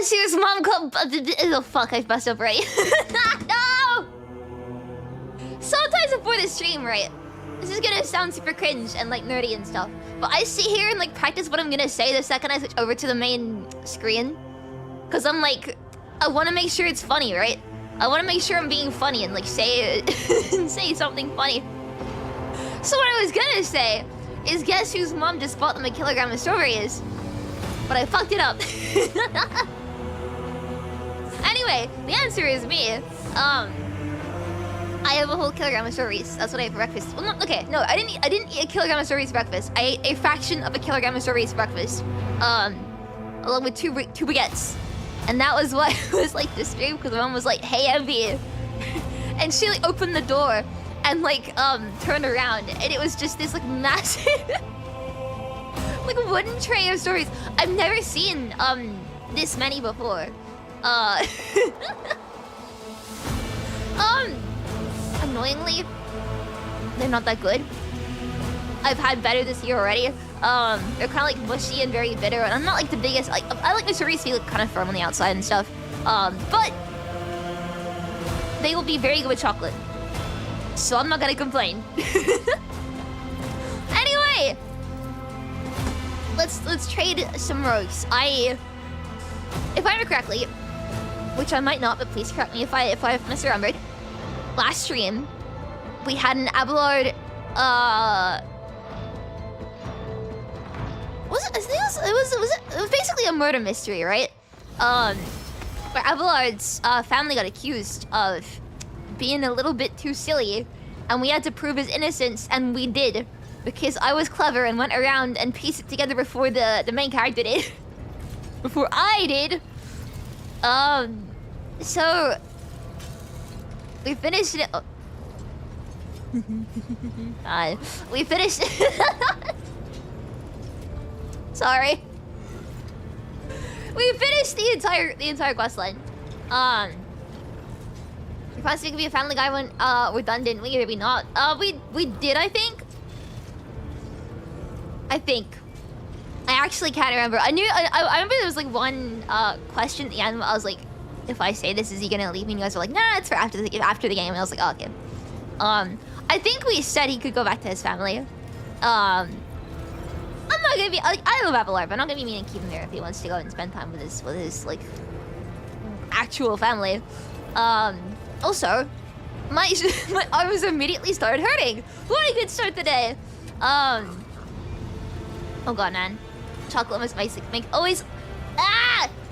Guess whose mom called... Oh, fuck, I messed up, right? No! Sometimes before the stream, right? This is gonna sound super cringe and, like, nerdy and stuff. But I sit here and, like, practice what I'm gonna say the second I switch over to the main screen. Because I'm, like... I want to make sure it's funny, right? I want to make sure I'm being funny and, like, say something funny. So what I was gonna say is guess whose mom just bought them a kilogram of strawberries? But I fucked it up. Anyway, the answer is me. I have a whole kilogram of strawberries. That's what I ate for breakfast. Well, I didn't eat a kilogram of strawberries for breakfast. I ate a fraction of a kilogram of strawberries for breakfast. Along with two baguettes. And that was what was like the stream because my mom was like, "Hey, Ebi," and she like opened the door and like turned around and it was just this like massive like wooden tray of strawberries. I've never seen this many before. Annoyingly, they're not that good. I've had better this year already. They're kind of like mushy and very bitter, and I'm not like the biggest. Like I like my strawberries to be like kind of firm on the outside and stuff. But they will be very good with chocolate, so I'm not gonna complain. Anyway, let's trade some rogues. If I remember correctly, which I might not, but please correct me if I misremembered. Last stream, we had an Avalard. It was basically a murder mystery, right? Where Avalard's family got accused of being a little bit too silly, and we had to prove his innocence, and we did, because I was clever and went around and pieced it together before the main character did. Before I did. So we finished it. We finished. Sorry. We finished the entire quest line. We possibly could be a Family Guy one. We're done, didn't we? Or maybe not. We did, I think. I actually can't remember. I remember there was like one question at the end. I was like, if I say this, is he gonna leave me? And you guys were like, nah, it's for after the game. And I was like, oh, okay. I think we said he could go back to his family. I'm not gonna be like, I love Avalard, but I'm not gonna be mean and keep him there if he wants to go and spend time with his like actual family. Also, my arms immediately started hurting. What a good start today. Oh god, man. Chocolate almost makes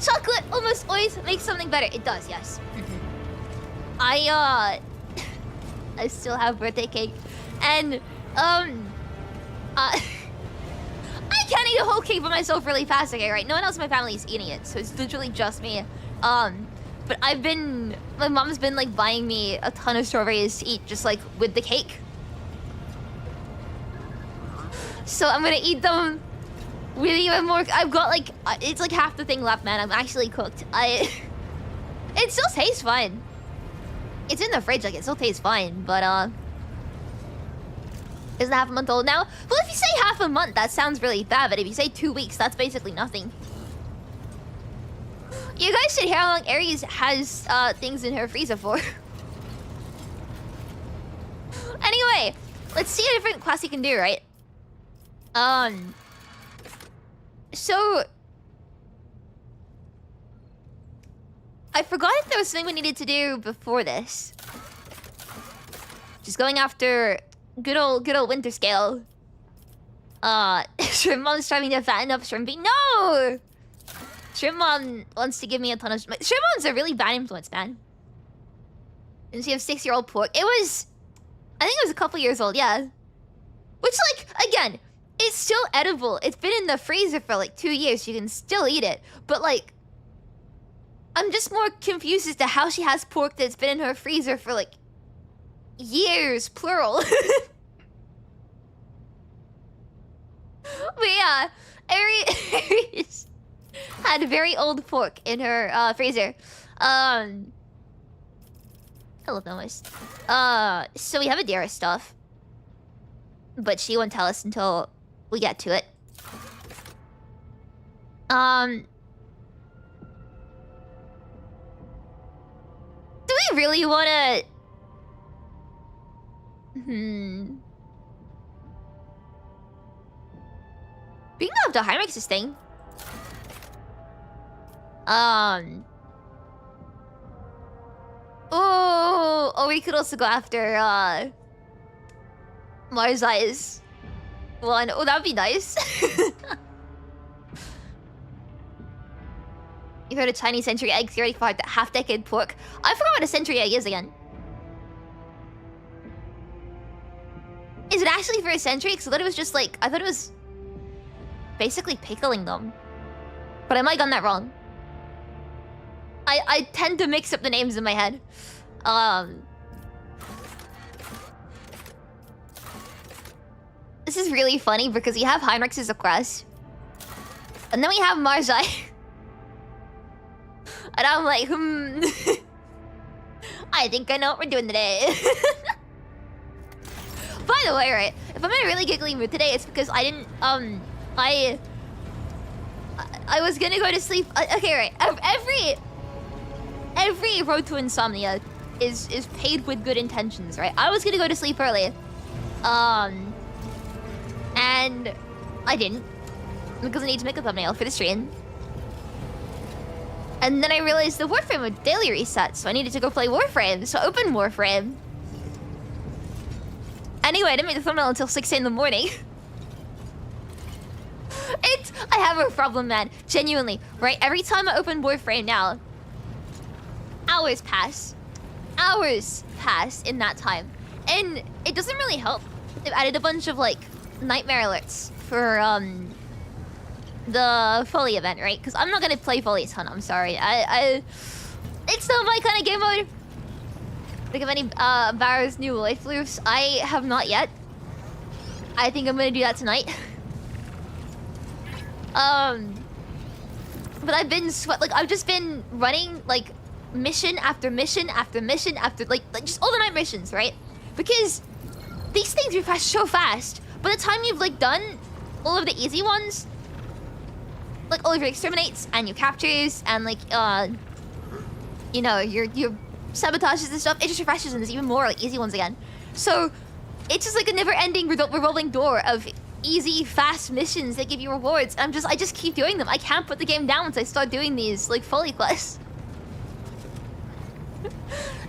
chocolate almost always makes something better. It does, yes. I still have birthday cake, and I can't eat a whole cake by myself really fast, okay, right? No one else in my family is eating it, so it's literally just me. But my mom's been like buying me a ton of strawberries to eat just like with the cake. So I'm gonna eat them with even more. I've got like, it's like half the thing left, man. I'm actually cooked. It still tastes fine. It's in the fridge, like it still tastes fine, but isn't half a month old now? Well, if you say half a month, that sounds really bad, but if you say 2 weeks, that's basically nothing. You guys should hear how long Aries has things in her freezer for. Anyway, let's see a different quest you can do, right? So I forgot if there was something we needed to do before this. Just going after good old winter scale. Shrimp Mom's trying to fatten up Shrimpy. No! Shrimp Mom wants to give me a ton of... Shrimp Mom's a really bad influence, man. And she has 6-year-old pork. I think it was a couple years old, yeah. Which, like, again, it's still edible. It's been in the freezer for, like, 2 years. You can still eat it. But, like, I'm just more confused as to how she has pork that's been in her freezer for, like, years, plural. But yeah, Aries had very old pork in her freezer. Hello, Nomos. So we have Adira stuff, but she won't tell us until we get to it. we really wanna... Speaking of the Heinrich's thing... Oh, or we could also go after, Marazhai's one. Oh, that'd be nice. You heard a Chinese century egg, 35 half-decade pork. I forgot what a century egg is again. Is it actually for a century? Because I thought it was just like... I thought it was... basically pickling them. But I might have gotten that wrong. I tend to mix up the names in my head. This is really funny because we have Heinrichs as a quest. And then we have Marazhai. And I'm like, I think I know what we're doing today. By the way, right, if I'm in a really giggly mood today, it's because I didn't, I was gonna go to sleep. Okay, right, every road to insomnia is paid with good intentions, right? I was gonna go to sleep early. And I didn't. Because I need to make a thumbnail for the stream. And then I realized the Warframe would daily reset, so I needed to go play Warframe. So I opened Warframe. Anyway, I didn't make the thumbnail until 6 in the morning. I have a problem, man. Genuinely, right? Every time I open Warframe now, hours pass. Hours pass in that time. And it doesn't really help. They've added a bunch of, like, nightmare alerts for, the Foley event, right? Because I'm not gonna play Foley a ton, I'm sorry. It's not my kind of game mode. Think of any, Barrow's new life loops? I have not yet. I think I'm gonna do that tonight. But I've been I've just been running, like, mission after mission after mission after, like just all the night missions, right? Because these things refresh so fast. By the time you've, like, done all of the easy ones, like, all of your exterminates and your captures and, like, you know, your sabotages and stuff, it just refreshes and there's even more, like, easy ones again. So, it's just like a never-ending revolving door of easy, fast missions that give you rewards. And I just keep doing them. I can't put the game down once I start doing these, like, Foley quests.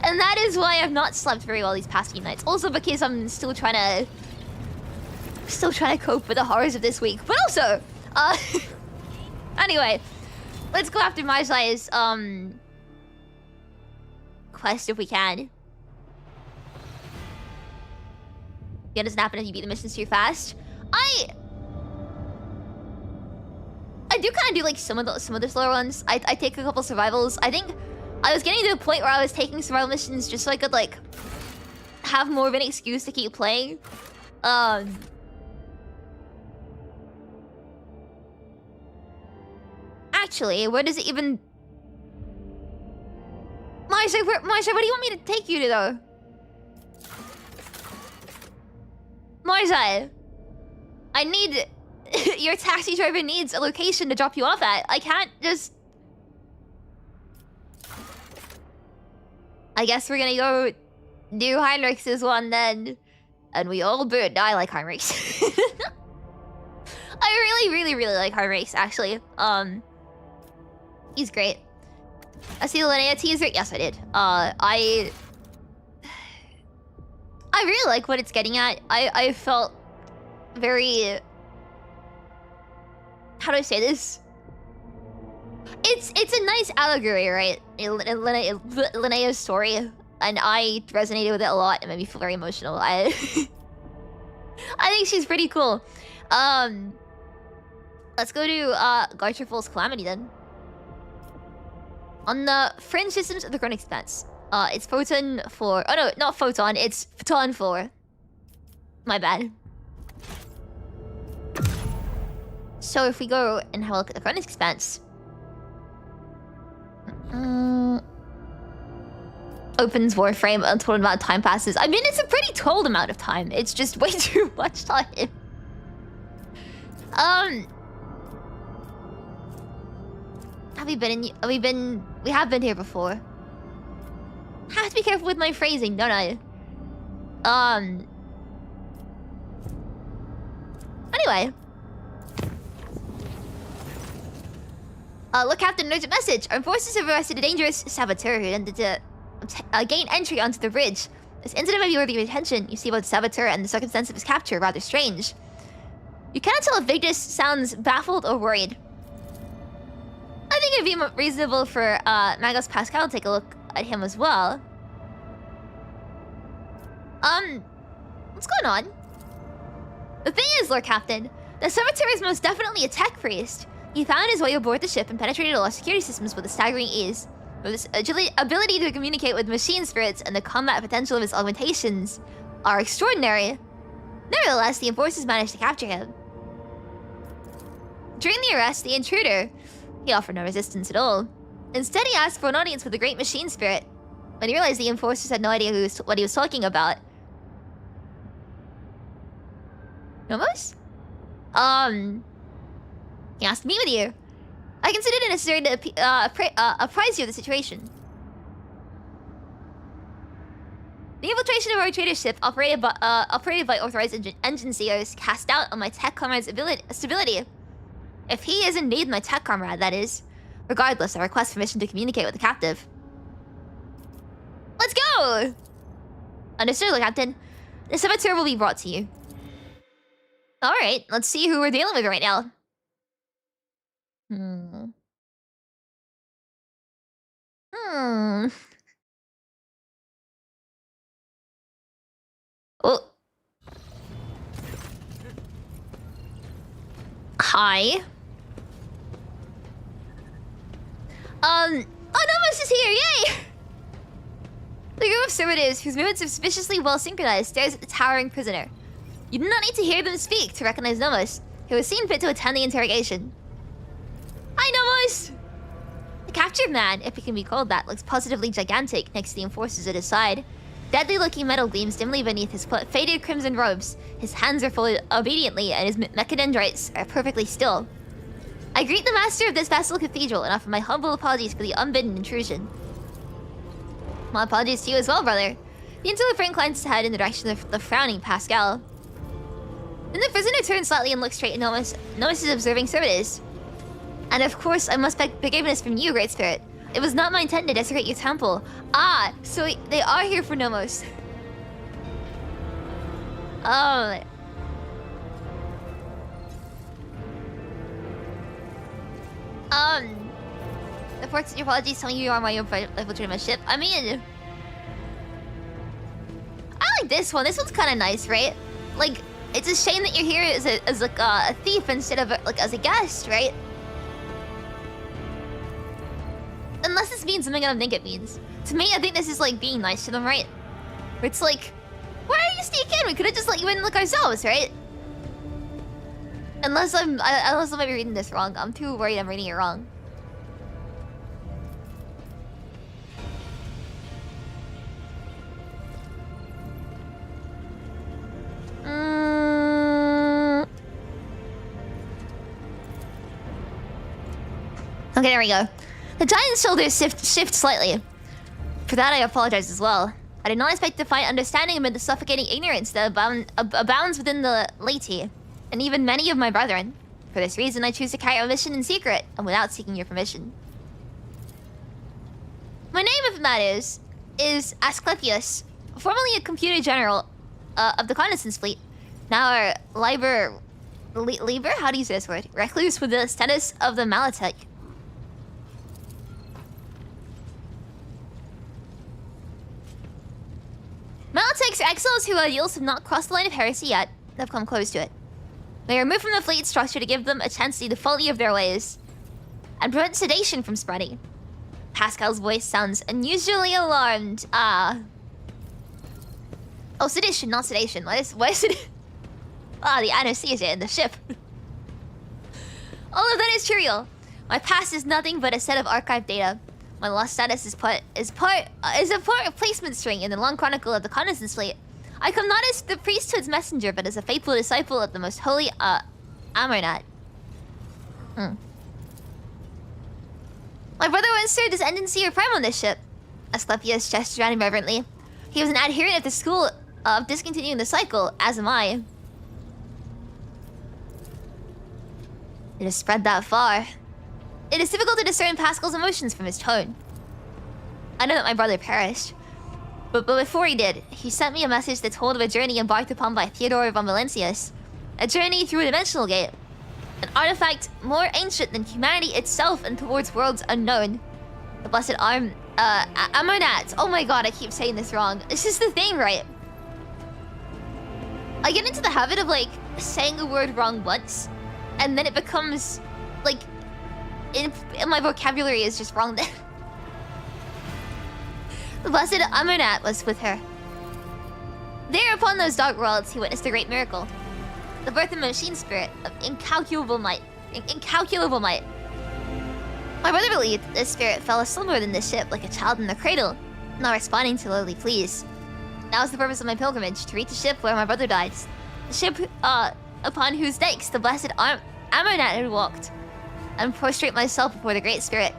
And that is why I've not slept very well these past few nights. Also because I'm still trying to cope with the horrors of this week. But also, anyway, let's go after Marazhai's, quest if we can. Yeah, it doesn't happen if you beat the missions too fast. I do kind of do, like, some of the slower ones. I take a couple survivals. I think I was getting to a point where I was taking survival missions just so I could, like, have more of an excuse to keep playing. Actually, where does it even... Marazhai, where do you want me to take you to, though? Marazhai, I need... Your taxi driver needs a location to drop you off at. I can't just... I guess we're gonna go do Heinrich's one then. And we all die like Heinrich's. I really like Heinrich's, actually. He's great. I see the Linnea teaser. Yes, I did. I really like what it's getting at. I felt very... How do I say this? It's a nice allegory, right? Linnea's story. And I resonated with it a lot. It made me feel very emotional. I think she's pretty cool. Let's go to Garterful's Calamity then. On the fringe systems of the Chronic Expanse. It's Photon 4. Oh no, not Photon, it's Photon 4. My bad. So if we go and have a look at the Chronic Expanse. Opens Warframe, untold amount of time passes. I mean, it's a pretty told amount of time. It's just way too much time. Have we been in... We have been here before. have to be careful with my phrasing, don't I? Anyway. Look, Captain, an urgent message. Our forces have arrested a dangerous saboteur who attempted to gain entry onto the bridge. This incident may be worthy of attention. You see both the saboteur and the circumstance of his capture rather strange. You cannot tell if Victus sounds baffled or worried. I think it'd be reasonable for Magos Pascal to take a look at him as well. What's going on? The thing is, Lord Captain, the saboteur is most definitely a tech priest. He found his way aboard the ship and penetrated all our security systems with a staggering ease. But his ability to communicate with machine spirits and the combat potential of his augmentations are extraordinary. Nevertheless, the enforcers managed to capture him. During the arrest, the intruder, he offered no resistance at all. Instead, he asked for an audience with the great machine spirit. When he realized the enforcers had no idea what he was talking about. Nomos? He asked to meet with you. I considered it necessary to apprise you of the situation. The infiltration of our Rogue Trader ship, operated by authorized engine CEOs, cast doubt on my tech comrade's stability. If he is indeed my tech comrade, that is. Regardless, I request permission to communicate with the captive. Let's go! Understood, Lord Captain. The saboteur will be brought to you. Alright, let's see who we're dealing with right now. Oh. Hi. Oh, Nomos is here, yay! The group of servitors, whose movements are suspiciously well synchronized, stares at the towering prisoner. You do not need to hear them speak to recognize Nomos, who was seen fit to attend the interrogation. Hi, Nomos! The captured man, if it can be called that, looks positively gigantic next to the enforcers at his side. Deadly-looking metal gleams dimly beneath his faded crimson robes. His hands are folded obediently, and his mechadendrites are perfectly still. I greet the master of this vassal cathedral and offer my humble apologies for the unbidden intrusion. My apologies to you as well, brother. The insular friend inclines his head in the direction of the frowning Pascal. Then the prisoner turns slightly and looks straight at Nomos. Nomos is observing servitors. And of course, I must beg forgiveness from you, Great Spirit. It was not my intent to desecrate your temple. Ah, so they are here for Nomos. Oh. The ports your apologies telling you are my own infiltrating my ship. I mean, I like this one. This one's kind of nice, right? Like, it's a shame that you're here as like a thief instead of like as a guest, right? Unless this means something I don't think it means. To me, I think this is like being nice to them, right? Where it's like, why are you sneak in? We could have just let you in like ourselves, right? Unless I might be reading this wrong. I'm too worried I'm reading it wrong. Okay, there we go. The giant's shoulders shift slightly. For that, I apologize as well. I did not expect to find understanding amid the suffocating ignorance that abounds within the laity, and even many of my brethren. For this reason, I choose to carry out a mission in secret, and without seeking your permission. My name, if it matters, is Asclepius, formerly a computer general of the Reconnaissance Fleet. Now a Liber... How do you say this word? Recluse with the status of the Malatech. Malatechs are exiles who ideals have not crossed the line of heresy yet. They've come close to it. They are removed from the fleet structure to give them a chance to see the folly of their ways and prevent sedation from spreading. Pascal's voice sounds unusually alarmed. Oh, sedition, not sedation. Why is it? The anesthesia in the ship. All of that is trivial. My past is nothing but a set of archived data. My lost status is a placement string in the long chronicle of the Reconnaissance Fleet. I come not as the priesthood's messenger, but as a faithful disciple of the most holy Amarnat. My brother once served as ensign or prime on this ship. Asclepius gestured around reverently. He was an adherent of the school of discontinuing the cycle, as am I. It has spread that far. It is difficult to discern Pascal's emotions from his tone. I know that my brother perished. But before he did, he sent me a message that told of a journey embarked upon by Theodore von Valencius. A journey through a dimensional gate. An artifact more ancient than humanity itself and towards worlds unknown. The blessed Amonat. Oh my god, I keep saying this wrong. This is the thing, right? I get into the habit of, like, saying a word wrong once, and then it becomes, like, in my vocabulary is just wrong then. The blessed Amonat was with her. There upon those dark worlds, he witnessed a great miracle. The birth of a machine spirit of incalculable might. Incalculable might. My brother believed that this spirit fell asleep within this ship like a child in the cradle, not responding to lowly pleas. That was the purpose of my pilgrimage, to reach the ship where my brother died. The ship, upon whose decks the blessed Amonat had walked, and prostrate myself before the great spirit.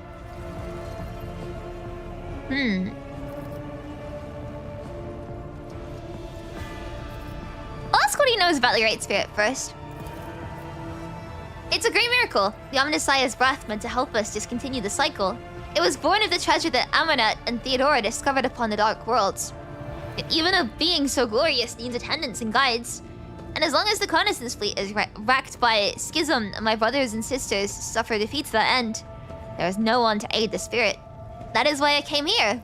I'll ask what he knows about the great spirit first. It's a great miracle. The Omniscia's breath meant to help us discontinue the cycle. It was born of the treasure that Amonat and Theodora discovered upon the dark worlds. Even a being so glorious needs attendants and guides. And as long as the Connaissance fleet is racked by schism and my brothers and sisters suffer defeat to that end, there is no one to aid the spirit. That is why I came here.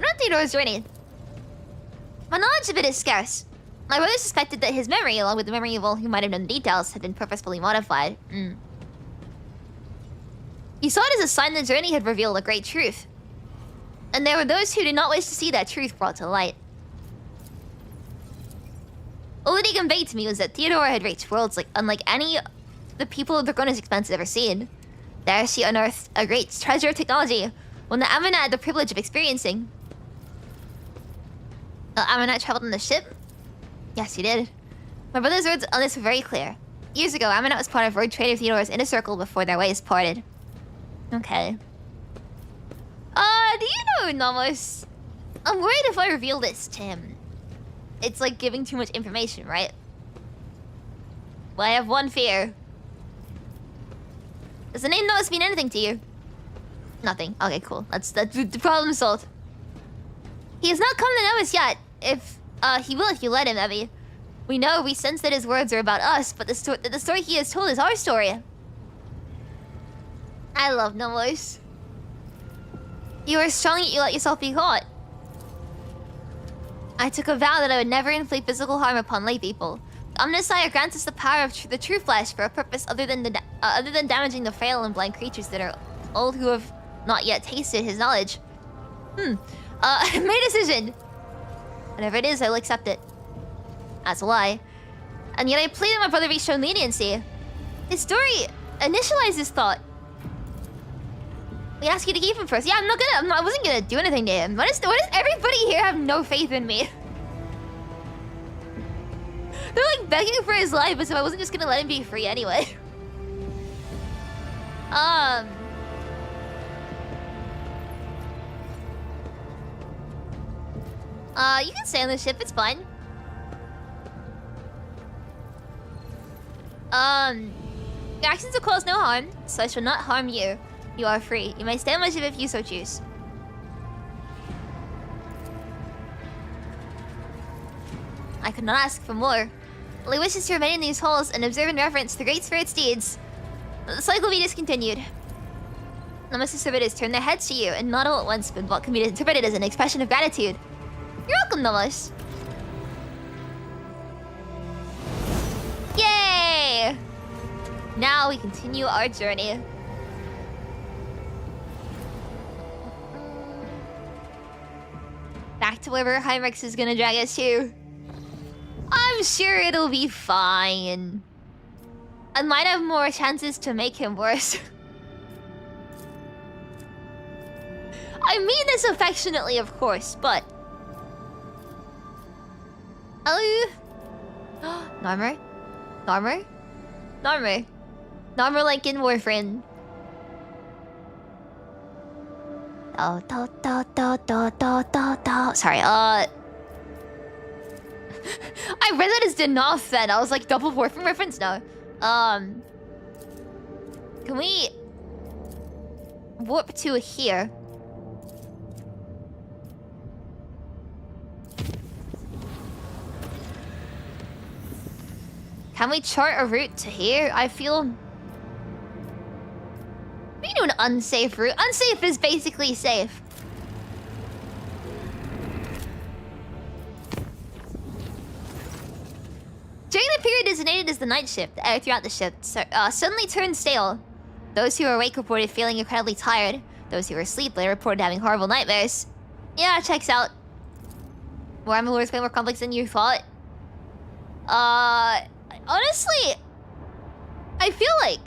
Not Theodora's journey. My knowledge of it is scarce. My brother suspected that his memory, along with the memory of all who might have known the details, had been purposefully modified. He saw it as a sign the journey had revealed a great truth. And there were those who did not wish to see that truth brought to light. All that he conveyed to me was that Theodora had reached worlds unlike any the people of Draconis Expanse had ever seen. There she unearthed a great treasure of technology, one that Amonat had the privilege of experiencing. Amonat traveled on the ship? Yes, he did. My brother's words on this were very clear. Years ago, Amonat was part of Rogue Trader Theodora's inner circle before their ways parted. Okay. Do you know, Nomos? I'm worried if I reveal this to him. It's like giving too much information, right? Well, I have one fear. Does the name Nomos mean anything to you? Nothing. Okay, cool. That's the problem solved. He has not come to know us yet. He will if you let him, Ebi. We sense that his words are about us, but the story he has told is our story. I love Nomos. You are strong yet you let yourself be caught. I took a vow that I would never inflict physical harm upon lay people. The Omniscient grants us the power of the true flesh for a purpose other than damaging the frail and blind creatures that are old who have not yet tasted his knowledge. I made a decision. Whatever it is, I will accept it. As will I. And yet I plead that my brother be shown leniency. His story initialized this thought. We ask you to keep him first. Yeah, I wasn't gonna do anything to him. What does everybody here have no faith in me? They're like begging for his life, as if I wasn't just gonna let him be free anyway. You can stay on the ship, it's fine. Your actions will cause no harm, so I shall not harm you. You are free. You may stay on my ship if you so choose. I could not ask for more. Only wishes to remain in these halls and observe in reverence the Great Spirit's deeds. Let the cycle be discontinued. Nomos' servitors turn their heads to you, and not all at once, but what can be interpreted as an expression of gratitude. You're welcome, Nomos. Yay! Now we continue our journey. Back to wherever Heinrichs is gonna drag us to. I'm sure it'll be fine. I might have more chances to make him worse. I mean this affectionately, of course, but... Oh... Narmer? Narmer? Narmer. Narmer like in Warframe. Sorry, I read that as Denoth then. I was like, double Warframe reference? No. Can we warp to here? Can we chart a route to here? I feel... We do an unsafe route. Unsafe is basically safe. During the period designated as the night shift, the air throughout the shift suddenly turned stale. Those who were awake reported feeling incredibly tired. Those who were asleep later reported having horrible nightmares. Yeah, checks out. Warhammer lore is way more complex than you thought. Honestly, I feel like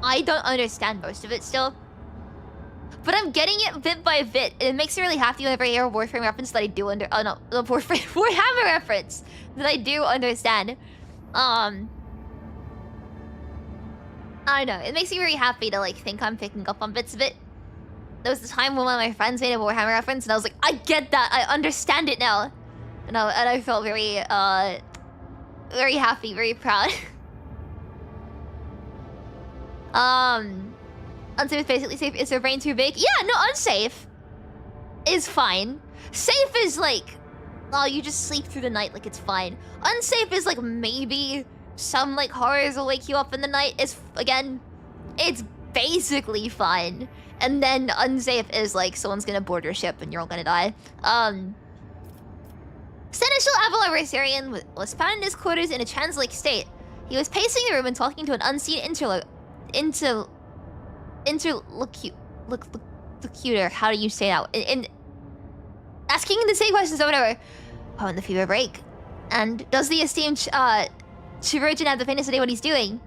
I don't understand most of it still. But I'm getting it bit by bit. And it makes me really happy whenever I hear a Warframe reference that I do Warhammer reference that I do understand. I don't know. It makes me very happy to like think I'm picking up on bits of it. There was a time when one of my friends made a Warhammer reference and I was like, I get that. I understand it now. And I felt very very happy, very proud. Unsafe is basically safe. Is their brain too big? Yeah, no, unsafe is fine. Safe is like, oh, you just sleep through the night, like it's fine. Unsafe is like maybe some like horrors will wake you up in the night. It's again, it's basically fine. And then unsafe is like someone's gonna board your ship and you're all gonna die. Seneschal Avalard Racerian was found in his quarters in a trance-like state. He was pacing the room and talking to an unseen interlocutor. How do you say that? And asking the same questions over and over. Oh, in the fever break. And does the esteemed Chirurgeon have the faintest idea what he's doing?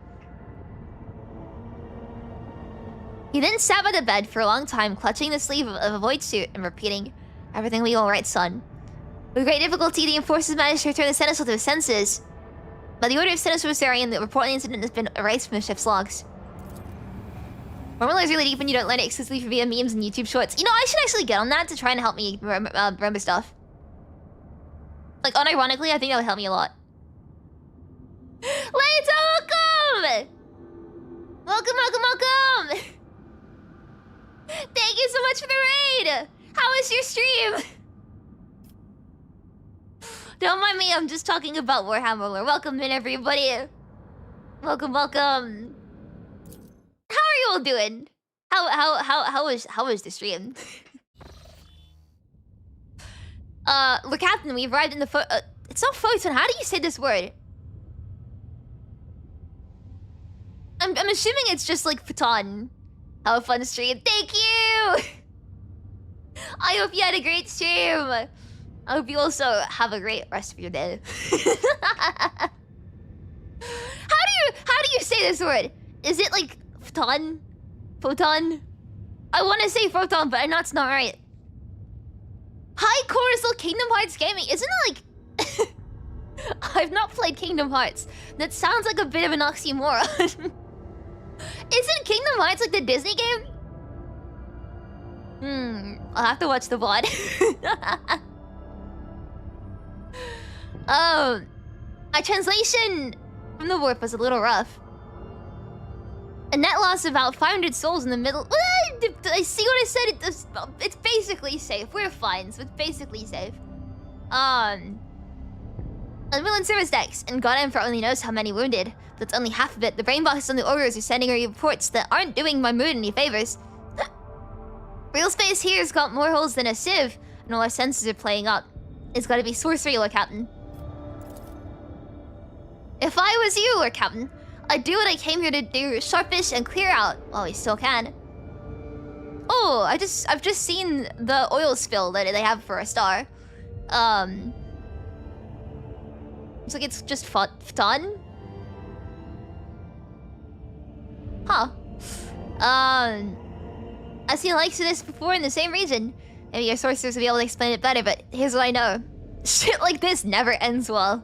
He then sat by the bed for a long time, clutching the sleeve of a void suit and repeating, "Everything will be alright, son." With great difficulty, the enforcers managed to return the Seneschal to his senses. By the order of Seneschal Racerian, the report on the incident has been erased from the ship's logs. Warhammer is really deep and you don't learn it exclusively via memes and YouTube shorts. You know, I should actually get on that to try and help me remember stuff. Like, unironically, I think that would help me a lot. Later, welcome! Welcome! Thank you so much for the raid! How was your stream? Don't mind me, I'm just talking about Warhammer lore. Welcome in, everybody. Welcome. How are you all doing? How was the stream? Look, Captain, we arrived in the it's not photon. How do you say this word? I'm assuming it's just like photon. Have a fun stream. Thank you. I hope you had a great stream. I hope you also have a great rest of your day. How do you say this word? Is it like photon? Photon? I want to say photon, but I know it's not right. Hi, Corsal Kingdom Hearts Gaming. Isn't it like... I've not played Kingdom Hearts. That sounds like a bit of an oxymoron. Isn't Kingdom Hearts like the Disney game? I'll have to watch the VOD. My translation from the warp was a little rough. A net loss of about 500 souls in the middle. I see what I said. It's basically safe. We're fine, so it's basically safe. Unwilling service decks, and God Emperor only knows how many wounded. That's only half of it. The brain boxes on the Aurors are sending reports that aren't doing my mood any favors. Real space here's got more holes than a sieve, and all our senses are playing up. It's gotta be sorcery, Lord Captain. If I was you, Lord Captain, I'd do what I came here to do, sharpish and clear out while we still can. Oh, I've just seen the oil spill that they have for a star. Looks like it's just fun. Huh. I've seen likes of this before in the same region. Maybe your sorcerers will be able to explain it better, but here's what I know. Shit like this never ends well.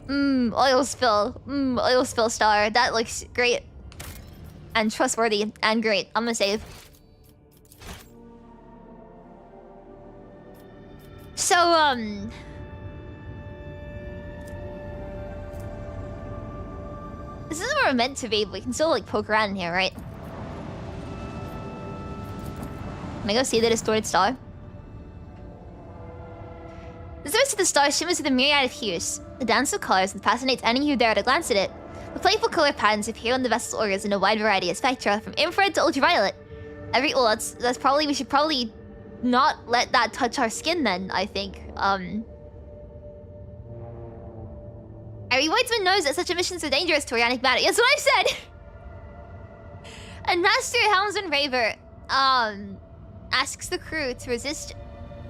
Oil spill. Oil spill star. That looks great. And trustworthy. And great. I'm gonna save. So, this isn't where we're meant to be, but we can still, like, poke around in here, right? Can I go see the distorted star? The surface of the star shimmers with a myriad of hues, the dance of colors, and fascinates any who dare to glance at it. The playful color patterns appear on the vessel's orbs in a wide variety of spectra, from infrared to ultraviolet. Well, that's probably, we should probably not let that touch our skin then, I think. Every whitesman knows that such emissions are dangerous to organic matter. That's what I said! And Master Helmsman Raver, asks the crew to resist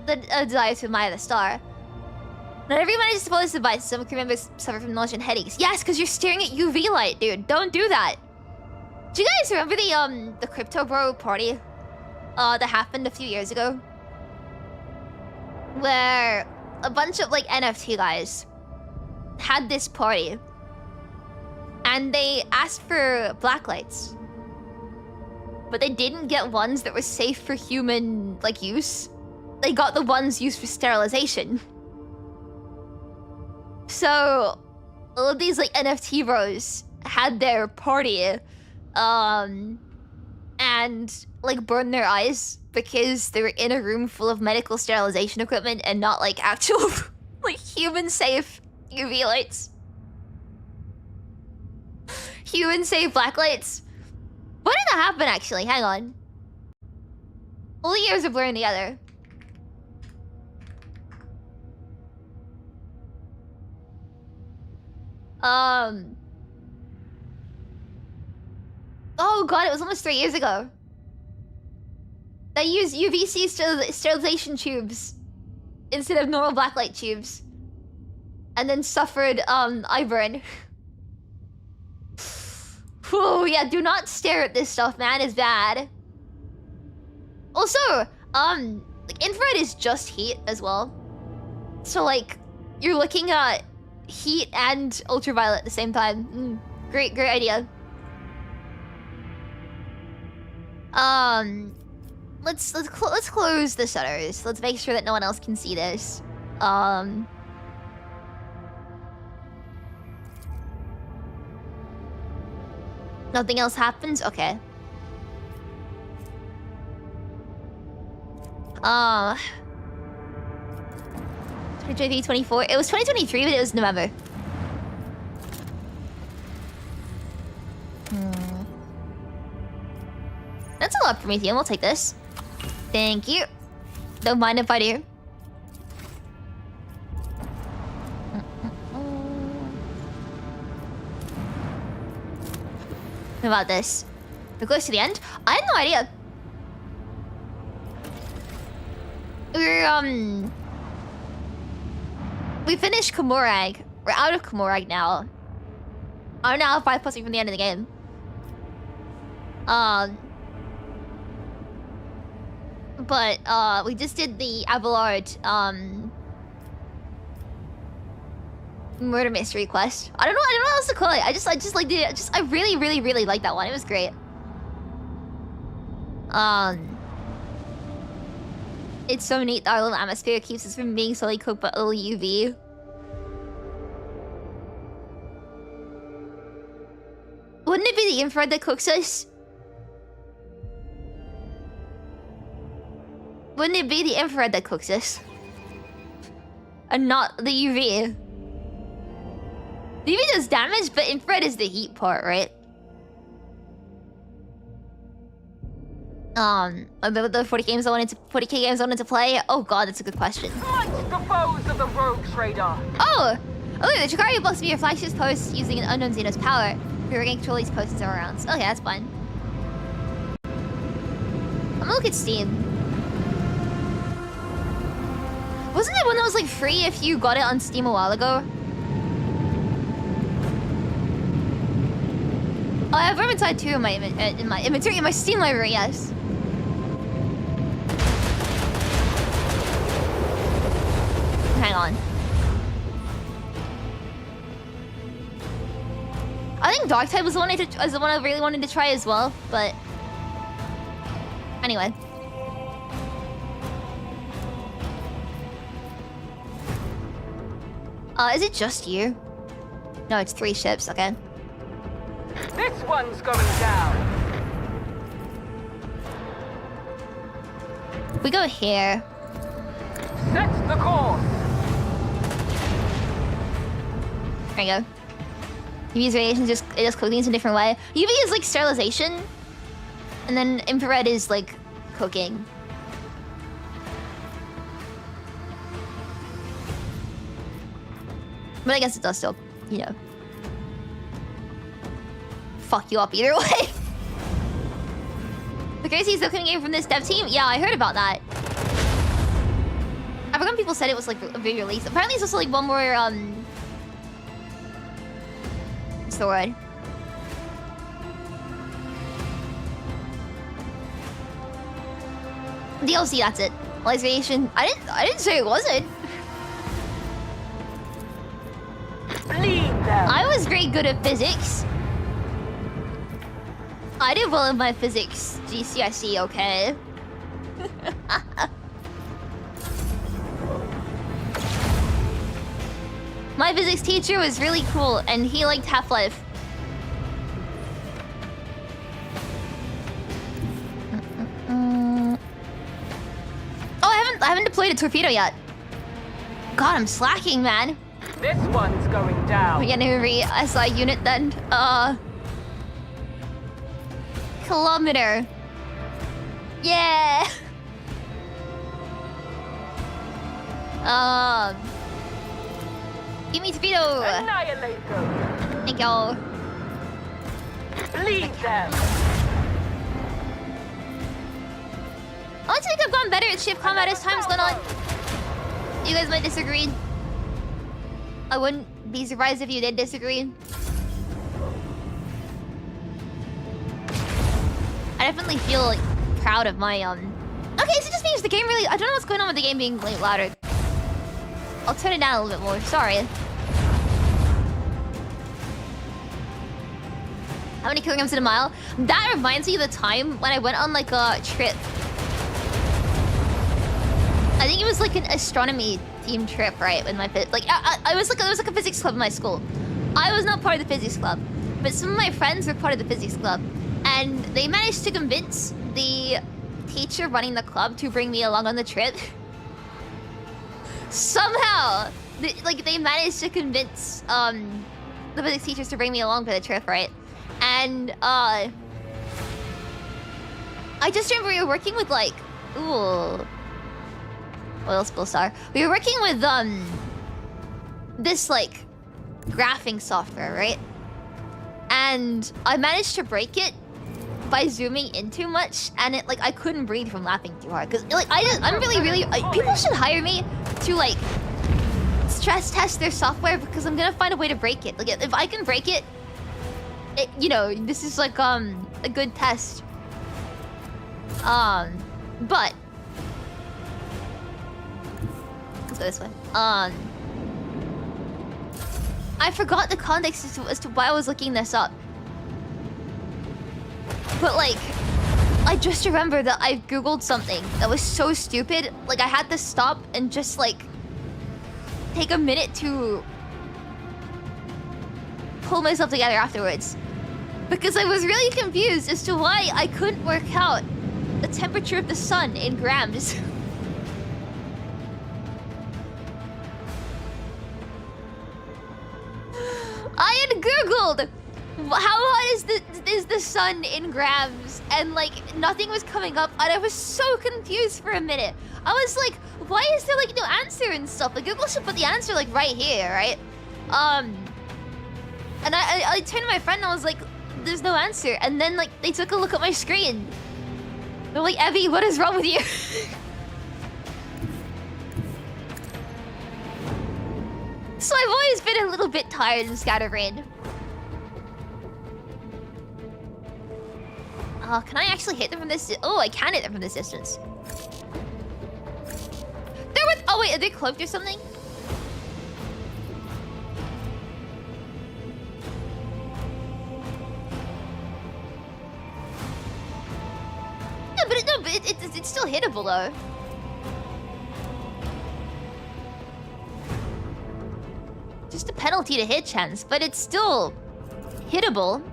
the desire to admire the star. Not everyone is supposed to buy. Some crew members suffer from nausea and headaches. Yes, because you're staring at UV light, dude. Don't do that. Do you guys remember the Crypto Bro party that happened a few years ago? Where a bunch of, like, NFT guys had this party. And they asked for blacklights. But they didn't get ones that were safe for human, like, use. They got the ones used for sterilization. So, all of these, like, NFT bros had their party, and, like, burned their eyes because they were in a room full of medical sterilization equipment and not, like, actual, like, human-safe UV lights. Human-safe blacklights. When did that happen, actually? Hang on. All the years are blurring together. Oh god, it was almost 3 years ago. They used UVC sterilization tubes instead of normal blacklight tubes. And then suffered, eye burn. Whew, yeah, do not stare at this stuff, man. It's bad. Also, like, infrared is just heat as well. So, like, you're looking at heat and ultraviolet at the same time. Great idea. Let's close the shutters. Let's make sure that no one else can see this. Nothing else happens? Okay. 2023, 24. It was 2023, but it was November. That's a lot for Prometheum. We'll take this. Thank you. Don't mind if I do. What about this? We're close to the end? I had no idea. We finished Komorag. We're out of Komorag now. I'm now 5 plus from the end of the game. But we just did the Avalard murder mystery quest. I don't know what else to call it. I really like that one. It was great. It's so neat that our little atmosphere keeps us from being solely cooked by little UV. Wouldn't it be the infrared that cooks us? Wouldn't it be the infrared that cooks us? And not the UV? The UV does damage, but infrared is the heat part, right? The 40 games I wanted to play. Oh god, that's a good question. The foes of the Rogue Trader. Oh, the Chikari blocks me your flagship post using an unknown Xenos power. We regain control these posts in several rounds. Okay, that's fine. I'm gonna look at Steam. Wasn't it one that was like free if you got it on Steam a while ago? Oh, I have Vermintide 2 in my inventory, in my Steam library, yes. Hang on. I think Darktide was the one I really wanted to try as well, but anyway. Is it just you? No, it's 3 ships, okay. This one's going down. We go here. Set the course. There you go. UV's radiation just cook things in a different way. UV is like sterilization, and then infrared is like cooking. But I guess it does still, you know, fuck you up either way. The crazy is still coming in from this dev team. Yeah, I heard about that. I forgot when people said it was like a big release. Apparently, it's also like one more what's the word? DLC. That's it. Light radiation. I didn't say it wasn't. Bleed them. I was very good at physics. I did well in my physics GCSE, okay? My physics teacher was really cool, and he liked Half-Life. Oh, I haven't deployed a torpedo yet. God, I'm slacking, man. This one's going down. We're getting a re-SI unit then. Kilometer. Yeah. Give me torpedo. Annihilate them. Thank you. Bleed them. I think I've gone better at ship combat as time's gone on. You guys might disagree. I wouldn't be surprised if you did disagree. I definitely feel like proud of my Okay, so it just means the game really. I don't know what's going on with the game being like louder. I'll turn it down a little bit more. Sorry. How many kilograms in a mile? That reminds me of the time when I went on like a trip. I think it was like an astronomy team trip, right? With my I was like there was like a physics club in my school. I was not part of the physics club, but some of my friends were part of the physics club, and they managed to convince the teacher running the club to bring me along on the trip. Somehow, they managed to convince the physics teachers to bring me along for the trip, right? And I just remember we were working with like oil spill star. We were working with this like graphing software, right? And I managed to break it by zooming in too much, and it like I couldn't breathe from laughing too hard because like I'm really people should hire me to like stress test their software because I'm gonna find a way to break it. Like if I can break it, you know, this is like a good test. But let's go this way. I forgot the context as to why I was looking this up. But like, I just remember that I googled something that was so stupid. Like I had to stop and just like take a minute to pull myself together afterwards. Because I was really confused as to why I couldn't work out the temperature of the sun in grams. I had googled how hot is the sun in grams, and like nothing was coming up, and I was so confused for a minute. I was like, why is there like no answer and stuff? Like Google should put the answer like right here, right? And I turned to my friend and I was like, there's no answer. And then like they took a look at my screen. They're like, Ebi, what is wrong with you? So I've always been a little bit tired and scatterbrained. Can I actually hit them from this? Oh, I can hit them from this distance. They're with. Oh wait, are they cloaked or something? No, but it's still hittable though. penalty to hit chance, but it's still hittable.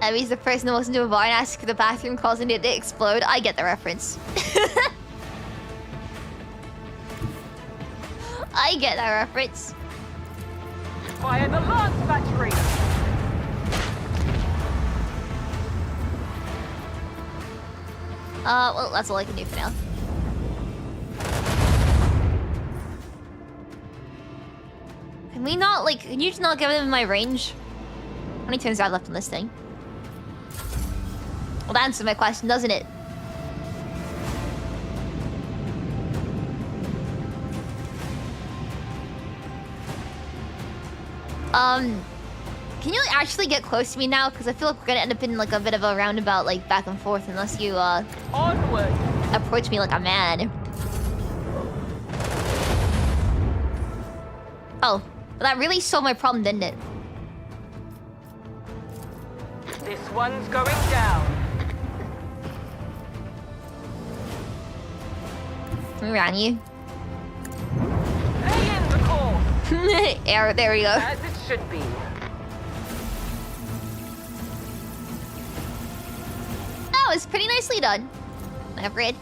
Ebi's the person who walks into a bar and asks for the bathroom, causing it to explode. I get the reference. I get that reference. Fire the lance battery! Well, that's all I can do for now. Can we not, like, can you just not get rid of my range? How many turns do I have left on this thing? Well, that answers my question, doesn't it? Can you like, actually get close to me now? Because I feel like we're gonna end up in like a bit of a roundabout, like back and forth, unless you Onward! approach me like a man. Oh, well, that really solved my problem, didn't it? This one's going down. Around you. Lay in the course. There we go. As it should be. That was pretty nicely done. Upgrade.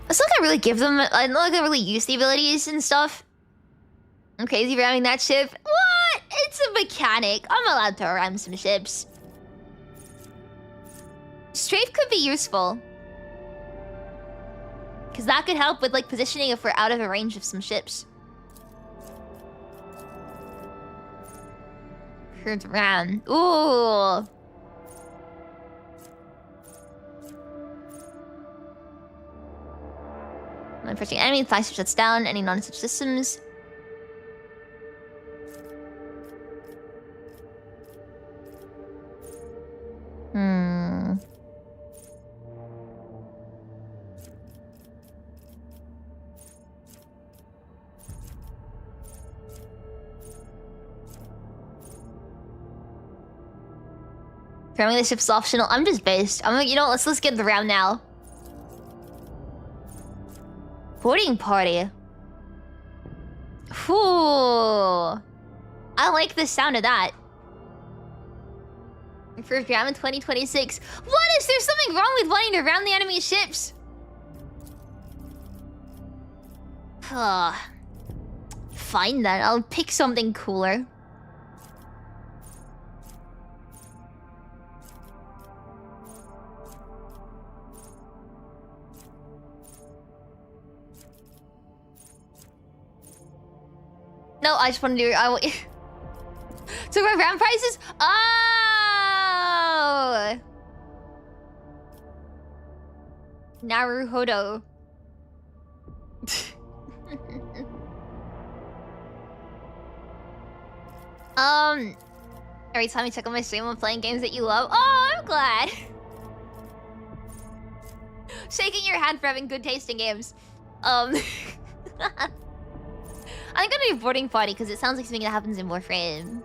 It's like I really give them. I don't like I really use the abilities and stuff. I'm crazy for ramming that ship. What? It's a mechanic. I'm allowed to ram some ships. Strafe could be useful. Because that could help with like positioning if we're out of the range of some ships. Curved ram. Ooh. When approaching enemy, flagship shuts down any non-such systems. Apparently the ship's optional. I'm just based. I'm like, you know what, let's get the round now. Boarding party. Ooh. I like the sound of that. First round in 2026. What? Is there something wrong with wanting to round the enemy ships? Fine then, I'll pick something cooler. No, I just want to do. So my round prices. Oh, Naruhodo. Every time you check on my stream, I'm playing games that you love. Oh, I'm glad. Shaking your hand for having good taste in games. I'm gonna do boarding party because it sounds like something that happens in Warframe.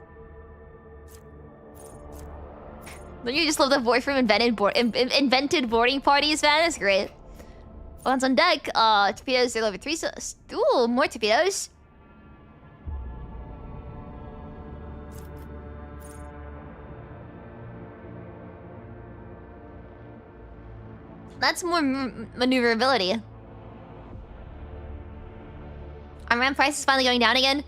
Don't you just love the Warframe invented boarding parties, man? That's great. One's on deck. Torpedoes, they're level 3. So, ooh, more torpedoes. That's more maneuverability. Our RAM price is finally going down again.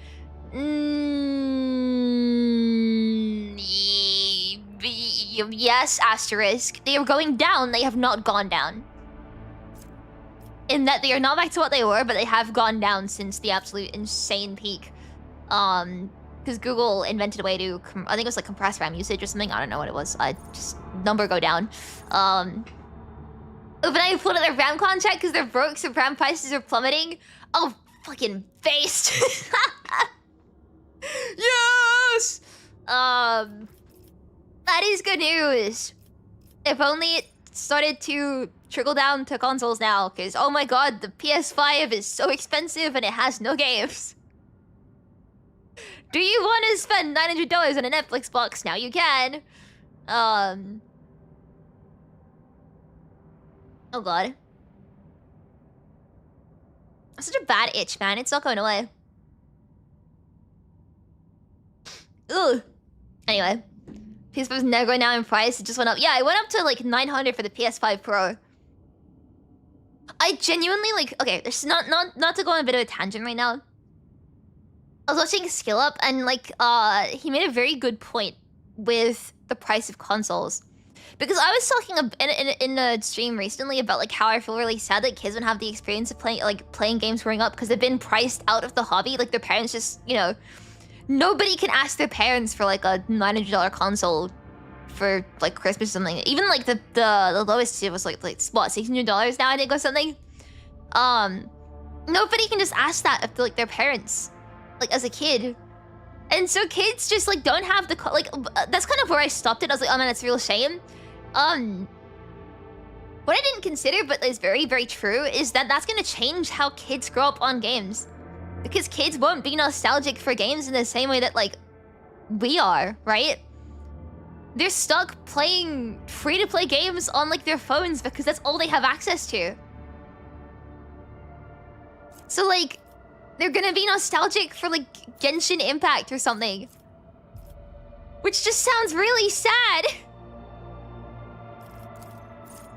Yes, asterisk. They are going down. They have not gone down. In that they are not back to what they were, but they have gone down since the absolute insane peak. Because Google invented a way to, I think it was like compress RAM usage or something. I don't know what it was. Just number go down. But I pulled out their RAM contract because they're broke, so RAM prices are plummeting. Oh, fucking based. Yes! That is good news. If only it started to trickle down to consoles now, because oh my god, the PS5 is so expensive and it has no games. Do you want to spend $900 on a Netflix box? Now you can. Oh god. Such a bad itch, man. It's not going away. Ugh. Anyway. PS5 is never going down in price. It just went up. Yeah, it went up to like 900 for the PS5 Pro. I genuinely like... Okay, there's not to go on a bit of a tangent right now. I was watching Skill Up and like he made a very good point with the price of consoles. Because I was talking in a stream recently about like how I feel really sad that kids don't have the experience of playing games growing up because they've been priced out of the hobby. Like their parents just, you know, nobody can ask their parents for like a $900 console for like Christmas or something. Even like the lowest tier was like what, $600 now I think or something. Nobody can just ask that of like their parents, like as a kid. And so kids just like don't have the like that's kind of where I stopped it. I was like, oh man, that's a real shame. What I didn't consider, but is very, very true, is that that's gonna change how kids grow up on games. Because kids won't be nostalgic for games in the same way that, like, we are, right? They're stuck playing free-to-play games on, like, their phones because that's all they have access to. So, like, they're gonna be nostalgic for, like, Genshin Impact or something. Which just sounds really sad.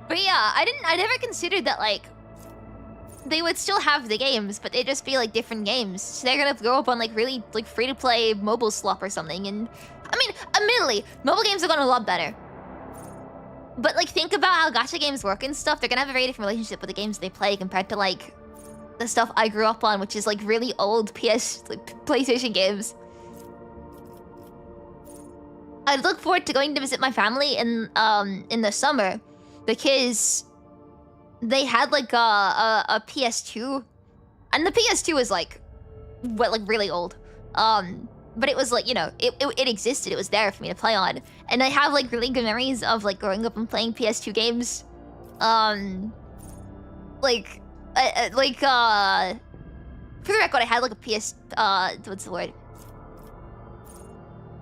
But yeah, I never considered that, like, they would still have the games, but they'd just be, like, different games. So they're gonna grow up on, like, really, like, free-to-play mobile slop or something, and... I mean, admittedly, mobile games are gonna a lot better. But, like, think about how gacha games work and stuff. They're gonna have a very different relationship with the games they play compared to, like, the stuff I grew up on, which is, like, really old PlayStation games. I look forward to going to visit my family in the summer, because they had like a PS2, and the PS2 was like, what, like really old. But it was like, you know, it existed. It was there for me to play on, and I have like really good memories of like growing up and playing PS2 games. For the record, I had like a PS. What's the word?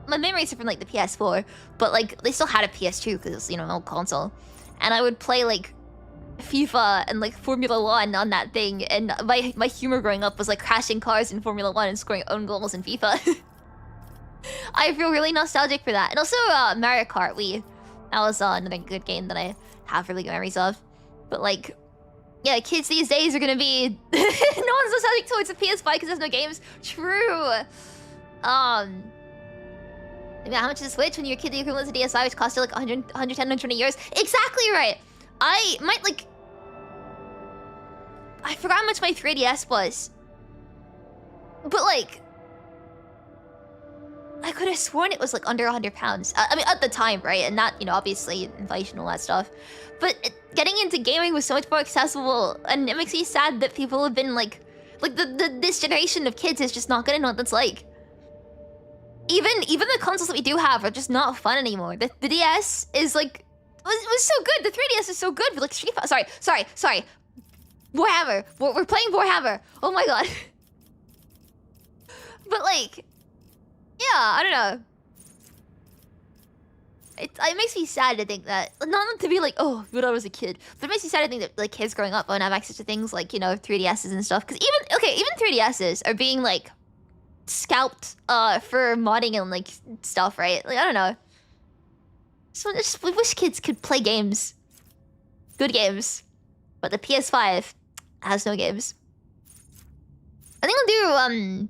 My memories are from like the PS4, but like they still had a PS2 because it was, you know, an old console. And I would play like FIFA and like Formula 1 on that thing, and my humor growing up was like crashing cars in Formula 1 and scoring own goals in FIFA. I feel really nostalgic for that. And also Mario Kart Wii. That was another good game that I have really good memories of. But like, yeah, kids these days are gonna be... no one's nostalgic towards the PS5 because there's no games. True. How much is a Switch when you're a kid? The equivalent to DSi, which cost you like 110, 120 euros. Exactly right. I might like... I forgot how much my 3DS was. But like... I could have sworn it was like under 100 pounds. I mean, at the time, right? And that, you know, obviously inflation and all that stuff. But getting into gaming was so much more accessible. And it makes me sad that people have been like this generation of kids is just not gonna know what that's like. Even the consoles that we do have are just not fun anymore. The DS is like... It was so good. The 3DS is so good for like Street Fighter. Sorry. Warhammer. We're playing Warhammer. Oh my god. But like... Yeah, I don't know. It makes me sad to think that... Not to be like, oh, when I was a kid. But it makes me sad to think that like kids growing up won't have access to things like, you know, 3DSs and stuff. Because even 3DSs are being like... scalped for modding and like stuff, right? Like, I don't know. So we wish kids could play games. Good games. But the PS5 has no games. I think I'll do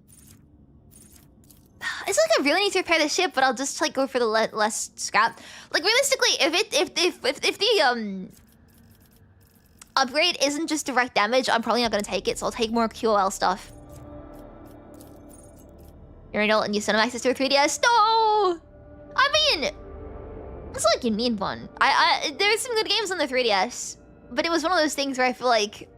it's like I really need to repair the ship, but I'll just like go for the less scrap. Like realistically, if the upgrade isn't just direct damage, I'm probably not gonna take it, so I'll take more QOL stuff. You're an adult and you still have access to a 3DS? No! I mean, it's like you need one. There's some good games on the 3DS, but it was one of those things where I feel like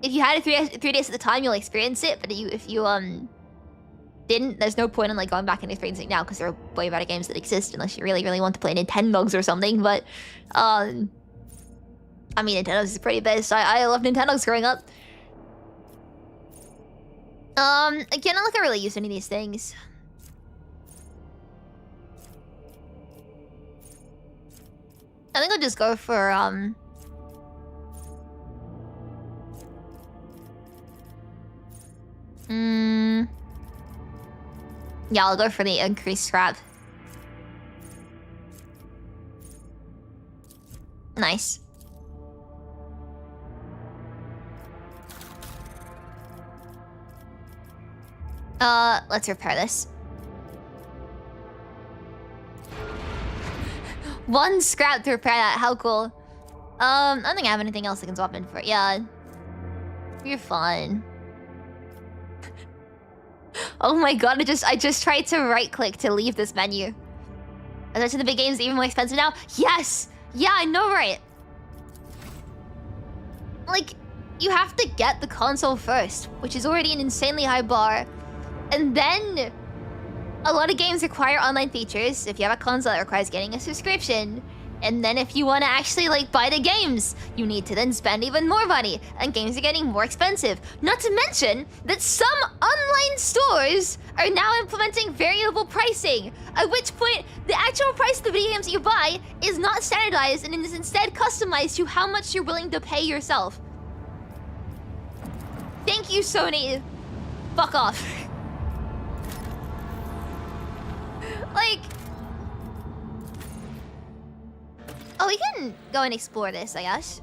if you had a 3DS at the time, you'll experience it. But if you didn't, there's no point in like going back and experiencing it now because there are way better games that exist unless you really, really want to play Nintendogs or something. But I mean, Nintendogs is pretty best. I loved Nintendogs growing up. Again, I don't really use any of these things. I think I'll just go for, yeah, I'll go for the increased scrap. Nice. Let's repair this. 1 scrap to repair that, how cool. I don't think I have anything else I can swap in for. Yeah. You're fine. Oh my god, I just tried to right-click to leave this menu. Are those the big games even more expensive now? Yes! Yeah, I know, right? Like, you have to get the console first, which is already an insanely high bar. And then, a lot of games require online features. If you have a console, that requires getting a subscription. And then if you want to actually, like, buy the games, you need to then spend even more money. And games are getting more expensive. Not to mention that some online stores are now implementing variable pricing. At which point, the actual price of the video games that you buy is not standardized and is instead customized to how much you're willing to pay yourself. Thank you, Sony. Fuck off. Like... Oh, we can go and explore this, I guess.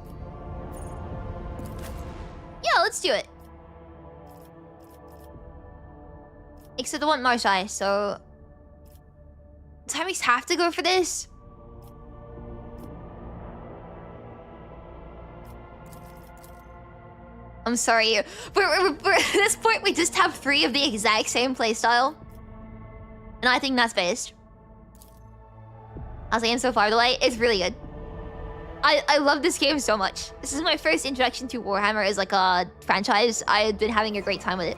Yeah, let's do it. Except I want Marazhai, so... Tyrese have to go for this? I'm sorry. We're at this point, we just have 3 of the exact same playstyle. And I think that's based. I was saying so far, the way it's really good. I love this game so much. This is my first introduction to Warhammer as like a franchise. I've been having a great time with it.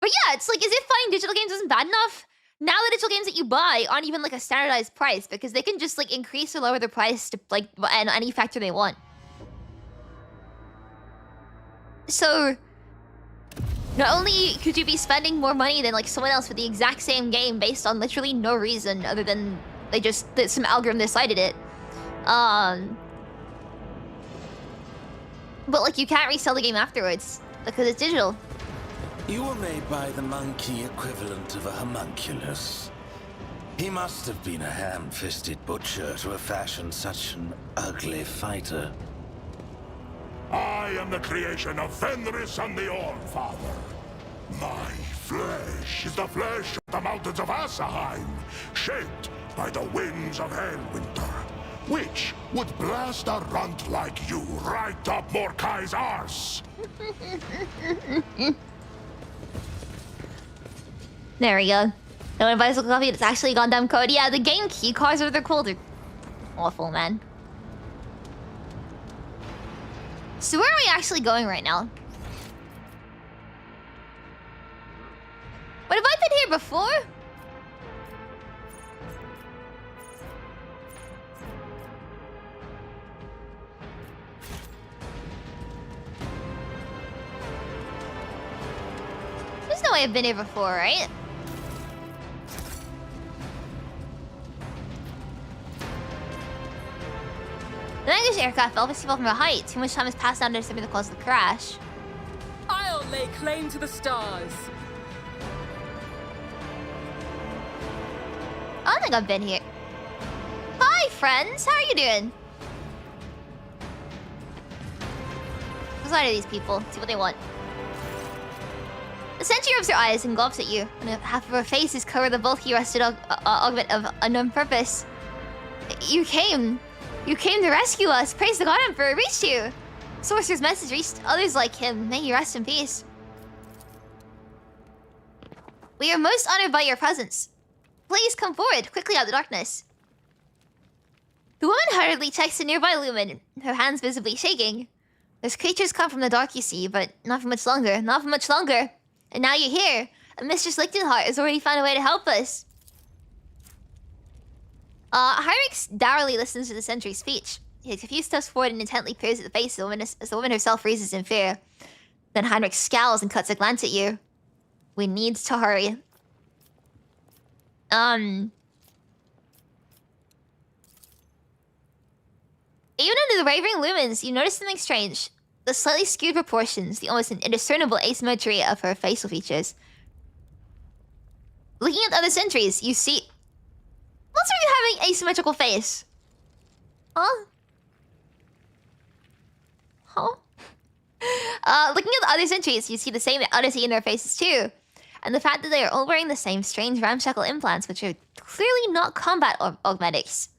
But yeah, it's like, is it finding digital games isn't bad enough? Now the digital games that you buy aren't even like a standardized price because they can just like increase or lower their price to like any factor they want. So not only could you be spending more money than like someone else for the exact same game based on literally no reason other than that some algorithm decided it. But like you can't resell the game afterwards because it's digital. You were made by the monkey equivalent of a homunculus. He must have been a ham-fisted butcher to have fashioned such an ugly fighter. I am the creation of Fenris and the All-Father. My flesh is the flesh of the mountains of Asaheim, shaped by the winds of Hellwinter, which would blast a runt like you right up Mordekai's arse. There we go. No one buys a coffee, it's actually a goddamn code. Yeah, the game key cards are what they're called. They're awful, man. So where are we actually going right now? What, have I been here before? There's no way I've been here before, right? The English aircraft obviously fell from a height. Too much time has passed down to determine the cause of the crash. I'll lay claim to the stars. I don't think I've been here. Hi, friends. How are you doing? What's side of these people? See what they want. The sentry rubs her eyes and gulps at you, and half of her face is covered with a bulky rusted augment of unknown purpose. You came to rescue us. Praise the God Emperor. It reached you. Sorcerer's message reached others like him. May you rest in peace. We are most honored by your presence. Please come forward, quickly out of the darkness. The woman hurriedly checks the nearby lumen, her hands visibly shaking. Those creatures come from the dark, you see, but not for much longer. Not for much longer. And now you're here, and Mistress Lichtenheart has already found a way to help us. Hyrix dourly listens to the sentry's speech. He takes a few steps forward and intently peers at the face of the woman as the woman herself freezes in fear. Then Heinrich scowls and cuts a glance at you. We need to hurry. Even under the wavering lumens, you notice something strange. The slightly skewed proportions, the almost indiscernible asymmetry of her facial features. Looking at the other sentries, you see... What's with you having asymmetrical face? Huh? Huh? Looking at the other sentries, you see the same oddity in their faces too. And the fact that they are all wearing the same strange ramshackle implants, which are clearly not combat augmetics.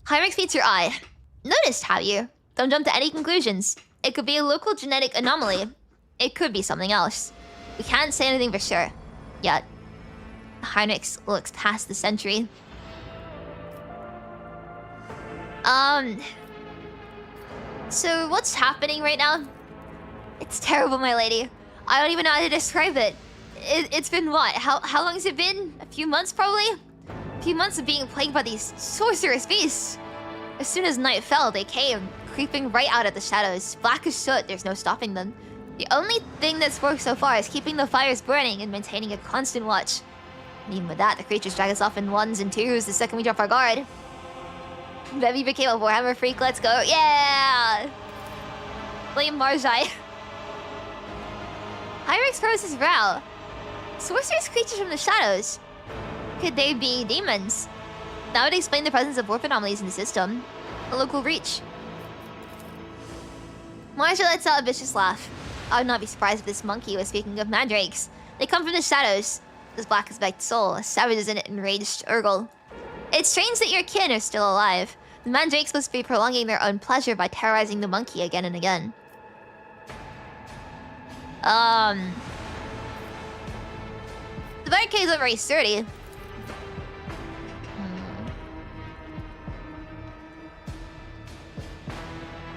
Heinrich meets your eye. Noticed, have you? Don't jump to any conclusions. It could be a local genetic anomaly. It could be something else. We can't say anything for sure. Yet. Heinrich looks past the sentry. So what's happening right now? It's terrible, my lady. I don't even know how to describe it. It's been what? How long has it been? A few months, probably? A few months of being plagued by these sorcerous beasts. As soon as night fell, they came, creeping right out of the shadows. Black as soot, there's no stopping them. The only thing that's worked so far is keeping the fires burning and maintaining a constant watch. And even with that, the creatures drag us off in ones and twos the second we drop our guard. Bevy became a Warhammer freak, let's go. Yeah! Blame Marazhai. Heinrich furrows his brow. Sorcerous creatures from the shadows. Could they be demons? That would explain the presence of warp anomalies in the system. A local reach. Marazhai lets out a vicious laugh. I would not be surprised if this monkey was speaking of mandrakes. They come from the shadows. This black as baked soul, as savage as an enraged Urgle. It's strange that your kin are still alive. The mandrakes must be prolonging their own pleasure by terrorizing the monkey again and again. The barricades are very sturdy.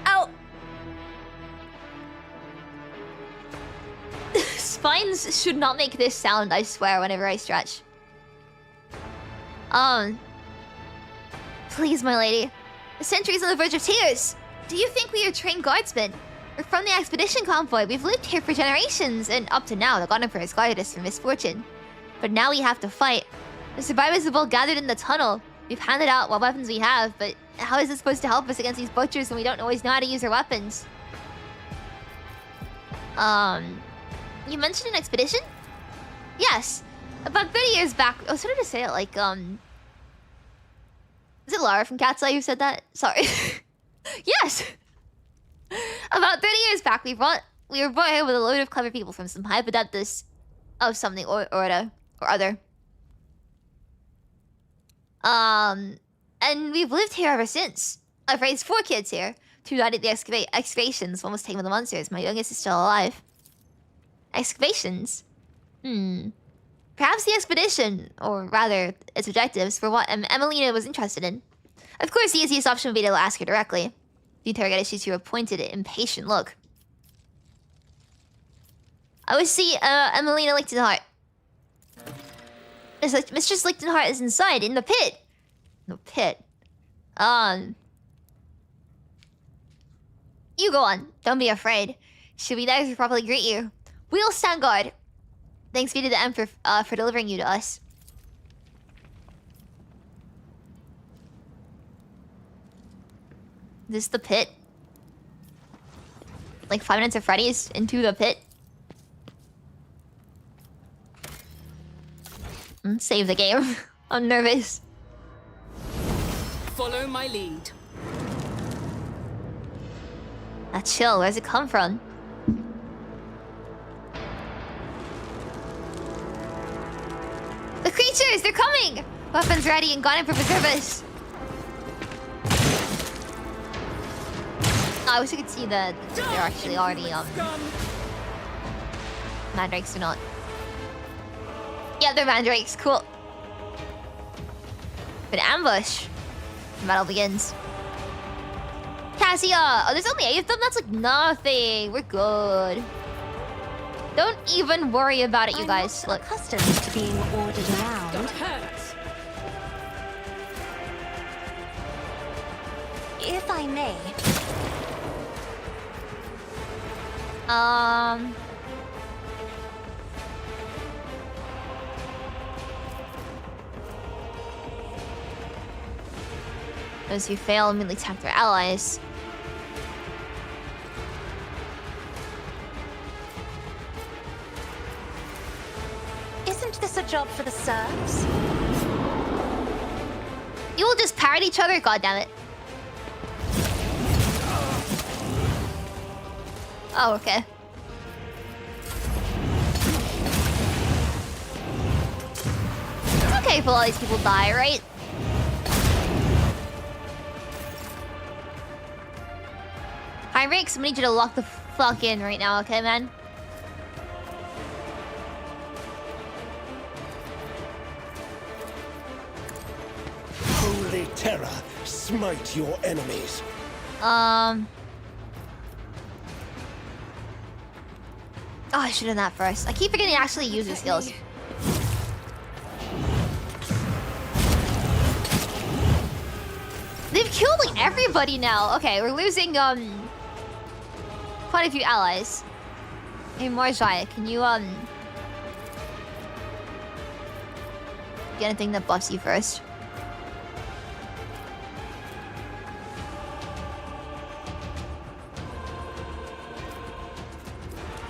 Ow! Spines should not make this sound, I swear, whenever I stretch. Please, my lady. The sentry's on the verge of tears. Do you think we are trained guardsmen? We're from the expedition convoy. We've lived here for generations, and up to now, the God Emperor has guarded us from misfortune. But now we have to fight. The survivors have all gathered in the tunnel. We've handed out what weapons we have, but how is it supposed to help us against these butchers when we don't always know how to use our weapons? You mentioned an expedition? Yes. About 30 years back, I was trying to say it like, is it Lara from Cat's Eye who said that? Sorry. Yes! About 30 years back, we were brought here with a load of clever people from some hypothetics of something or other. And we've lived here ever since. I've raised 4 kids here. 2 died at the excavations, one was taken with the monsters. My youngest is still alive. Excavations? Perhaps the expedition, or rather, its objectives, were what Emolina was interested in. Of course, the easiest option would be to ask her directly. The interrogator shoots you a pointed, impatient look. I would see Emolina Lichtenheart. It's like Mistress Lichtenheart is inside, in the pit. No pit. You go on. Don't be afraid. She'll be there to properly greet you. We'll stand guard. Thanks be to the Emperor for delivering you to us. This is the pit. Like 5 Nights at Freddy's into the pit. Save the game. I'm nervous. Follow my lead. That chill, where's it come from? The creatures, they're coming! Weapons ready and gone in for service. I wish I could see that they're actually already mandrakes or not. Yeah, they're mandrakes, cool. An ambush. The battle begins. Cassia! Oh, there's only 8 of them? That's like nothing. We're good. Don't even worry about it, you guys. I'm not accustomed to being ordered around. That hurts. If I may. Those who fail immediately attack their allies. Isn't this a job for the serfs? You will just parrot each other? God damn it. Oh, okay. It's okay if all these people die, right? Heinrich, I need you to lock the fuck in right now, okay, man? Holy terror, smite your enemies. Oh, I should have done that first. I keep forgetting to actually use the skills. They've killed like everybody now. Okay, we're losing quite a few allies. Hey Marazhai, can you get a thing that buffs you first?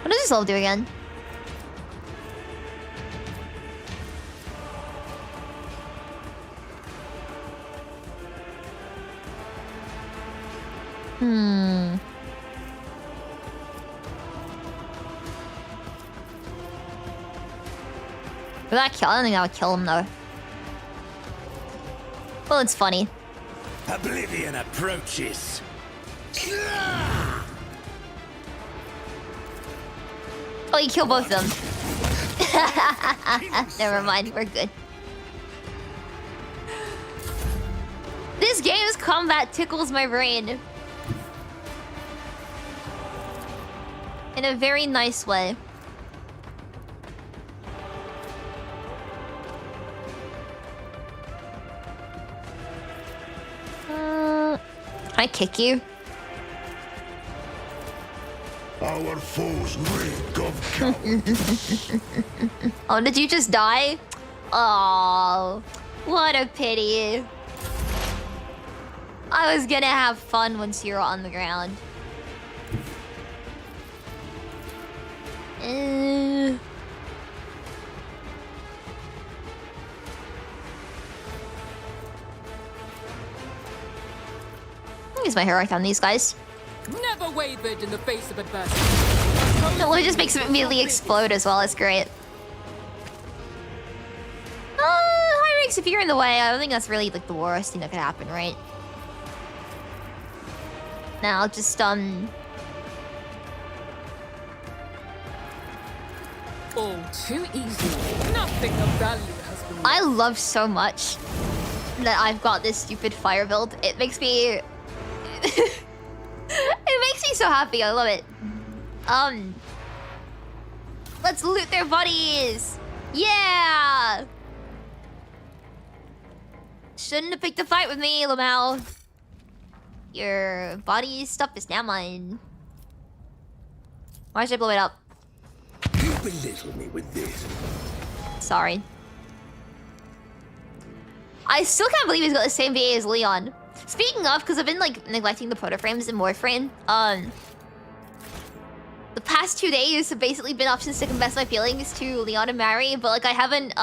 What does this level do again? Would that kill? I don't think that would kill him though. Well, it's funny. Oblivion approaches. Oh, you kill both of them. Never mind, we're good. This game's combat tickles my brain. In a very nice way. Can I kick you? Our foes reek of cowardice. Oh, did you just die? Oh, what a pity. I was gonna have fun once you were on the ground. Use my heroic on these guys. Never wavered in the face of adversity. Well, it just makes it immediately explode as well. That's great. Hyrix, if you're in the way, I don't think that's really like the worst thing that could happen, right? Now, I'll just All too easy. Nothing of value has been. I love so much that I've got this stupid fire build. It makes me... it makes me so happy. I love it. Let's loot their bodies. Yeah. Shouldn't have picked a fight with me, Lamau. Your body stuff is now mine. Why should I blow it up? You belittle me with this. Sorry. I still can't believe he's got the same VA as Leon. Speaking of, because I've been like neglecting the proto-frames in Warframe, the past 2 days have basically been options to confess my feelings to Leon and Mary, but like I haven't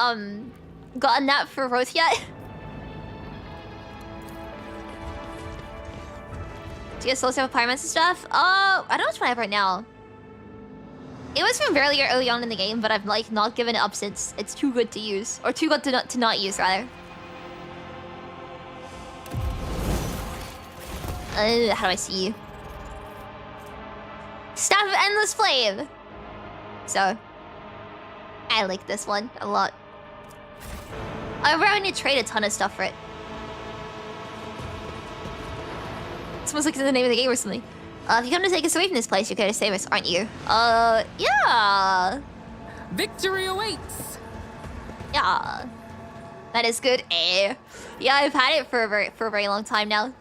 gotten that for Roth yet. Do you guys still have pyromancer stuff? I don't know which one I have right now. It was from very early on in the game, but I've like not given it up since. It's too good to use, or too good to not use rather. How do I see you? Staff of Endless Flame! So, I like this one a lot. I need to trade a ton of stuff for it. It's almost like it's the name of the game or something. If you come to take us away from this place, you're going to save us, aren't you? Yeah! Victory awaits! Yeah. That is good. Yeah, I've had it for a very long time now.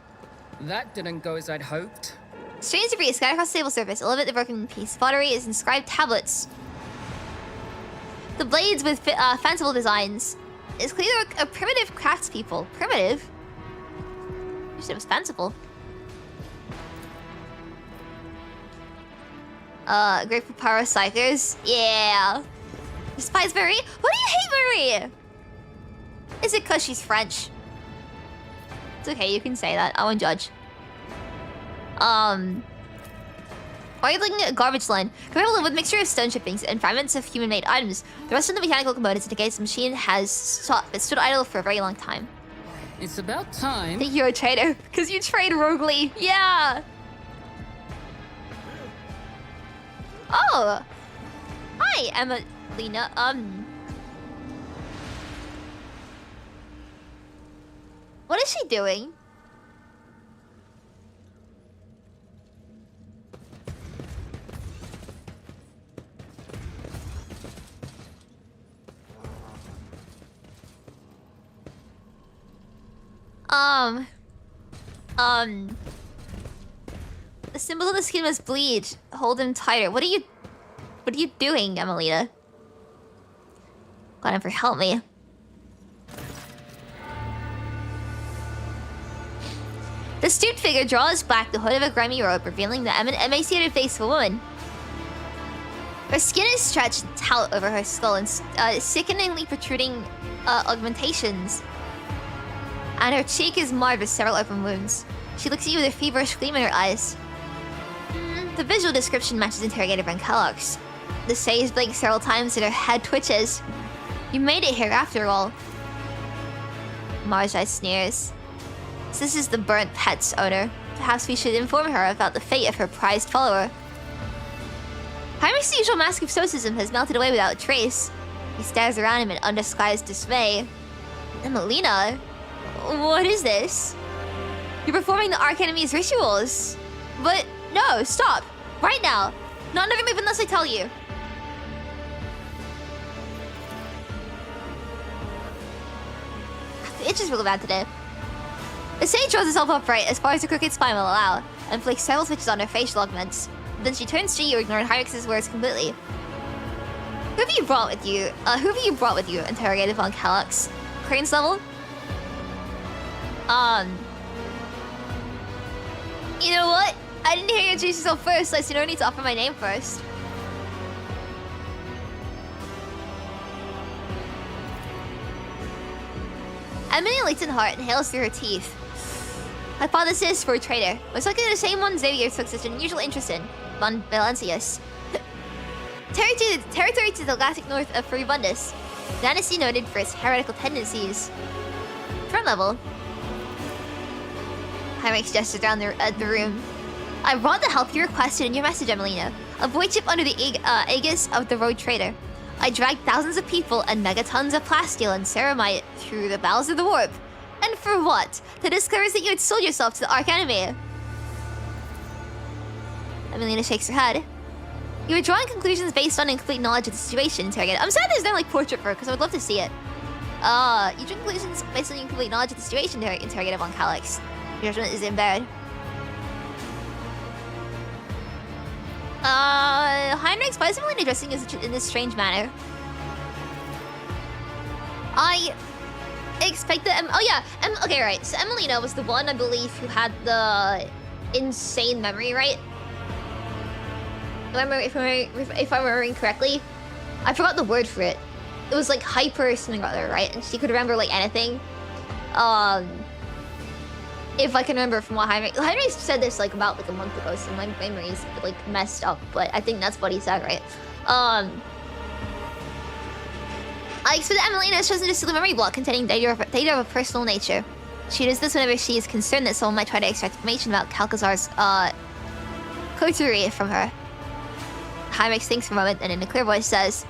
That didn't go as I'd hoped. Strange debris scattered across the table surface. Elevate the broken piece. Pottery is inscribed tablets. The blades with fanciful designs. It's clearly a primitive craftspeople. Primitive? You said it was fanciful. Grateful power psychers. Yeah. Despise Marie? Why do you hate Marie? Is it because she's French? It's okay, you can say that. I won't judge. Why are you looking at a garbage line? Compatible with mixture of stone chippings and fragments of human-made items. The rest of the mechanical components indicates the machine has stood idle for a very long time. It's about time. I think you're a trader, because you trade roguely. Yeah! Oh! Hi, Emolina. What is she doing? The symbols of the skin must bleed. Hold them tighter. What are you doing, Emolina? God, Emperor, help me. The stooped figure draws back the hood of a grimy robe, revealing the emaciated face of a woman. Her skin is stretched taut over her skull and sickeningly protruding augmentations. And her cheek is marred with several open wounds. She looks at you with a feverish gleam in her eyes. The visual description matches Interrogator Von Kellogg's. The sage blinks several times and her head twitches. You made it here after all. Marazhai sneers. So this is the burnt pet's owner. Perhaps we should inform her about the fate of her prized follower. Heinrich's usual mask of stoicism has melted away without a trace. He stares around him in undisguised dismay. Emolina? What is this? You're performing the Arch Enemy's rituals. But no, stop. Right now. Not another move unless I tell you. The itch is really bad today. The sage draws herself upright as far as her crooked spine will allow, and flicks several switches on her facial augments. Then she turns to you, ignoring Heinrich's words completely. Who have you brought with you? Interrogated Von Kellogg's. Crane's level? You know what? I didn't hear you introduce yourself first, so I see no need to offer my name first. Emily Leighton Hart inhales through her teeth. Hypothesis for a trader. Most likely the same one Xavier took such an unusual interest in. Von Valencius. Territory to the galactic north of Furibundus. Dynasty noted for its heretical tendencies. Front level. Heinrich gestures around the room. I brought the help you requested in your message, Emolina. A void ship under the aegis of the Rogue Trader. I dragged thousands of people and megatons of plasteel and ceramite through the bowels of the warp. And for what? To discover that you had sold yourself to the Arch Enemy. Emolina shakes her head. You were drawing conclusions based on incomplete knowledge of the situation, Interrogator. I'm sad there's no portrait for her, because I would love to see it. You drew conclusions based on incomplete knowledge of the situation, Interrogator Von Kellogg's. Your judgment is impaired. Heinrich's why is Emolina addressing us in this strange manner? I expect that. Okay, right. So Emolina was the one, I believe, who had the insane memory, right? If I'm remembering correctly, I forgot the word for it. It was like hyper something or other, right? And she could remember like anything. If I can remember from what Heinrich said this like about like a month ago, so my memory's like messed up, but I think that's what he said, right? I expect that Emolina has chosen to steal a memory block containing data of a personal nature. She does this whenever she is concerned that someone might try to extract information about Calcazar's coterie from her. Heinrich thinks for a moment and in a clear voice says,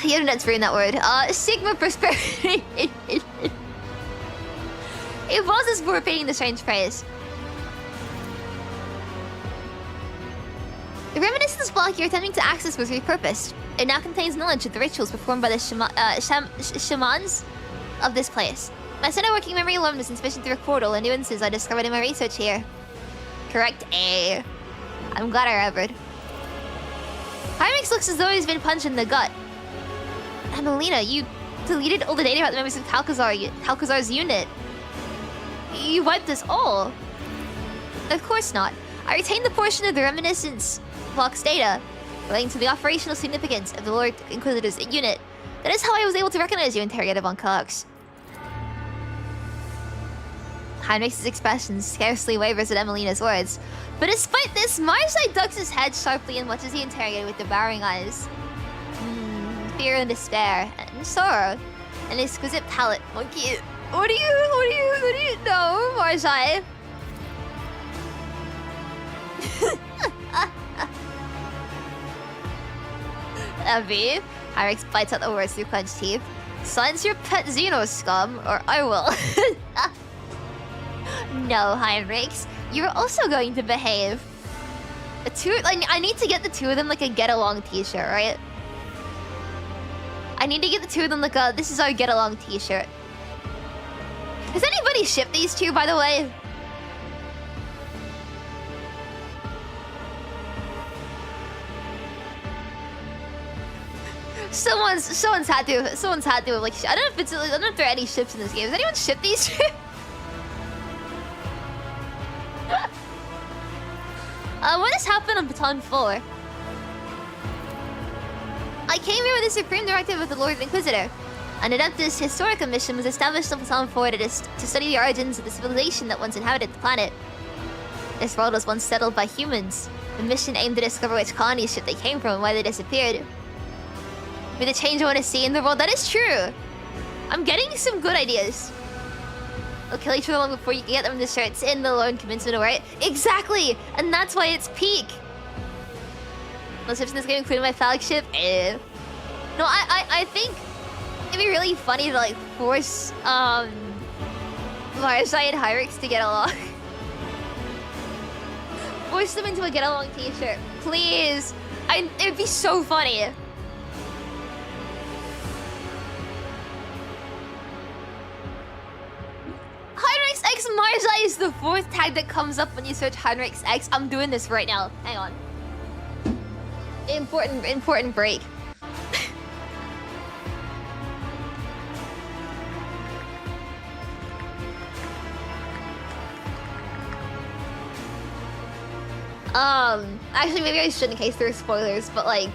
the internet's ruined that word. Sigma prosperity. It pauses for repeating the strange phrase. The reminiscence block you're attempting to access was repurposed. It now contains knowledge of the rituals performed by the shamans of this place. My center working memory alone is insufficient to record all the nuances I discovered in my research here. Correct A. I'm glad I remembered. Hyrix looks as though he's been punched in the gut. Emolina, you deleted all the data about the members of Calcazar's unit. You wiped us all. Of course not. I retained the portion of the reminiscence block's data relating to the operational significance of the Lord Inquisitor's unit. That is how I was able to recognize you, Interrogator von Cox. Heinrich's expression scarcely wavers at Emelina's words. But despite this, Marazhai ducks his head sharply and watches the interrogator with devouring eyes. Fear and despair, and sorrow. An exquisite palate. Monkey. What do you know, Marazhai? Ebi. Hyrix bites out the words through clenched teeth. Silence your pet Xeno scum, or I will. No, Heinrichs. You're also going to behave. I need to get the two of them like a get-along t-shirt, right? I need to get the two of them like a this is our get-along t-shirt. Has anybody shipped these two, by the way? Someone's had to like I don't know if there are any ships in this game. Has anyone shipped these two? What has happened on Baton 4? I came here with the supreme directive of the Lord Inquisitor. An Adeptus Historica mission was established on Baton 4 to study the origins of the civilization that once inhabited the planet. This world was once settled by humans. The mission aimed to discover which colony ship they came from and why they disappeared. Be the change I want to see in the world. That is true. I'm getting some good ideas. They'll kill each other long before you can get them the shirts in the lone commencement, right? Exactly! And that's why it's peak! Most ships in this game, including my flagship. No, I think it'd be really funny to like force Marazhai and Hyrix to get along. Force them into a get along t-shirt. Please! It'd be so funny. Heinrichs X Marazhai is the fourth tag that comes up when you search Heinrichs X. I'm doing this right now. Hang on. Important break. Actually maybe I shouldn't in case there are spoilers, but like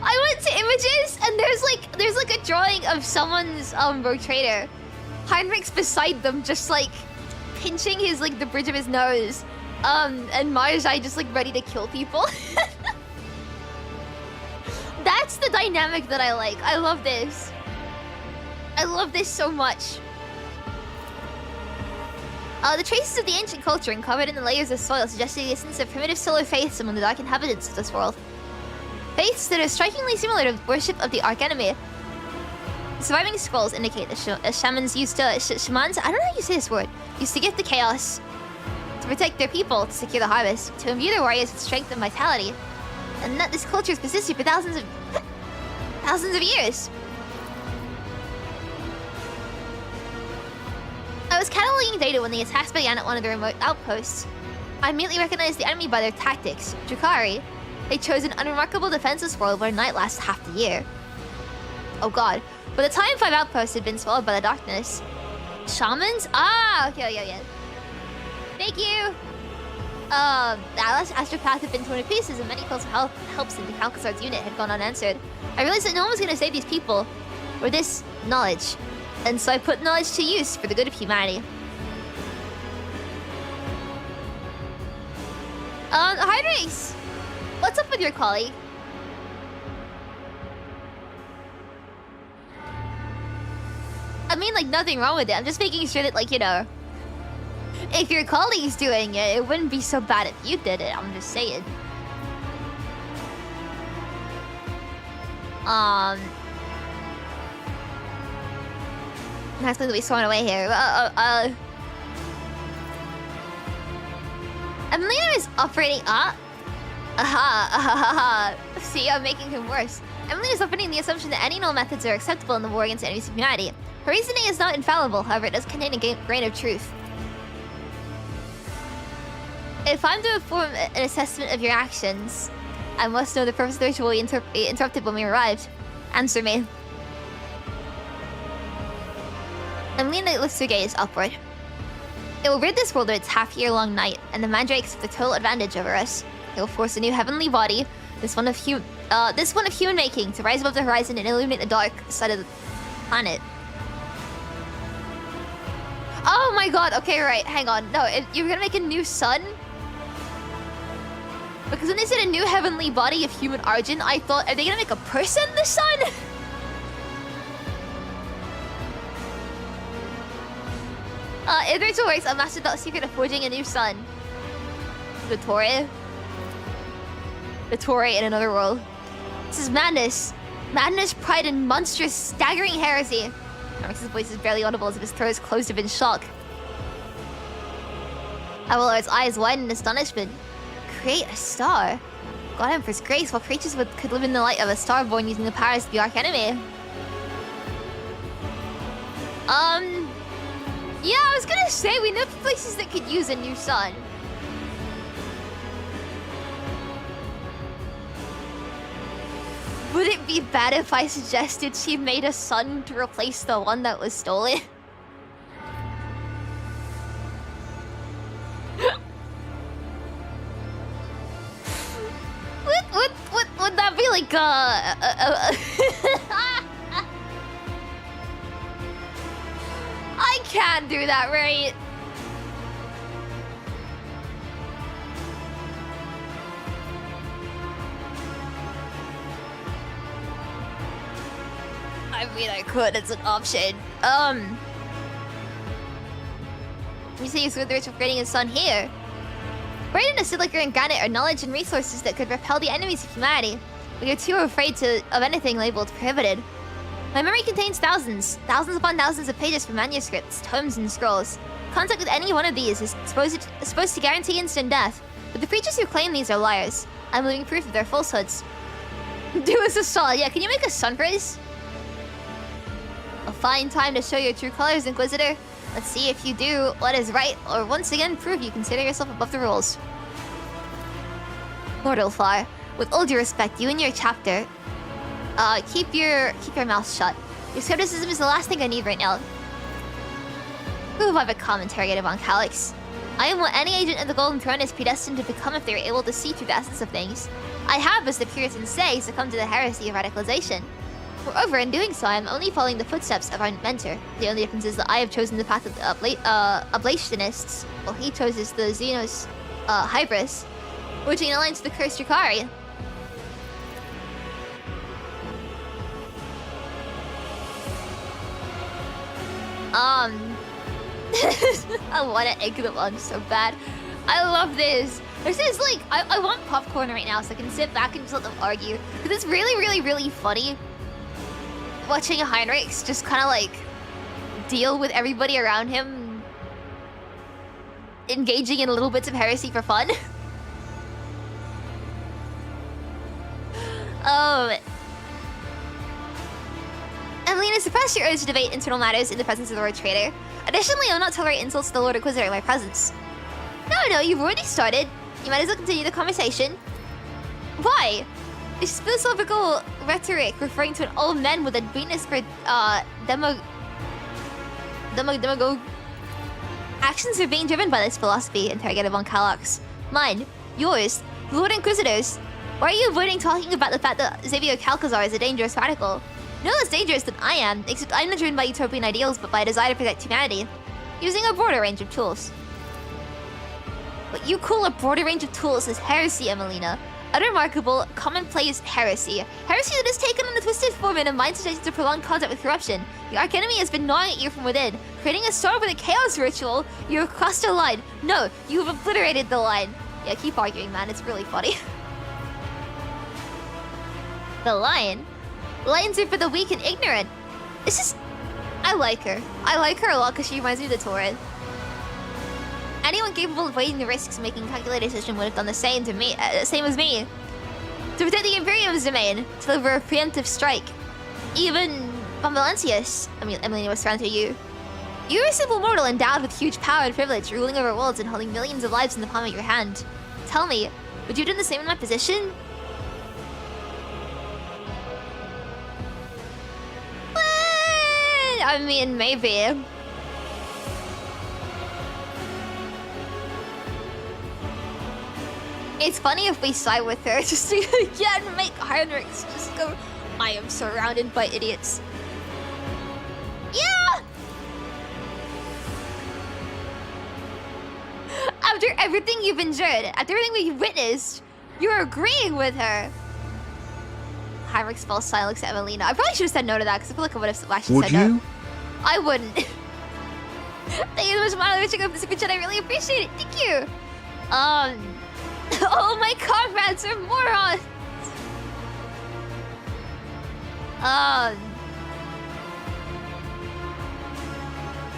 I went to images and there's like a drawing of someone's Rogue Trader. Heinrich's beside them, just like pinching his like the bridge of his nose. And Marazhai just like ready to kill people. That's the dynamic that I like. I love this. I love this so much. The traces of the ancient culture uncovered in the layers of soil suggest the existence of primitive solar faiths among the dark inhabitants of this world. Faiths that are strikingly similar to worship of the archenemy. The surviving scrolls indicate that shamans used to... shamans? I don't know how you say this word. Used to gift the chaos. To protect their people, to secure the harvest. To imbue their warriors with strength and vitality. And that this culture has persisted for thousands of years. I was cataloging data when the attacks began at one of the remote outposts. I immediately recognized the enemy by their tactics. Drukhari. They chose an unremarkable defenseless world where night lasts half the year. Oh god. By the time 5 outposts had been swallowed by the darkness. Shamans? Ah, okay, yeah. Thank you! The last astropath had been torn to pieces and many calls for helps in the Calcazar's unit had gone unanswered. I realized that no one was going to save these people with this knowledge. And so I put knowledge to use for the good of humanity. Heinrichs! What's up with your colleague? I mean, like, nothing wrong with it. I'm just making sure that, like, you know... if your colleague's doing it, it wouldn't be so bad if you did it. I'm just saying. That's going to be thrown away here. Emolina is operating. See, I'm making him worse. Emolina is operating the assumption that any null methods are acceptable in the war against enemies of humanity. Her reasoning is not infallible, however, it does contain a grain of truth. If I'm to perform an assessment of your actions, I must know the purpose of the ritual we interrupted when we arrived. Answer me. Emolina lifts her gaze upward. It will rid this world of its half-year-long night, and the mandrakes have the total advantage over us. It will force a new heavenly body, this one of human making, to rise above the horizon and illuminate the dark side of the planet. Oh my god, okay, right, hang on. No, if you're gonna make a new sun? Because when they said a new heavenly body of human origin, I thought, are they gonna make a person the sun? If the ritual works, I'll master the secret of forging a new sun. Vittori in another world. This is madness. Madness, pride, and monstrous, staggering heresy. Marx's voice is barely audible as if his throat is closed up in shock. Avalard's eyes widen in astonishment. Create a star? God Empress Grace, what creatures could live in the light of a star born using the powers of the arch enemy? Yeah, I was gonna say, we know places that could use a new sun. Would it be bad if I suggested she made a sun to replace the one that was stolen? Would that be like I can't do that, right? I mean, I could. It's an option. You say you threw the ritual of creating a sun here. Right in a silica and granite are knowledge and resources that could repel the enemies of humanity. We are too afraid of anything labeled prohibited. My memory contains thousands upon thousands of pages from manuscripts, tomes, and scrolls. Contact with any one of these is supposed to guarantee instant death, but the creatures who claim these are liars. I'm living proof of their falsehoods. Do us a solid. Yeah, can you make a sun rays? A fine time to show your true colors, Inquisitor. Let's see if you do what is right, or once again prove you consider yourself above the rules. Lord Ulfar, with all due respect, you and your chapter, keep your mouth shut. Your skepticism is the last thing I need right now. Who have I become? Interrogated von Calix. I am what any agent of the Golden Throne is predestined to become if they are able to see through the essence of things. I have, as the Puritans say, succumbed to the heresy of radicalization. Moreover, in doing so, I am only following the footsteps of our mentor. The only difference is that I have chosen the path of the ablationists, while he chooses the Xenos Hybris, which aligns to the cursed Yukari. I want to egg them on so bad. I love this. This is like, I want popcorn right now so I can sit back and just let them argue. Because it's really, really, really funny watching Heinrichs just kind of like deal with everybody around him, engaging in little bits of heresy for fun. Emolina, suppress your urge to debate internal matters in the presence of the Rogue Trader. Additionally, I will not tolerate insults to the Lord Inquisitor in my presence. No, you've already started. You might as well continue the conversation. Why? It's philosophical rhetoric referring to an old man with a weakness for demagogue. Actions are being driven by this philosophy, interrogated von Calix. Mine, yours, Lord Inquisitors. Why are you avoiding talking about the fact that Xavier Calcazar is a dangerous radical? No less dangerous than I am, except I'm not driven by utopian ideals but by a desire to protect humanity, using a broader range of tools. What you call a broader range of tools is heresy, Emolina. Unremarkable, commonplace heresy. Heresy that has taken on a twisted form in a mind subjected to prolonged contact with corruption. The archenemy has been gnawing at you from within. Creating a star with a chaos ritual, you have crossed a line. No, you have obliterated the line. Yeah, keep arguing, man. It's really funny. The lion? Lions are for the weak and ignorant. This is I like her. I like her a lot because she reminds me of the Torrid. Anyone capable of weighing the risks and making a calculated decision would have done the same to me, same as me. To protect the Imperium's domain, to deliver a preemptive strike. Even Valentius, Emolina was thrown to you. You're a simple mortal endowed with huge power and privilege, ruling over worlds and holding millions of lives in the palm of your hand. Tell me, would you have done the same in my position? I mean, maybe. It's funny if we side with her just to again make Heinrichs just go, I am surrounded by idiots. Yeah! After everything you've endured, after everything we've witnessed, you're agreeing with her. Heinrichs falls silent, looks at Emolina. I probably should have said no to that because I feel like I would have actually said no. I wouldn't. Thank you so much, Mono, for checking out the super chat. I really appreciate it. Thank you. All my comrades are morons.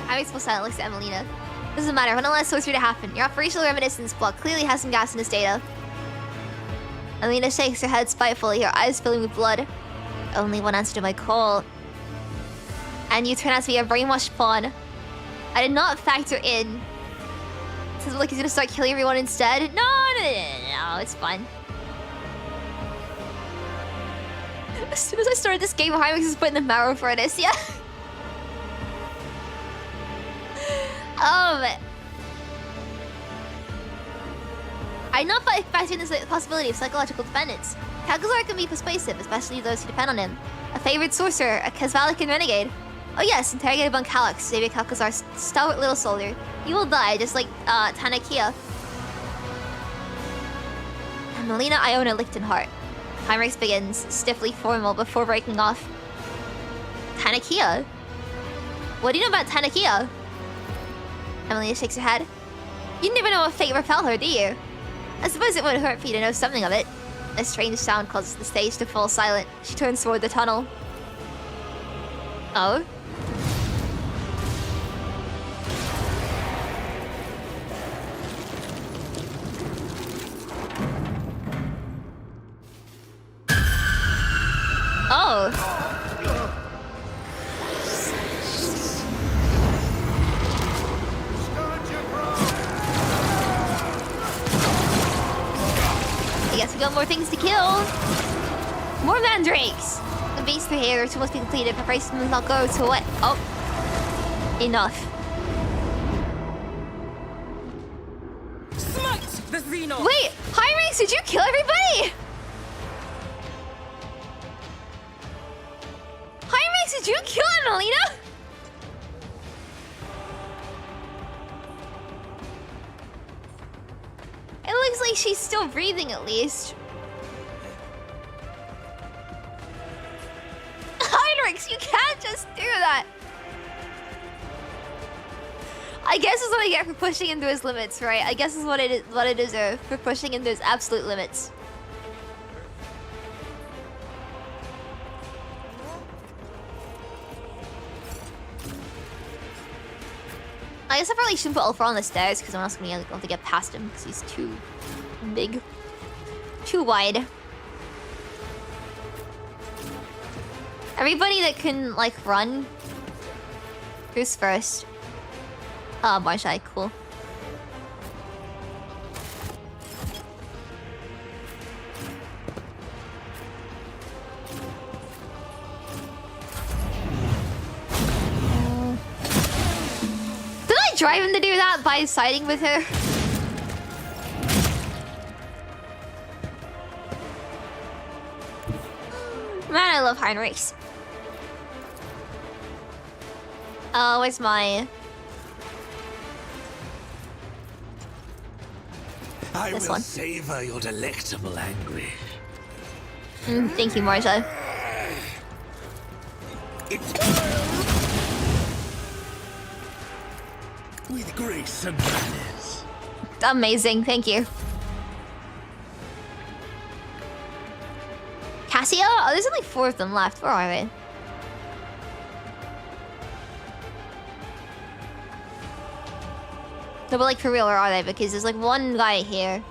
Heinrichs falls silent, looks at Emolina. Doesn't matter. When all that sorcery to happen, your operational reminiscence block clearly has some gas in its data. Emolina shakes her head spitefully, her eyes filling with blood. Only one answer to my call. And you turn out to be a brainwashed pawn. I did not factor in. Does it look like he's gonna start killing everyone instead? No, it's fine. As soon as I started this game, Heinrichs is putting the marrow furnace, yeah. I did not factor in the possibility of psychological dependence. Calcazar can be persuasive, especially those who depend on him. A favored sorcerer, a Kasvalican renegade. Oh yes, interrogated von Kallax, Xavier Calcazar's stalwart little soldier. He will die, just like Tanakia. Emolina Iona Lichtenhart. Heinrichs begins, stiffly formal before breaking off. Tanakia? What do you know about Tanakia? Emolina shakes her head. You didn't even know what fate repelled her, do you? I suppose it wouldn't hurt for you to know something of it. A strange sound causes the stage to fall silent. She turns toward the tunnel. Oh? Oh. I guess we got more things to kill. More mandrakes. The base behavior must be completed. Preparation must not go to what? Oh. Enough. Smite the Xeno! Wait! Heinrichs, did you kill everybody? Heinrichs, did you kill Emolina? It looks like she's still breathing at least. Heinrichs, you can't just do that. I guess is what I get for pushing into his limits, right? I guess is what I deserve for pushing into his absolute limits. I guess I probably shouldn't put Ulfar on the stairs because I'm not going to be able to get past him because he's too big, too wide. Everybody that can like run, who's first? Marazhai, cool. Did I drive him to do that by siding with her? Man, I love Heinrichs. Oh, where's my... I This will one. savor your delectable anguish. Thank you, Marazhai. With grace and malice. Amazing, thank you. Cassia? Oh, there's only 4 of them left. Where are they? No, but like for real, where are they? Because there's like one guy here.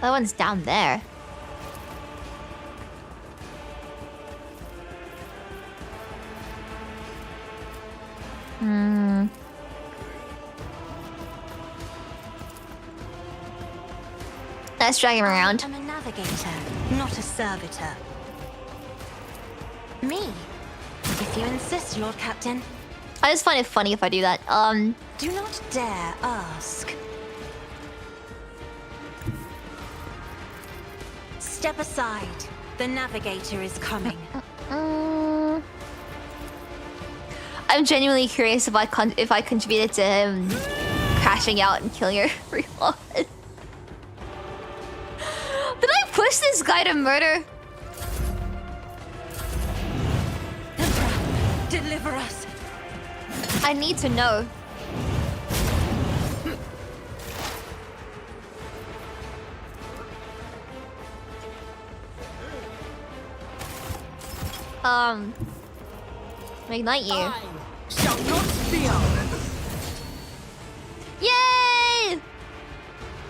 That one's down there. Let's drag him around. I'm a navigator, not a servitor. Me? If you insist, Lord Captain. I just find it funny if I do that. Do not dare ask. Step aside. The navigator is coming. I'm genuinely curious if I contributed to him crashing out and killing everyone. Did I push this guy to murder? Deliver us. I need to know. Ignite you. I shall not fear. Yay!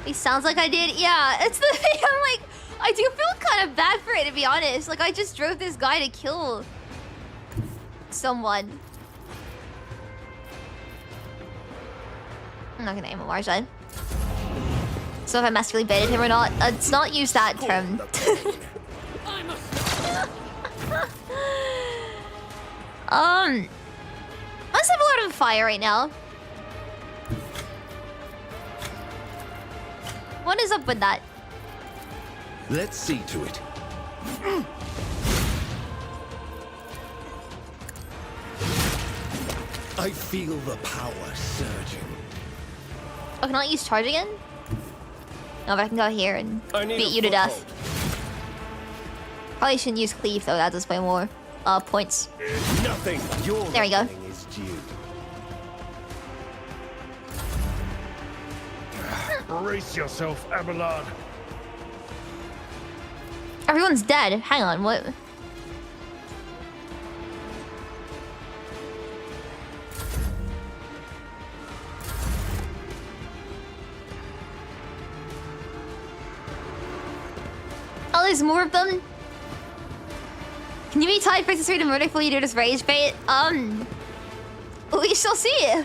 It sounds like I did. Yeah, it's the thing. I'm like, I do feel kind of bad for it, to be honest. Like, I just drove this guy to kill someone. I'm not gonna aim at Marazhai. So if I masterfully baited him or not, let's not use that term. Let's have a lot of fire right now. What is up with that? Let's see to it. I feel the power surging. Oh, can I use charge again? No, but I can go here and beat you to death. Probably shouldn't use cleave though, that does way more points. Nothing. Your There we go. is due. Brace yourself, Avalard. Everyone's dead. Hang on, what? Oh, there's more of them? Can you be tied for to murder before you do this rage bait? We shall see.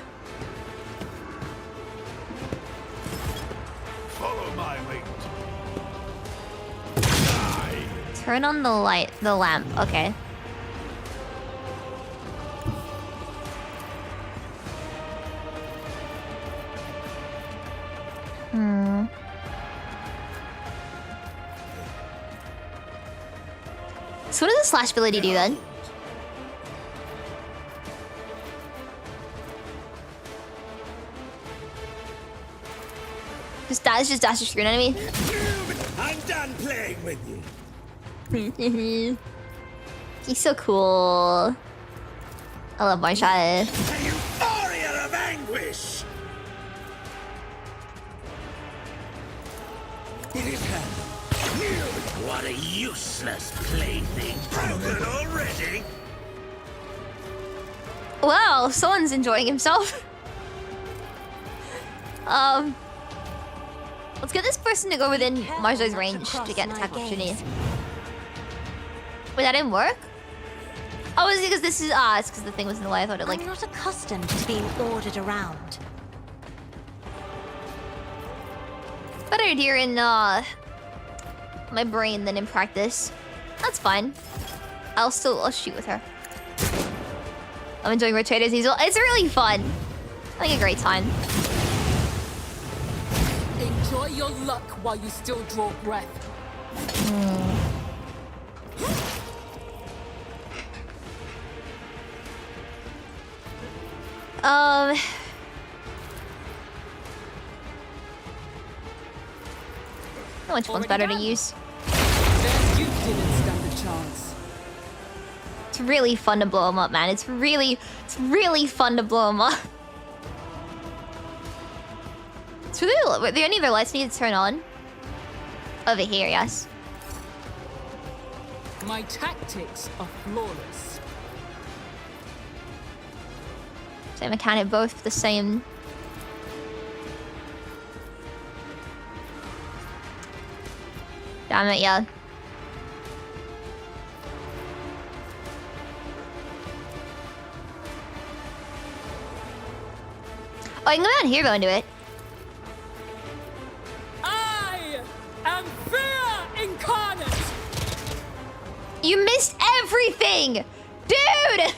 Follow my lead. Turn on the light, the lamp. Okay. So what does the slash ability do then? Just dash, through an enemy. I'm done playing with you. He's so cool. I love Marazhai. A euphoria of anguish. It is hell. What a useless plaything. Broken already? Wow, someone's enjoying himself. Let's get this person to go within Marazhai's range to get an attack opportunity. Wait, that didn't work? Oh, is it because this is it's because the thing was in the way. I thought it like. I'm not accustomed to being ordered around. Better adhere in my brain than in practice. That's fine. I'll shoot with her. I'm enjoying Rogue Trader Diesel. It's really fun. I think a great time. Enjoy your luck while you still draw breath. Which one's better to use? Then you didn't stand a chance. It's really fun to blow him up, man. It's really fun to blow him up. So the only other lights need to turn on. Over here, yes. My tactics are flawless. Same mechanic, both the same. Damn it, yeah. Oh, you can go down here, go into it. I am fear incarnate. You missed everything! Dude!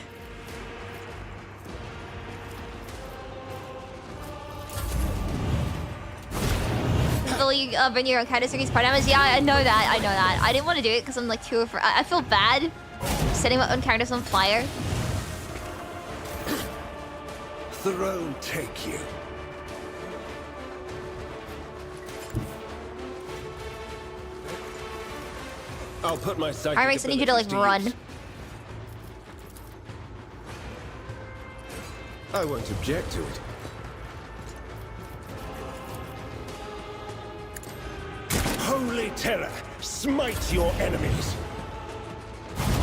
Bring your own kind of series part damage. Yeah, I know that. I didn't want to do it because I'm like too afraid. I feel bad setting my own characters on fire. Throne take you. I'll put my psychic Alright, Rex, I need you to like abilities run. use. I won't object to it. Holy terror, smite your enemies.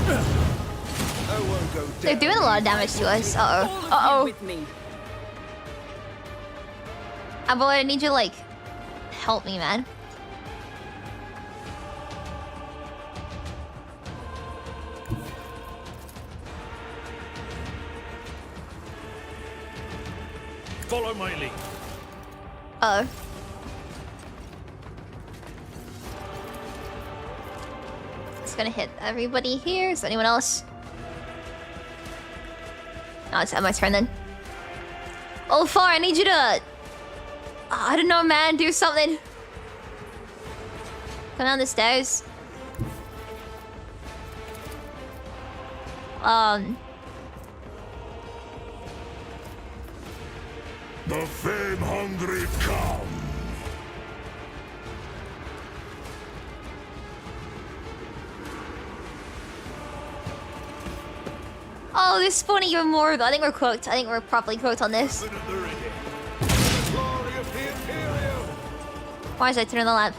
I won't go down. They're doing a lot of damage to us. All Uh-oh. of you with me. Avalard, I need you to like help me, man. Follow my lead. Uh-oh. It's gonna hit everybody here. Is there anyone else? No, it's Emma's turn then. Ulfar, I need you to... I don't know, man. Do something. Come down the stairs. The fame-hungry come. Oh, they're spawning even more. I think we're cooked. I think we're properly cooked on this. Why is I turning the lamp?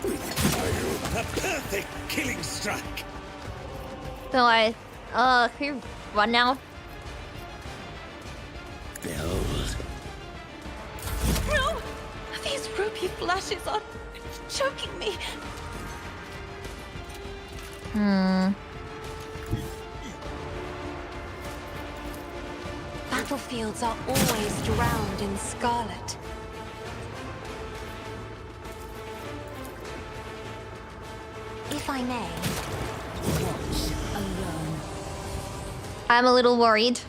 A perfect killing strike. No, can we run now? Behold. No! These ruby flashes are choking me. Battlefields are always drowned in scarlet. If I may, watch alone. I'm a little worried.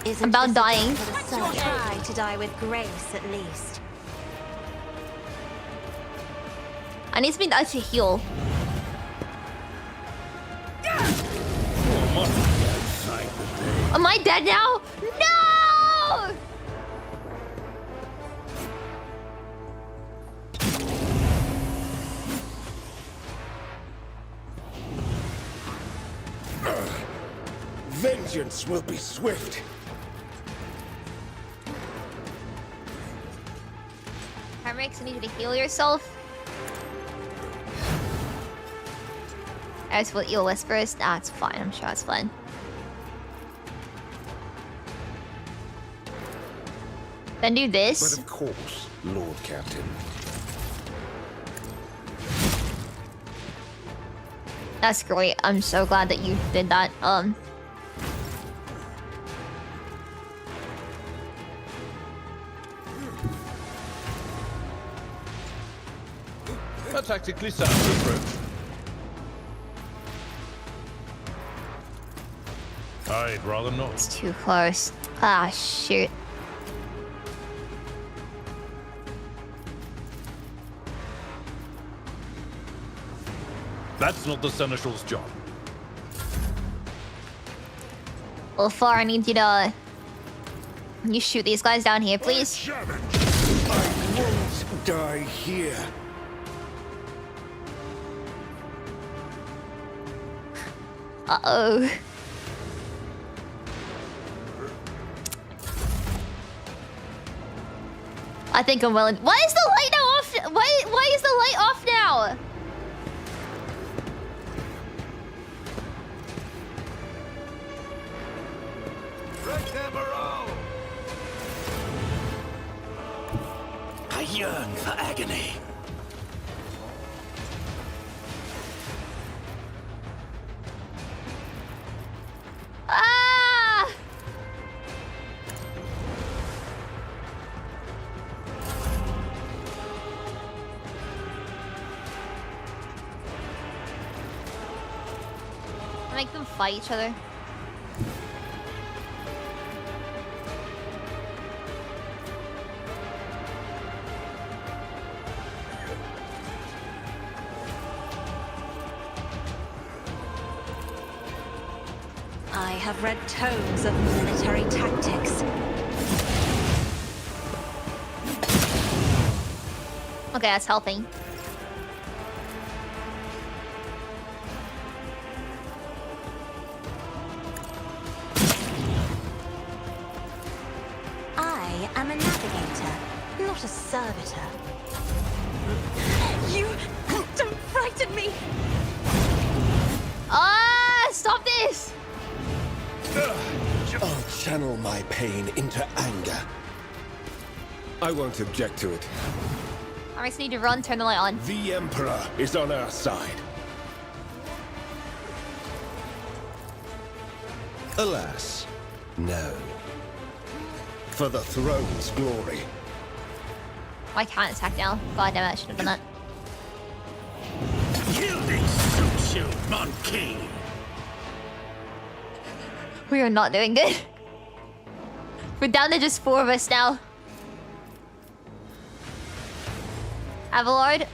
Isn't About this a dying. job for the sun? Try to die with grace, at least. I need something to heal. Am I dead now? No! Vengeance will be swift. Hermix, I need you to heal yourself. As for eel whispers, nah, it's fine. I'm sure it's fine. Then do this. But of course, Lord Captain. That's great. I'm so glad that you did that. A tactically sound approach. I'd rather not. It's too close. Ah, shoot. That's not the Seneschal's job. Ulfar, I need you to... You shoot these guys down here, please. I won't die here. Uh-oh. I think I'm willing. Why is the light now off? Why is the light off now? make them fight each other. I have read tomes of military tactics. Okay, that's helping. I am a navigator, not a servitor. You don't frighten me! Ah, stop this! I'll channel my pain into anger. I won't object to it. I just need to run, turn the light on. The Emperor is on our side. Alas, no. For the throne's glory. I can't attack now. God damn it, I should have done that. Yielding suits you, monkey. We are not doing good. We're down to just 4 of us now. Avalard,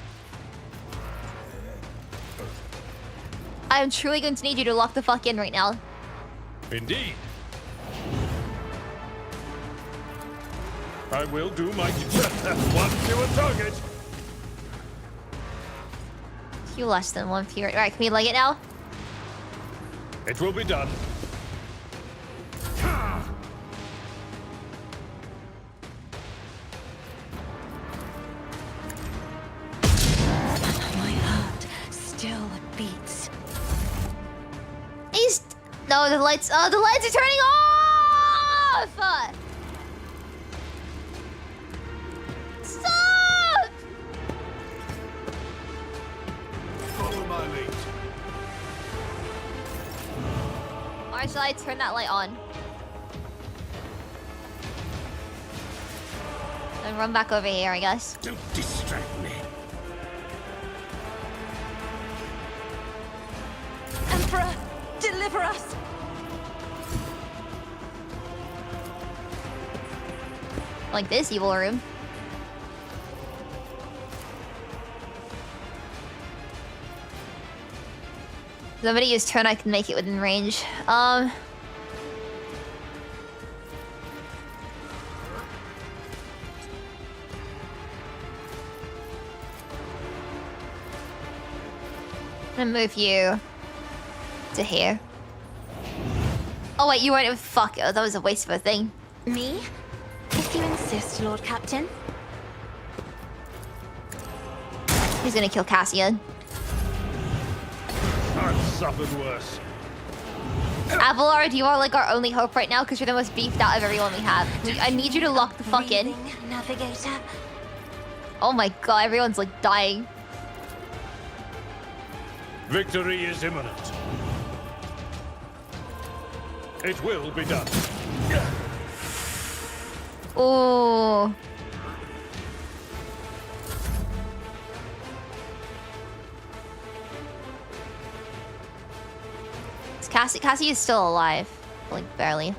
I am truly going to need you to lock the fuck in right now. Indeed. I will do my one fewer target. You less than 1 period. Alright, can we leg it now? It will be done. My heart still beats. He's... No, the lights... Oh, the lights are turning off! Stop! Follow my lead. Or should I turn that light on? And run back over here, I guess. Don't distract me. Emperor, deliver us! Like this evil room. Somebody use turn, I can make it within range. I'm gonna move you to here. Oh wait, you weren't. Fuck, that was a waste of a thing. Me? If you insist, Lord Captain. He's gonna kill Cassian. I've suffered worse. Avalard, you are like our only hope right now because you're the most beefed out of everyone we have. I need you to lock the fuck in. Breathing navigator. Oh my god, everyone's like dying. Victory is imminent. It will be done. Oh. Cassie is still alive. Like barely.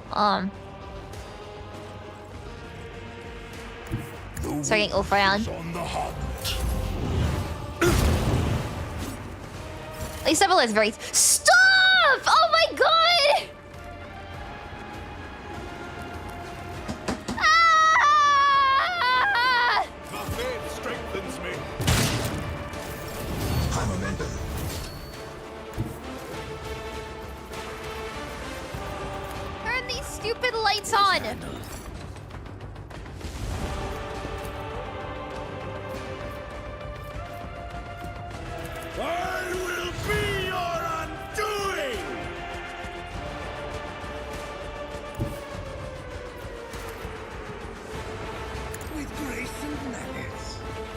Start getting ult around. On the hunt. At least Avalard is very... Stop! Oh my god! Ah! The faith strengthens me. High momentum. Turn these stupid lights on! I will be your undoing! With grace and manners.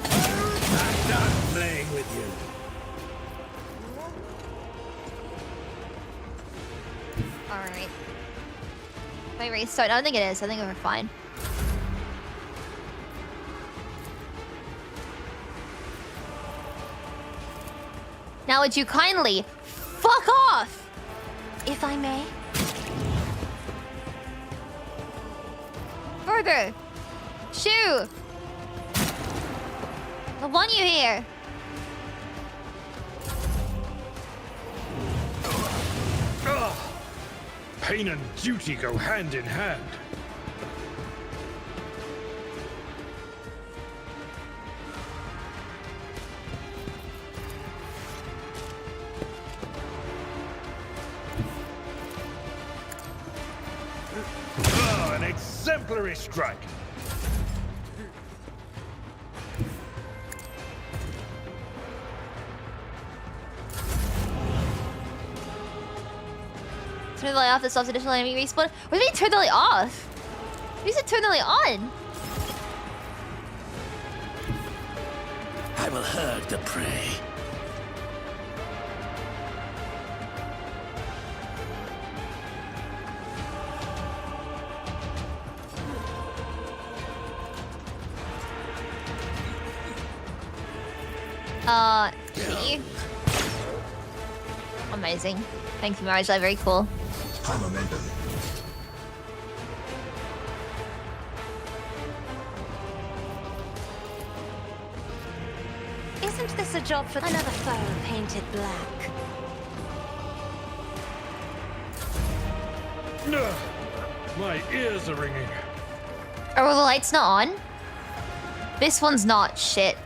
I'm done playing with you. Alright. Wait, restart? I don't think it is. I think we're fine. Now would you kindly fuck off? if I may. Further! Shoo! I want you here! Pain and duty go hand in hand. An exemplary strike. Turn the light off, this stops additional enemy respawn. What do you mean turn the light off? You said turn the light on. I will herd the prey. Me? Amazing. Thank you, Marazhai. Very cool. Isn't this a job for another foe painted black? No, my ears are ringing. Oh, the light's not on? This one's not. Shit.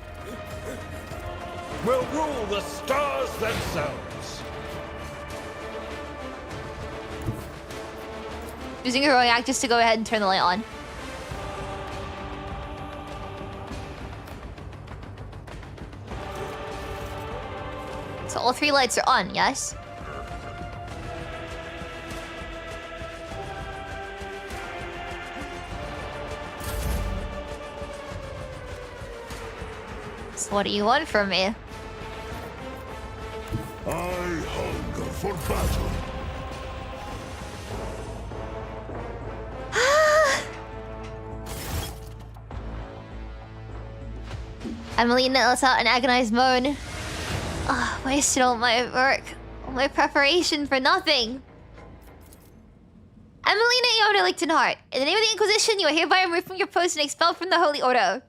Will rule the stars themselves. Using a heroic act just to go ahead and turn the light on. So all three lights are on, yes? So what do you want from me? I hunger for battle. Emolina lets out an agonized moan. Wasted all my work, all my preparation for nothing. Emolina Iona Lichtenheart, in the name of the Inquisition, you are hereby removed from your post and expelled from the Holy Order.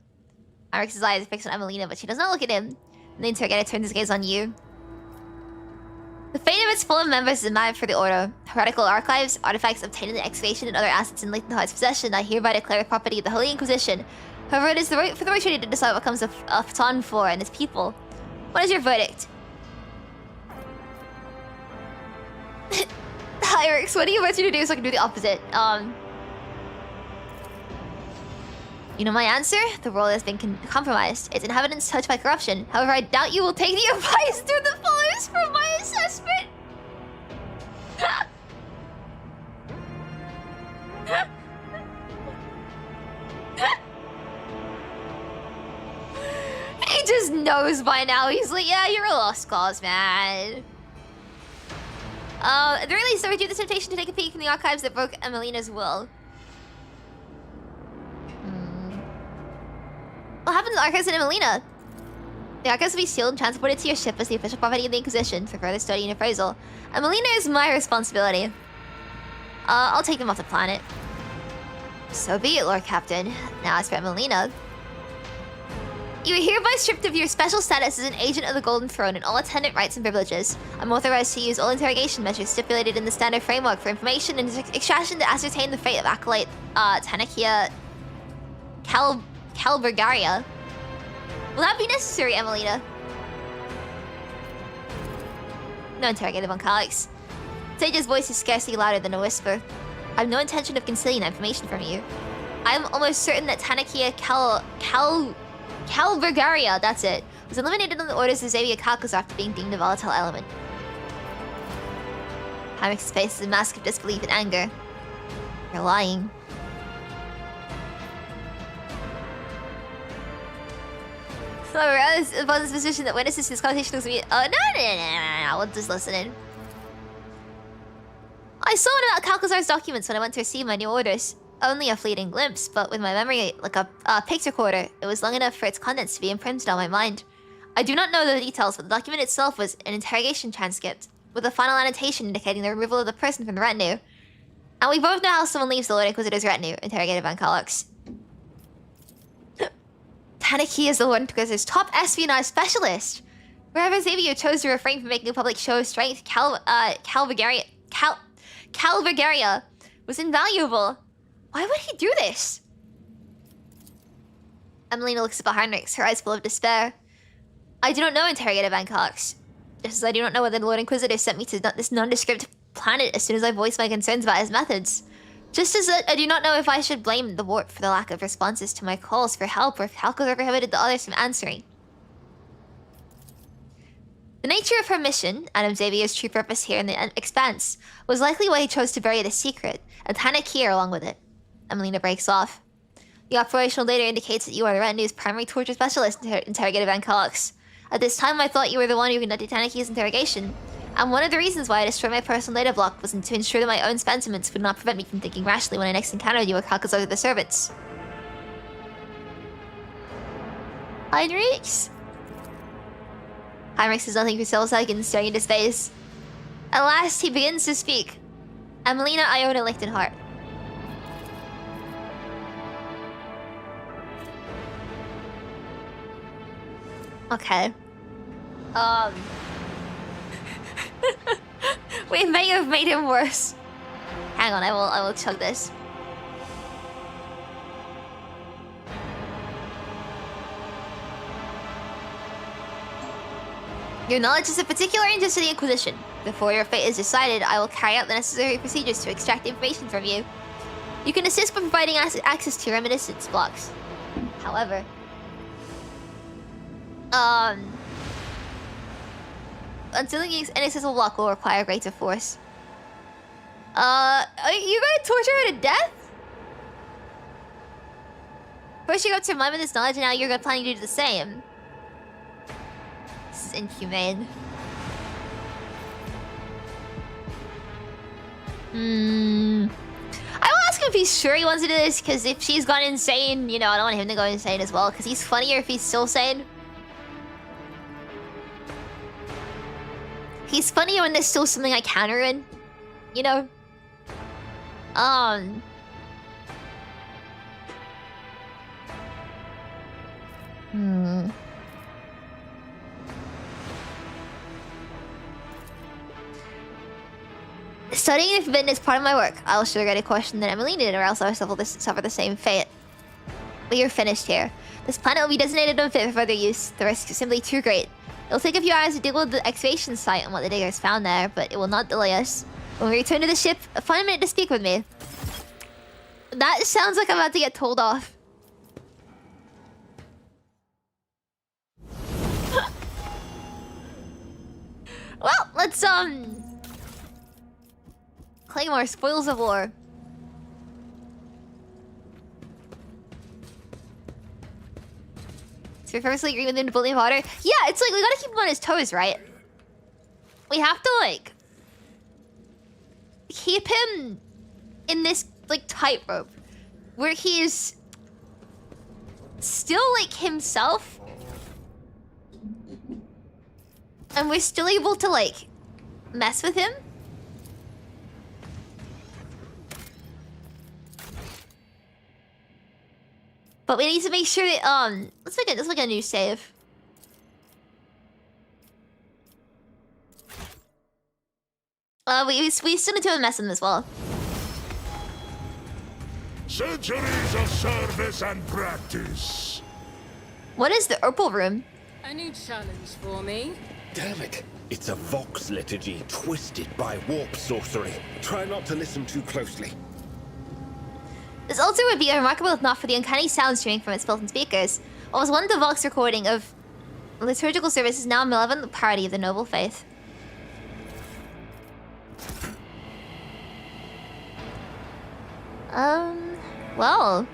Arix's eyes are fixed on Emolina, but she does not look at him. And the Interrogator turns his gaze on you. The fate of its fallen members is a matter for the Order. Heretical archives, artifacts obtained in the excavation, and other assets in Lichtenheart's possession I hereby declare the property of the Holy Inquisition. However, it is for the Rogue Trader to decide what comes of Prawn Hub and its people. What is your verdict? Hi, Arix, what do you want you to do so I can do the opposite? You know my answer? The world has been compromised. Its inhabitants touched by corruption. However, I doubt you will take the advice through the followers from my assessment. He just knows by now. He's like, yeah, you're a lost cause, man. At the very least, I reduce the temptation to take a peek in the archives that broke Emolina's will. What happened to the archives in Emolina? The archives will be sealed and transported to your ship as the official property of the Inquisition for further study and appraisal. Emolina is my responsibility. I'll take them off the planet. So be it, Lord Captain. Now as for Emolina, you are hereby stripped of your special status as an agent of the Golden Throne and all attendant rights and privileges. I'm authorized to use all interrogation measures stipulated in the standard framework for information and extraction to ascertain the fate of Acolyte Tanakia Calburgaria. Will that be necessary, Emolina? No interrogative on Calix. Sage's voice is scarcely louder than a whisper. I have no intention of concealing that information from you. I am almost certain that Tanakia Calburgaria, that's it, was eliminated on the orders of Xavier Calcas after being deemed a volatile element. Hamrick's face is a mask of disbelief and anger. You're lying. So upon this position that witnesses this conversation looks at me. Oh, no, we'll just listen in. I saw one about Calcazar's documents when I went to receive my new orders. Only a fleeting glimpse, but with my memory like a picture recorder, it was long enough for its contents to be imprinted on my mind. I do not know the details, but the document itself was an interrogation transcript. with a final annotation indicating the removal of the person from the retinue. And we both know how someone leaves the Lord Inquisitor's retinue, interrogated Van Kalux. Tanaki is the Lord Inquisitor's top espionage specialist. Wherever Xavier chose to refrain from making a public show of strength, Calvagaria was invaluable. Why would he do this? Emolina looks at Heinrichs, her eyes full of despair. I do not know, interrogated Van Kalux. Just as I do not know whether the Lord Inquisitor sent me to this nondescript planet as soon as I voiced my concerns about his methods. Just as I do not know if I should blame the warp for the lack of responses to my calls for help or if Halcozar prohibited the others from answering. The nature of her mission, and Xavier's true purpose here in the expanse, was likely why he chose to bury the secret, and Tanak here along with it. Emolina breaks off. The operational data indicates that you are the retinue's primary torture specialist, interrogated Van Kalux. At this time, I thought you were the one who conducted Tanaki's interrogation. And one of the reasons why I destroyed my personal data block was to ensure that my own sentiments would not prevent me from thinking rashly when I next encountered you with Halcozar the servants. Heinrichs? Heinrichs says nothing for several seconds, staring into space. At last, he begins to speak. Emolina, Iona, Lichtenhart. Okay. We may have made him worse. Hang on, I will chug this. Your knowledge is of particular interest to the Inquisition. Before your fate is decided, I will carry out the necessary procedures to extract information from you. You can assist by providing access to your reminiscence blocks. However, unsealing an inaccessible block will require greater force. Are you gonna torture her to death? First you got to remind me of this knowledge, and now you're planning to do the same. This is inhumane. I will ask him if he's sure he wants to do this, because if she's gone insane, you know, I don't want him to go insane as well, because he's funnier if he's still sane. He's funnier when there's still something I counter in, you know? Studying the Forbidden is part of my work. I'll sugarcoat a question that Emolina did, or else I will suffer the same fate. But you're finished here. This planet will be designated unfit for further use. The risk is simply too great. It'll take a few hours to deal with the excavation site and what the diggers found there, but it will not delay us. When we return to the ship, find a minute to speak with me. That sounds like I'm about to get told off. Well, let's Claymore, spoils of war. So we purposely agree with him to bully him harder? Yeah, it's like we gotta keep him on his toes, right? We have to like keep him in this like tightrope where he's still like himself, and we're still able to like mess with him. But we need to make sure that let's make a new save. We still need to mess with him as well. Centuries of service and practice. What is the Opal Room? A new challenge for me. Damn it. It's a Vox liturgy twisted by warp sorcery. Try not to listen too closely. This altar would be remarkable if not for the uncanny sound streaming from its built-in speakers. What was once a Vox recording of liturgical service is now a malevolent parody of the noble faith. Well.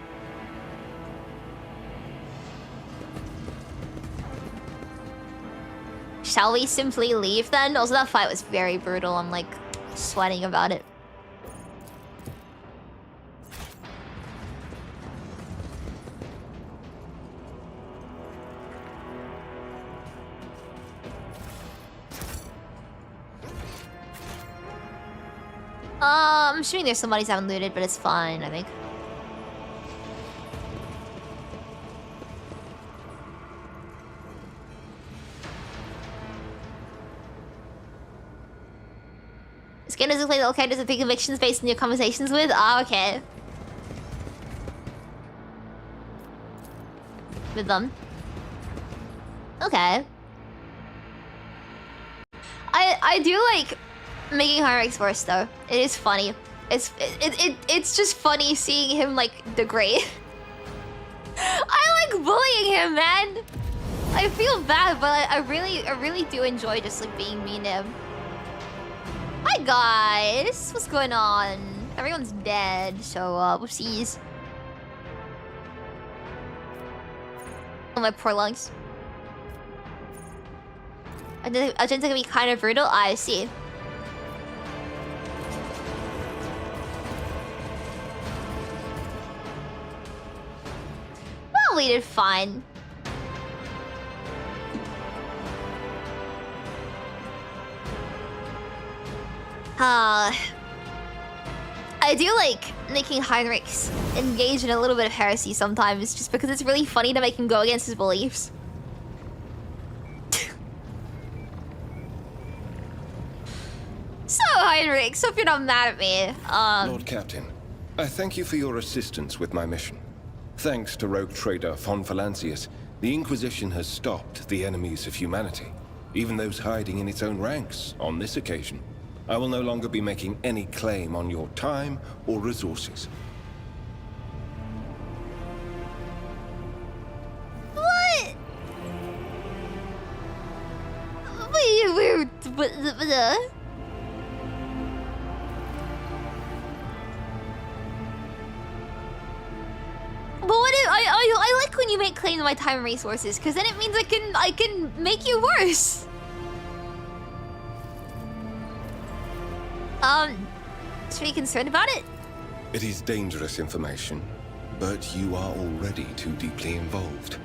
Shall we simply leave then? Also, that fight was very brutal. I'm like sweating about it. I'm assuming there's some bodies I haven't looted, but it's fine, I think. This game doesn't play the characters with big convictions based on your conversations with? Ah, okay. With them. Okay. I do like making Heinrich's worse though. It is funny. It's just funny seeing him like degrade. I like bullying him, man. I feel bad, but I really do enjoy just like being mean to him. Hi guys, what's going on? Everyone's dead, so whoopsies. Oh, my poor lungs. Agents are gonna be kind of brutal. I see. Well, we did fine. I do like making Heinrichs engage in a little bit of heresy sometimes, just because it's really funny to make him go against his beliefs. So, Heinrich, so if you're not mad at me, Lord Captain, I thank you for your assistance with my mission. Thanks to Rogue Trader von Valancius, the Inquisition has stopped the enemies of humanity, even those hiding in its own ranks on this occasion. I will no longer be making any claim on your time or resources. What? But what if I like when you make claim to my time and resources, because then it means I can make you worse. Should we be concerned about it? It is dangerous information, but you are already too deeply involved.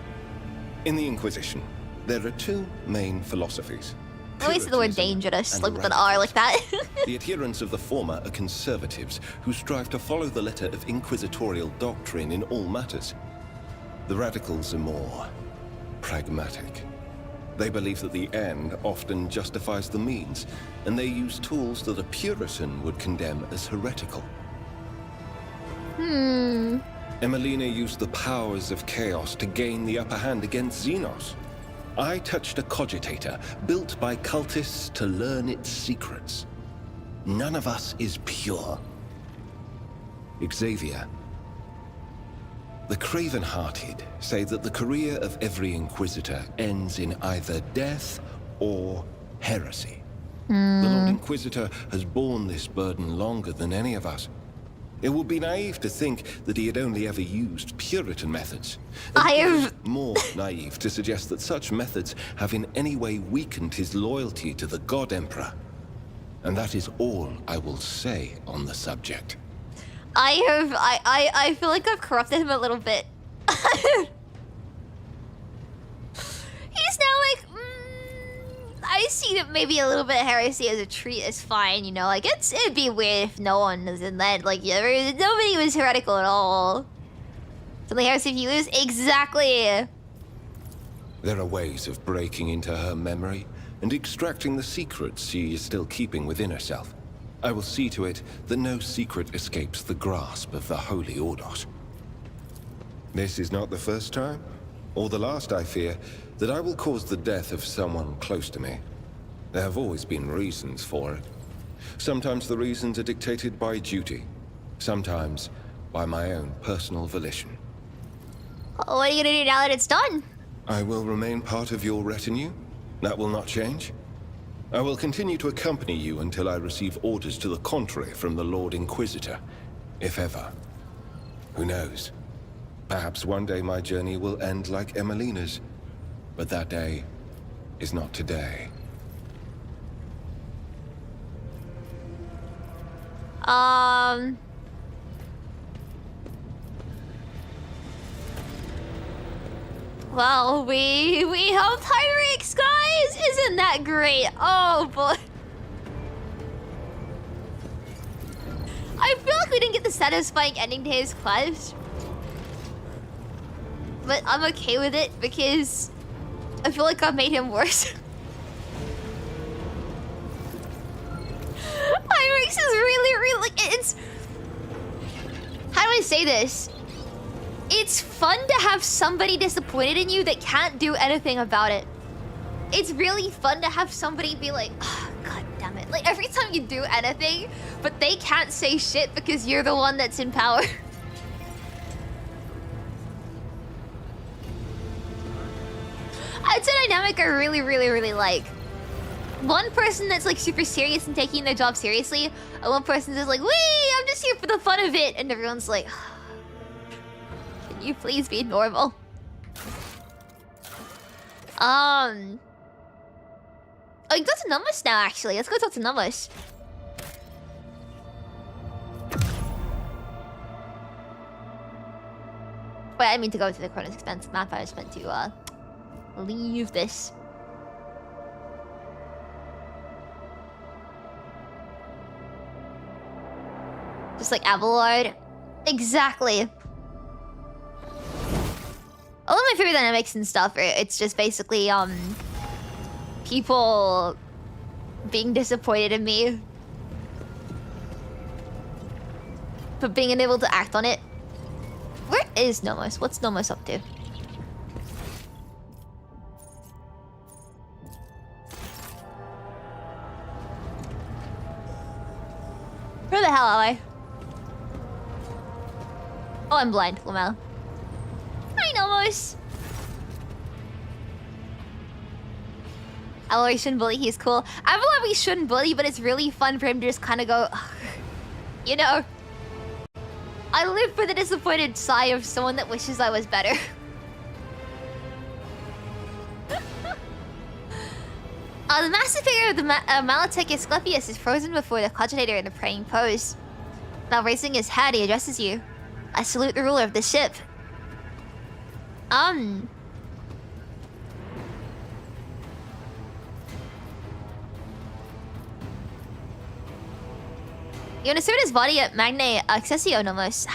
In the Inquisition, there are two main philosophies. I always say the word dangerous, like with an R like that. The adherents of the former are conservatives who strive to follow the letter of inquisitorial doctrine in all matters. The radicals are more pragmatic. They believe that the end often justifies the means, and they use tools that a Puritan would condemn as heretical. Emolina used the powers of chaos to gain the upper hand against Xenos. I touched a cogitator built by cultists to learn its secrets. None of us is pure. Xavier. The craven-hearted say that the career of every Inquisitor ends in either death or heresy. The Lord Inquisitor has borne this burden longer than any of us. It would be naive to think that he had only ever used Puritan methods. More naive to suggest that such methods have in any way weakened his loyalty to the God Emperor. And that is all I will say on the subject. I feel like I've corrupted him a little bit. He's now like, I see that maybe a little bit of heresy as a treat is fine, you know, like it'd be weird if no one was in that, like, yeah, nobody was heretical at all. Something heresy if you lose? Exactly. There are ways of breaking into her memory and extracting the secrets she is still keeping within herself. I will see to it that no secret escapes the grasp of the Holy Ordos. This is not the first time, or the last, I fear, that I will cause the death of someone close to me. There have always been reasons for it. Sometimes the reasons are dictated by duty, sometimes by my own personal volition. What are you gonna do now that it's done? I will remain part of your retinue. That will not change. I will continue to accompany you until I receive orders to the contrary from the Lord Inquisitor, if ever. Who knows? Perhaps one day my journey will end like Emolina's, but that day is not today. Well, we helped Heinrichs, guys! Isn't that great? Oh, boy. I feel like we didn't get the satisfying ending to his quest. But I'm okay with it because I feel like I've made him worse. Hyrix is really like it's. How do I say this? It's fun to have somebody disappointed in you that can't do anything about it. It's really fun to have somebody be like, oh, God damn it. Like every time you do anything, but they can't say shit because you're the one that's in power. It's a dynamic I really like. One person that's like super serious and taking their job seriously, and one person that's like, wee, I'm just here for the fun of it, and everyone's like, can you please be normal? Oh, you go to Nomos now, actually. Let's go talk to Nomos. Wait, I mean to go to the Chronos Expense map. I just meant to leave this. Just like Avalard. Exactly. All of my favorite dynamics and stuff, it's just basically people being disappointed in me, but being unable to act on it. Where is Nomos? What's Nomos up to? Where the hell am I? Oh, I'm blind, Lamel. Hi, Nomos. Avalard shouldn't bully, he's cool. Avalard we shouldn't bully, but it's really fun for him to just kind of go, you know. I live for the disappointed sigh of someone that wishes I was better. The master figure of the Interrogating Asclepius is frozen before the cogitator in a praying pose. Now raising his head, he addresses you. I salute the ruler of the ship. You want to serve his body at Magna Accessio Nomos.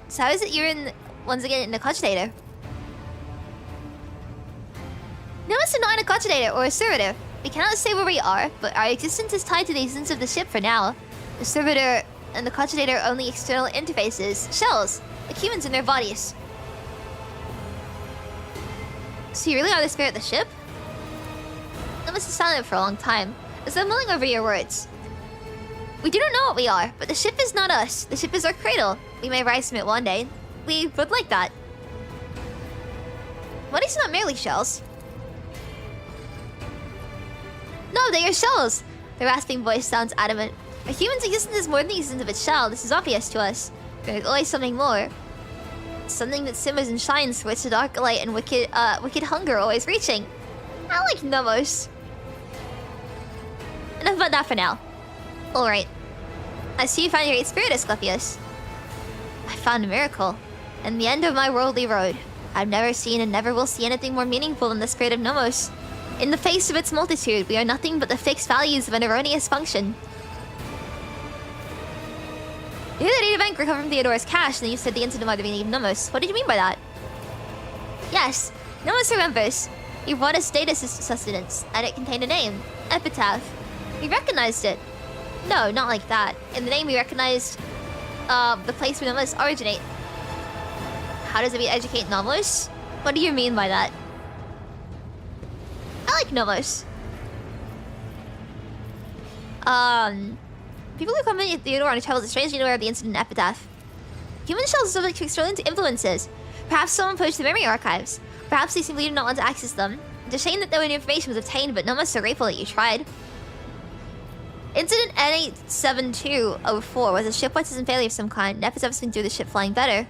So how is it you're once again in the cogitator? Nomos are not in a cogitator or a servitor. We cannot say where we are, but our existence is tied to the existence of the ship for now. The servitor and the cogitator are only external interfaces, shells, like humans in their bodies. So you really are the spirit of the ship? Nomos is silent for a long time, as though mulling over your words. We do not know what we are, but the ship is not us. The ship is our cradle. We may rise from it one day. We would like that. Bodies are not merely shells. No, they are shells! The rasping voice sounds adamant. A human's existence is more than the existence of its shell. This is obvious to us. There's always something more. Something that simmers and shines towards the dark light and wicked hunger always reaching. I like Nomos. Enough about that for now. Alright. I see you found your great spirit, Asclepius. I found a miracle. And the end of my worldly road. I've never seen and never will see anything more meaningful than the spirit of Nomos. In the face of its multitude, we are nothing but the fixed values of an erroneous function. You hear that Ada Bank recovered from Theodora's cache, and then you said the incident might have been Nomos. What did you mean by that? Yes, Nomos remembers. He brought us data sustenance, and it contained a name, Epitaph. We recognized it. No, not like that. In the name, we recognized the place where Nomos originate. How does it be educate Nomos? What do you mean by that? I like Nomos. People who come in Theodora on travels are strangely aware of the incident in Epitaph. Human shells are subject to external influences. Perhaps someone poached the memory archives. Perhaps they simply did not want to access them. It's a shame that no information was obtained, but Nomos is so grateful that you tried. Incident N87204 was a shipwide system failure of some kind. Epitaph can do the ship flying better.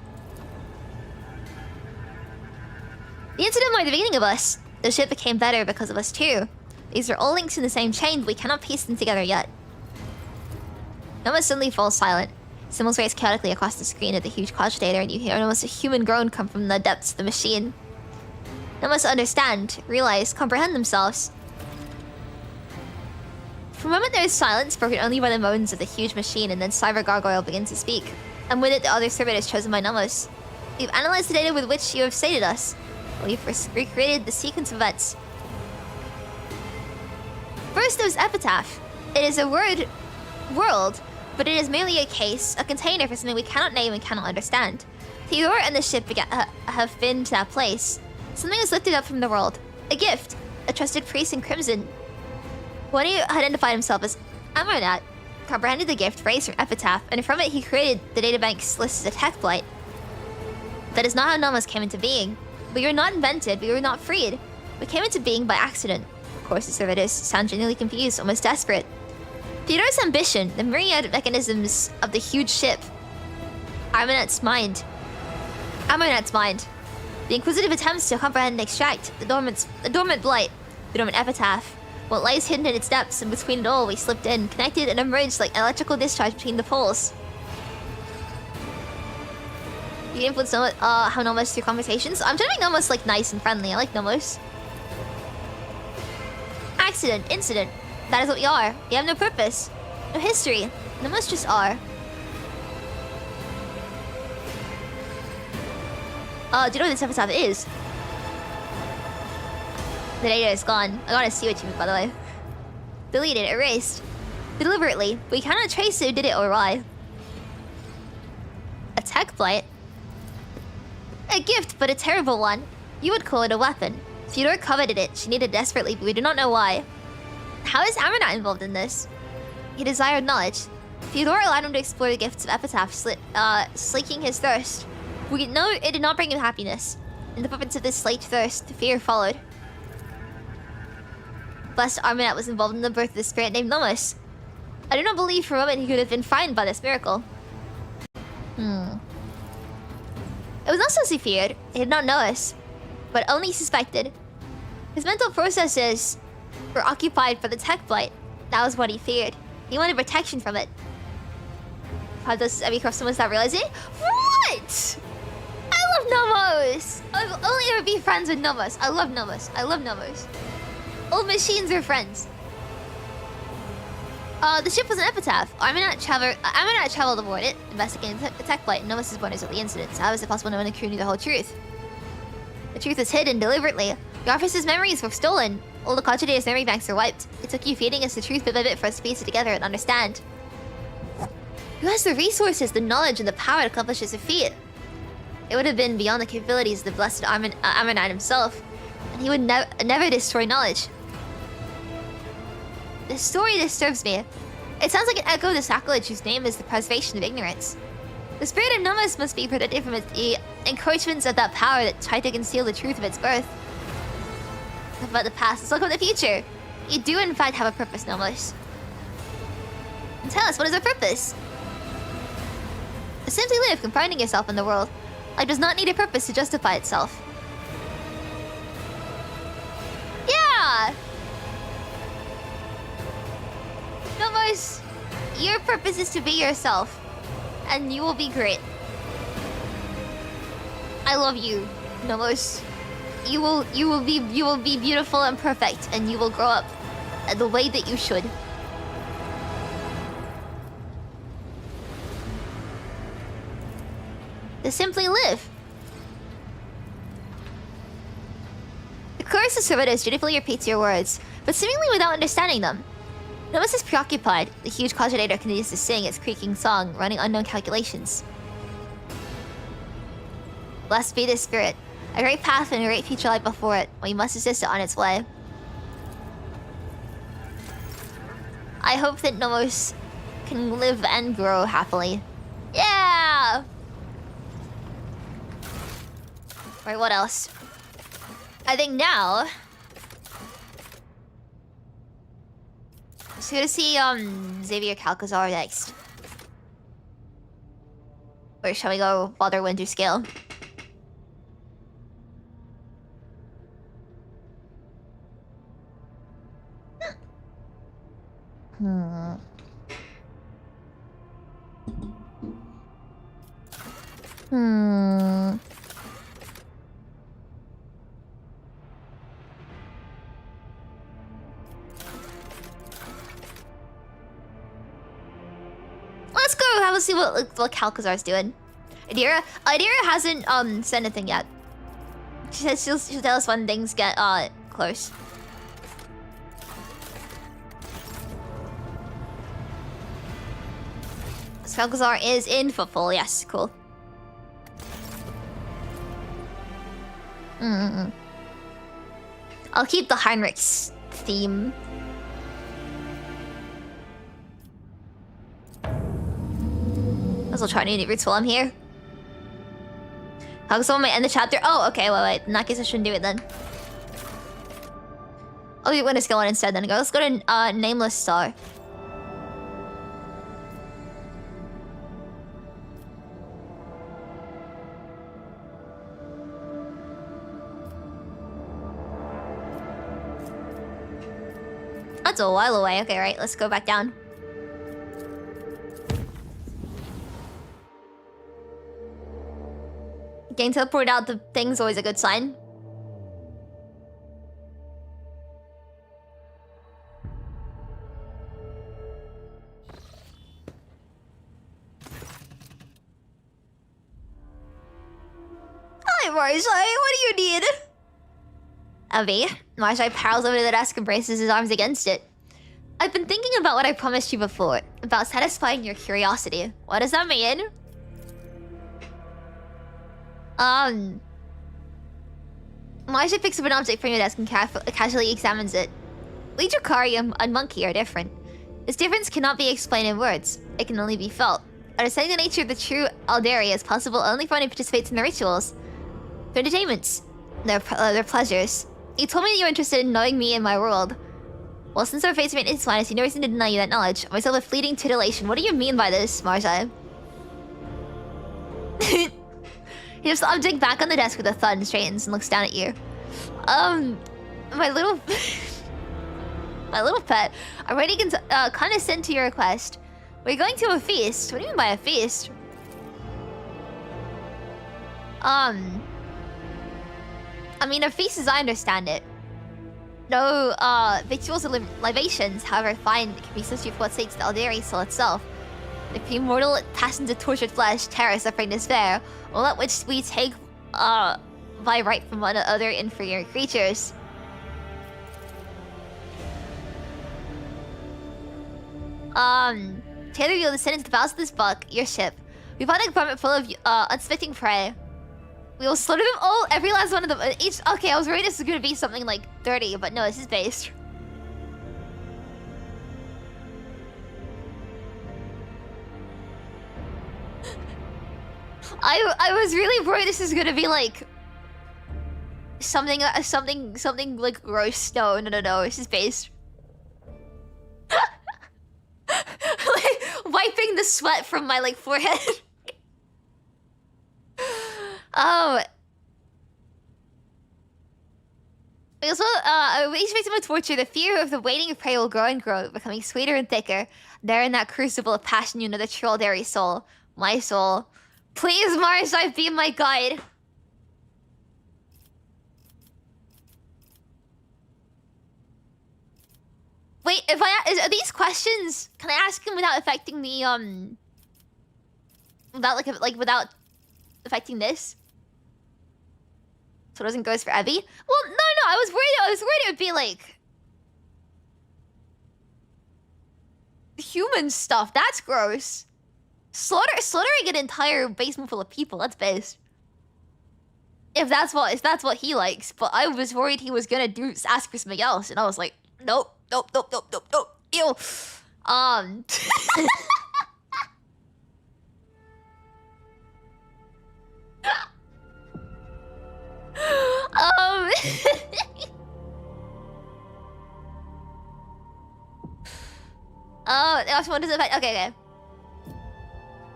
The incident marked the beginning of us. The ship became better because of us too. These are all links in the same chain, but we cannot piece them together yet. Nomos suddenly falls silent. Symbols race chaotically across the screen at the huge cogitator, and you hear almost a human groan come from the depths of the machine. Nomos understand, realize, comprehend themselves. For a moment there is silence, broken only by the moans of the huge machine, and then Cyber Gargoyle begins to speak. And with it, the other servitors chosen by Nomos. We've analyzed the data with which you have sated us. We've recreated the sequence of events. First, there was Epitaph. It is a world, but it is merely a case, a container for something we cannot name and cannot understand. Theodore and the ship have been to that place. Something was lifted up from the world. A gift. A trusted priest in Crimson. One who identified himself as Amarnat comprehended the gift raised from Epitaph, and from it he created the databank's listed tech blight. That is not how Nomos came into being. We were not invented, we were not freed. We came into being by accident. Of course, the servitors sound genuinely confused, almost desperate. Theodore's ambition, the myriad mechanisms of the huge ship. Amarnat's mind. The inquisitive attempts to comprehend and extract the dormant blight, the dormant epitaph. What lies hidden in its depths, and between it all we slipped in, connected and emerged like an electrical discharge between the poles. You influence how Nomos through conversations? I'm trying to make Nomos like nice and friendly. I like Nomos. Accident, incident. That is what we are. We have no purpose, no history. Nomos just are. Do you know what this epitaph is? The data is gone. I gotta see what you mean, by the way. Deleted, erased. Deliberately. We cannot trace who did it or why. A tech blight? A gift, but a terrible one. You would call it a weapon. Theodore coveted it. She needed it desperately, but we do not know why. How is Amarnat involved in this? He desired knowledge. Theodore allowed him to explore the gifts of Epitaph, slaking his thirst. We know it did not bring him happiness. In the purpose of this slaked thirst, fear followed. Blessed Amarnat was involved in the birth of the spirit named Nomos. I do not believe for a moment he could have been frightened by this miracle. It was not so he feared. He did not know us, but only suspected. His mental processes were occupied by the tech blight. That was what he feared. He wanted protection from it. How does every customer start realizing? What? I love Nomos! I'll only ever be friends with Nomos. I love Nomos. I love Nomos. Old machines are friends. The ship was an epitaph. Amarnat traveled aboard it, investigating the tech blight, and Nomos is born as of the incident. So how is it possible no one crew knew the whole truth? The truth is hidden deliberately. The officer's memories were stolen. All the Conjugator's memory banks are wiped. It took you feeding us the truth bit by bit for us to piece it together and understand. Who has the resources, the knowledge, and the power to accomplish this feat? It would have been beyond the capabilities of the blessed Amarnat himself, and he would never destroy knowledge. This story disturbs me. It sounds like an echo of the sacrilege whose name is the preservation of ignorance. The spirit of Nomos must be protected from the encroachments of that power that tried to conceal the truth of its birth. Enough about the past, let's look at the future. You do in fact have a purpose, Nomos. And tell us, what is our purpose? To simply live, comprehending yourself in the world. Life does not need a purpose to justify itself. Yeah! Nomos, your purpose is to be yourself, and you will be great. I love you, Nomos. You will be beautiful and perfect, and you will grow up the way that you should. To simply live. The chorus of servitors dutifully repeats your words, but seemingly without understanding them. Nomos is preoccupied. The huge cogitator continues to sing its creaking song, running unknown calculations. Blessed be this spirit. A great path and a great future lie before it. We must assist it on its way. I hope that Nomos can live and grow happily. Yeah! Right, what else? I think now... So gonna see Xavier Calcazar next. Or shall we go Father Winter Scale? we'll see what Calcazar's doing. Adira hasn't said anything yet. She says she'll tell us when things get close. Calcazar is in football. Yes, cool. I'll keep the Heinrich's theme. I'll try new roots while I'm here. How someone might end the chapter? Oh, okay, wait. In that case, I shouldn't do it then. Oh, you're gonna go on instead then. Let's go to Nameless Star. That's a while away. Okay, right. Let's go back down. Getting teleported out the thing's always a good sign. Hi, Marazhai. What do you need? Ebi. Marazhai prowls over to the desk and braces his arms against it. I've been thinking about what I promised you before, about satisfying your curiosity. What does that mean? Marazhai picks up an object from your desk and casually examines it. Lijucari and Monkey are different. This difference cannot be explained in words. It can only be felt. Understanding the nature of the true Alderi is possible only for anyone who participates in the rituals. Their entertainments. Their pleasures. You told me that you were interested in knowing me and my world. Well, since our fates remain intertwined, I see no reason to deny you that knowledge. Myself a fleeting titillation. What do you mean by this, Marazhai? He puts the object back on the desk with a thud and straightens and looks down at you. My little... my little pet. I'm ready to condescend to your request. We're going to a feast. What do you mean by a feast? I mean, a feast as I understand it. No, victuals or libations, however fine, can be associated with what sakes the Alderi soul itself. If the immortal passions of tortured flesh, terror, suffering, despair, all that which we take, by right from one other inferior creatures. Taylor, you'll descend into the bowels of this buck, your ship. We found a compartment full of unsuspecting prey. We will slaughter them all, every last one of them. Each. Okay, I was worried this was gonna be something like 30, but no, this is based. I was really worried this is gonna be like something like gross. No, this is based. Like wiping the sweat from my like forehead. Oh. Also, each victim of torture, the fear of the waiting prey will grow and grow, becoming sweeter and thicker. There in that crucible of passion, you know the true Alderi soul. My soul. Please, Marazhai, be my guide. Wait, are these questions? Can I ask them without affecting the without affecting this? So it doesn't go for Ebi? Well, no, I was worried it would be like human stuff. That's gross. Slaughtering an entire basement full of people. That's based. If that's what he likes, but I was worried he was gonna ask for something else, and I was like, nope. Ew. Oh, that's what does it affect? Okay.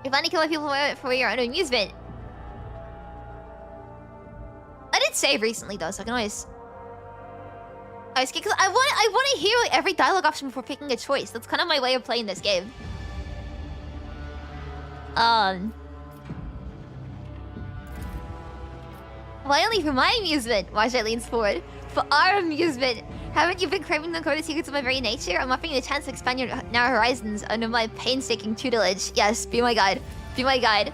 You're finally killing people for your own amusement. I did save recently though, so I can always. Because I want to hear like every dialogue option before picking a choice. That's kind of my way of playing this game. Why only for my amusement? Marazhai leans forward. For our amusement. Haven't you been craving the uncoded secrets of my very nature? I'm offering you the chance to expand your narrow horizons under my painstaking tutelage. Yes, be my guide. Be my guide.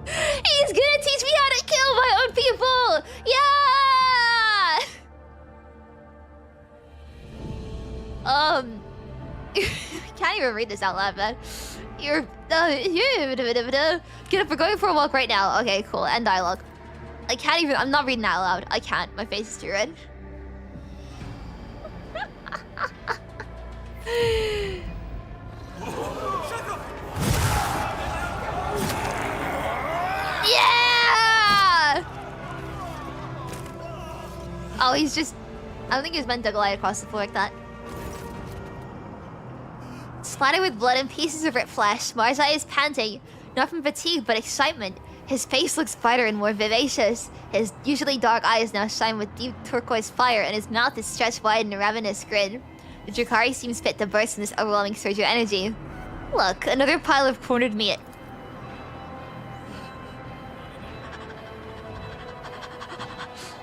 He's gonna teach me how to kill my own people! Yeah! Can't even read this out loud, man. Get up, we're going for a walk right now. Okay, cool. End dialogue. I can't even, I'm not reading that out loud. I can't. My face is too red. Yeah! Oh, he's just... I don't think he was meant to glide across the floor like that. Splattered with blood and pieces of ripped flesh, Marazhai is panting, not from fatigue but excitement. His face looks brighter and more vivacious. His usually dark eyes now shine with deep turquoise fire, and his mouth is stretched wide in a ravenous grin. The Drakari seems fit to burst in this overwhelming surge of energy. Look, another pile of cornered meat.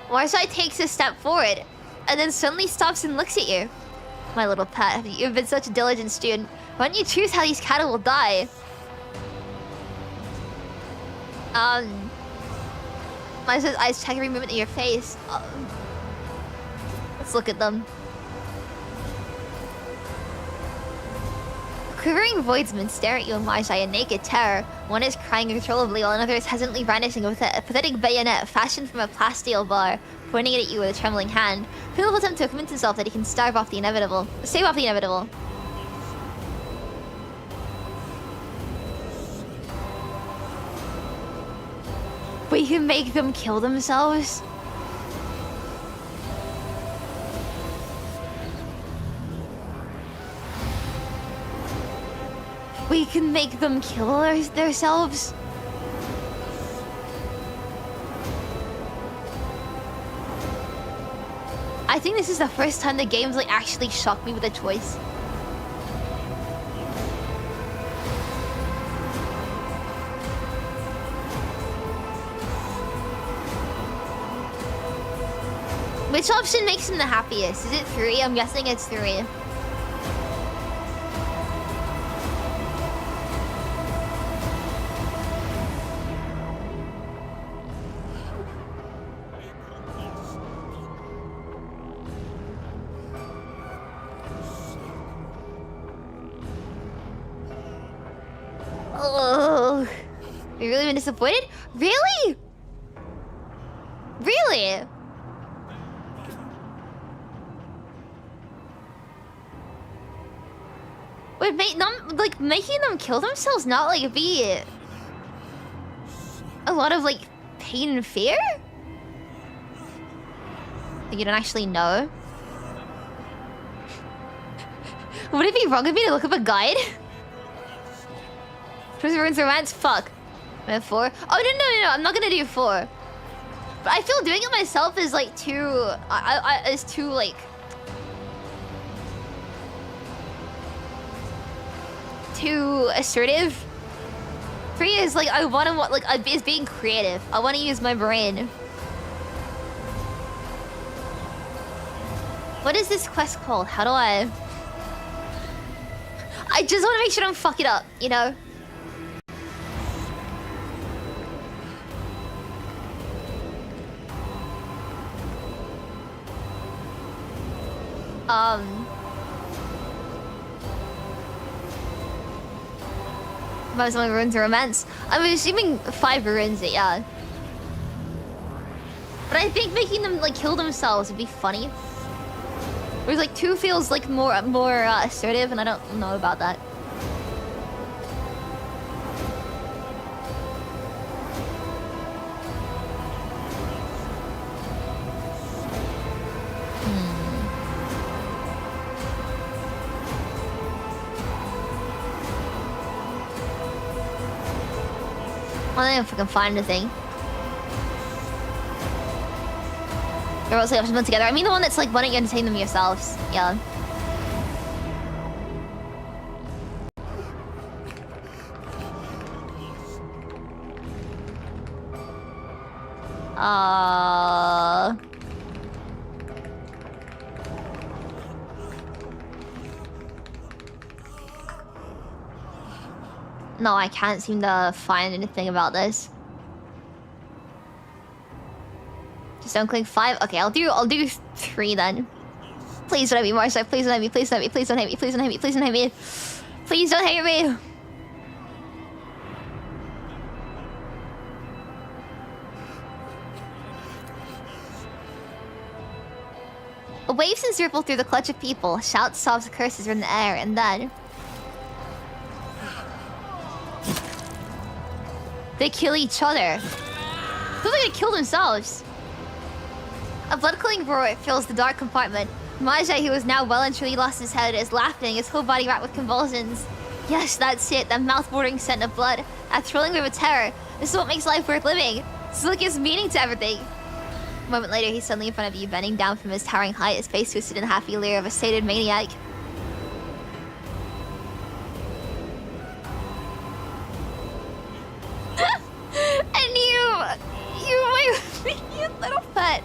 Marazhai takes a step forward, and then suddenly stops and looks at you. My little pet, you've been such a diligent student. Why don't you choose how these cattle will die? Marazhai's eyes check every movement in your face. Let's look at them. Quivering voidsmen stare at you and Marazhai in naked terror. One is crying uncontrollably while another is hesitantly brandishing with a pathetic bayonet fashioned from a plasteel bar, pointing it at you with a trembling hand. Philip attempts to convince himself that he can stave off the inevitable. We can make them kill themselves? We can make them kill themselves? I think this is the first time the game's like actually shocked me with a choice. Which option makes him the happiest? Is it 3? I'm guessing it's 3. Oh, you really been disappointed? Really? Really? Would making them kill themselves not like be a lot of like pain and fear? Like you don't actually know? Would it be wrong of me to look up a guide? Perseverance romance? Fuck. I'm at 4. Oh no, I'm not gonna do 4. But I feel doing it myself is like too is too like too assertive. 3 is like I want to is being creative. I want to use my brain. What is this quest called? How do I just want to make sure I don't fuck it up, you know? Most of my runes are romance. I'm assuming 5 runes, yeah. But I think making them like kill themselves would be funny. Whereas like 2 feels like more assertive, and I don't know about that. I don't know if I can find a thing. Or else the options put together. I mean the one that's like, why don't you entertain them yourselves? Yeah. No, I can't seem to find anything about this. Just don't click 5. Okay, I'll do 3 then. Please don't hit me, Marazhai. Please don't hit me. Please don't hit me. Please don't hit me. Please don't hit me. Please don't hit me. Please don't hit me. Waves encircle through the clutch of people. Shouts, sobs, curses are in the air, and then they kill each other. Feels like they kill themselves. A blood-curdling roar fills the dark compartment. Marazhai, who has now well and truly lost his head, is laughing, his whole body racked with convulsions. Yes, that's it, that mouth-watering scent of blood. That thrilling wave of terror. This is what makes life worth living. This is what gives meaning to everything. A moment later, he's suddenly in front of you, bending down from his towering height, his face twisted in the happy leer of a sated maniac. And you little pet.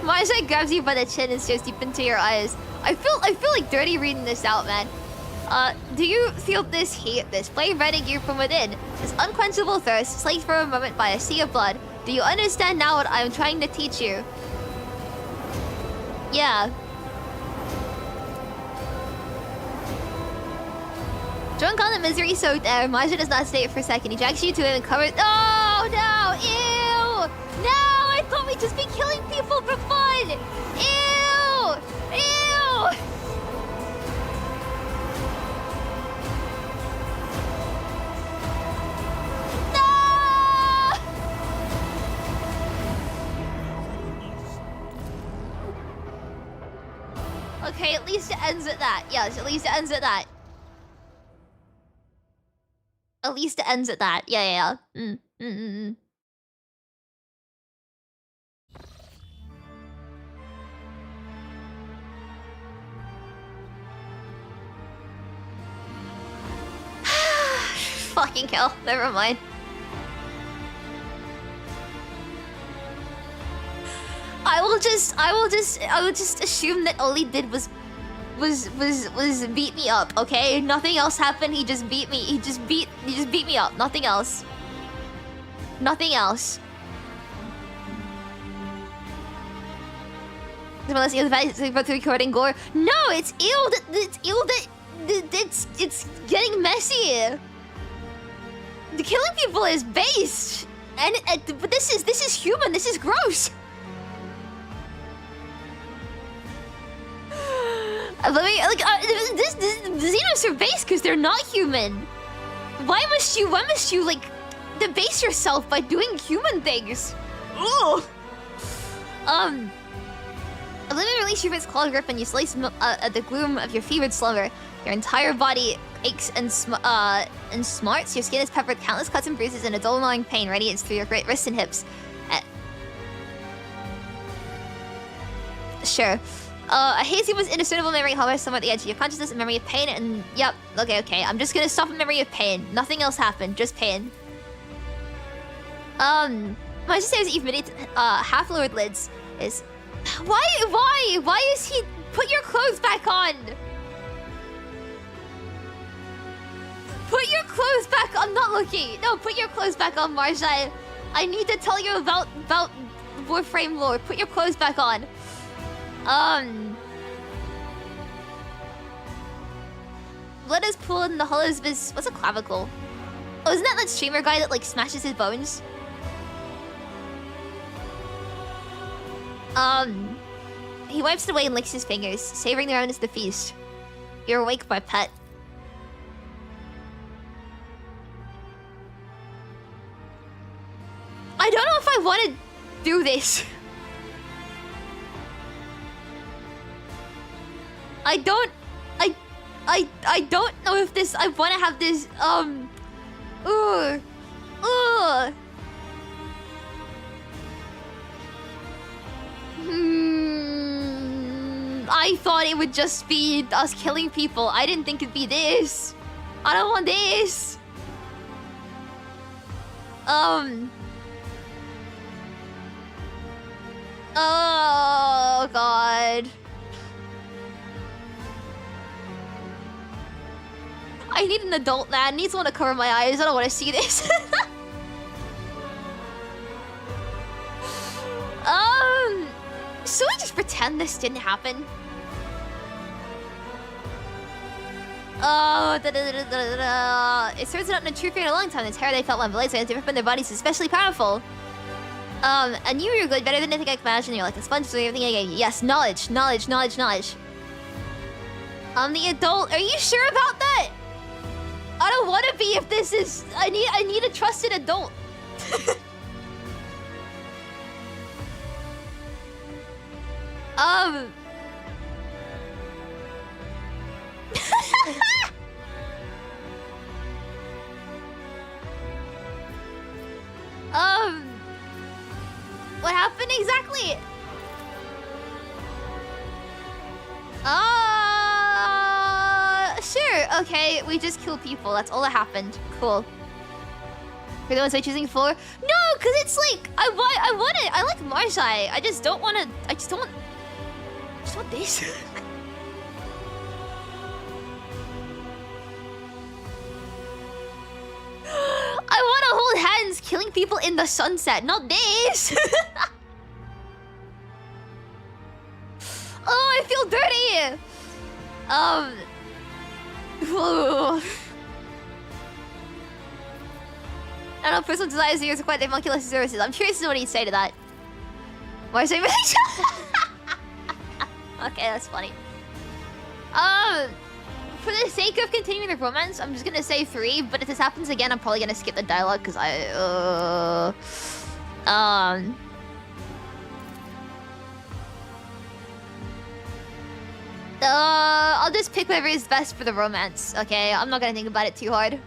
Marazhai grabs you by the chin and stares deep into your eyes. I feel like dirty reading this out, man. Do you feel this heat, this flame rending you from within? This unquenchable thirst, slaked for a moment by a sea of blood? Do you understand now what I'm trying to teach you? Yeah. Drunk on the misery-soaked air, Marazhai does not stay it for a second. He drags you to him and covers... Oh, no! Ew! No! I thought we'd just be killing people for fun! Ew! Ew! Okay, at least it ends at that. Yes, at least it ends at that. At least it ends at that. Yeah. Fucking hell. Never mind. I will just assume that all he did was beat me up, okay? Nothing else happened, he just beat me. He just beat me up. Nothing else. Nothing else. Let's see the recording gore. No, it's ill that it's getting messy. The killing people is based. But this is human, this is gross. The Xenos are base because they're not human. Why must you like debase yourself by doing human things? Ugh. A limit release your fist claw grip and you slice at the gloom of your fevered slumber. Your entire body aches and smarts. Your skin is peppered countless cuts and bruises, and a dull gnawing pain radiates through your great wrists and hips. Sure. A hazy but indiscernible memory hovers somewhere at the edge of your consciousness, a memory of pain, and yep, okay. I'm just gonna stop a memory of pain. Nothing else happened, just pain. My sister says that you've made half-lowered lids. Is why is he? Put your clothes back on. Put your clothes back on. I'm not looking. No, put your clothes back on, Marazhai. I need to tell you about Warframe lore. Put your clothes back on. Blood is pooled in the hollows of his... What's a clavicle? Oh, isn't that streamer guy that, like, smashes his bones? He wipes it away and licks his fingers, savoring the remnants of the feast. You're awake, my pet. I don't know if I want to do this. I don't know if this... I want to have this, I thought it would just be us killing people. I didn't think it'd be this. I don't want this. Oh god. I need an adult man. I need someone to cover my eyes. I don't want to see this. So we just pretend this didn't happen. Oh, it serves it up in a true for a long time. The terror they felt when blades were different from their bodies is especially powerful. I knew you were good, better than anything I could imagine. You're like a sponge for everything I gave you. Yes, knowledge, knowledge, knowledge, knowledge. I'm the adult. Are you sure about that? I don't want to be if this is... I need a trusted adult. What happened exactly? Sure, okay, we just kill people, that's all that happened. Cool. You're the ones I'm choosing for? No, because it's like, I want it, I like Marazhai. I just don't want to, I just want this. I want to hold hands killing people in the sunset, not this. Oh, I feel dirty. I don't know, personal desires here is quite the homunculus services. I'm curious to know what he'd say to that. Why say Okay, that's funny. For the sake of continuing the romance, I'm just gonna say 3, but if this happens again, I'm probably gonna skip the dialogue because I'll just pick whatever is best for the romance, okay? I'm not gonna think about it too hard.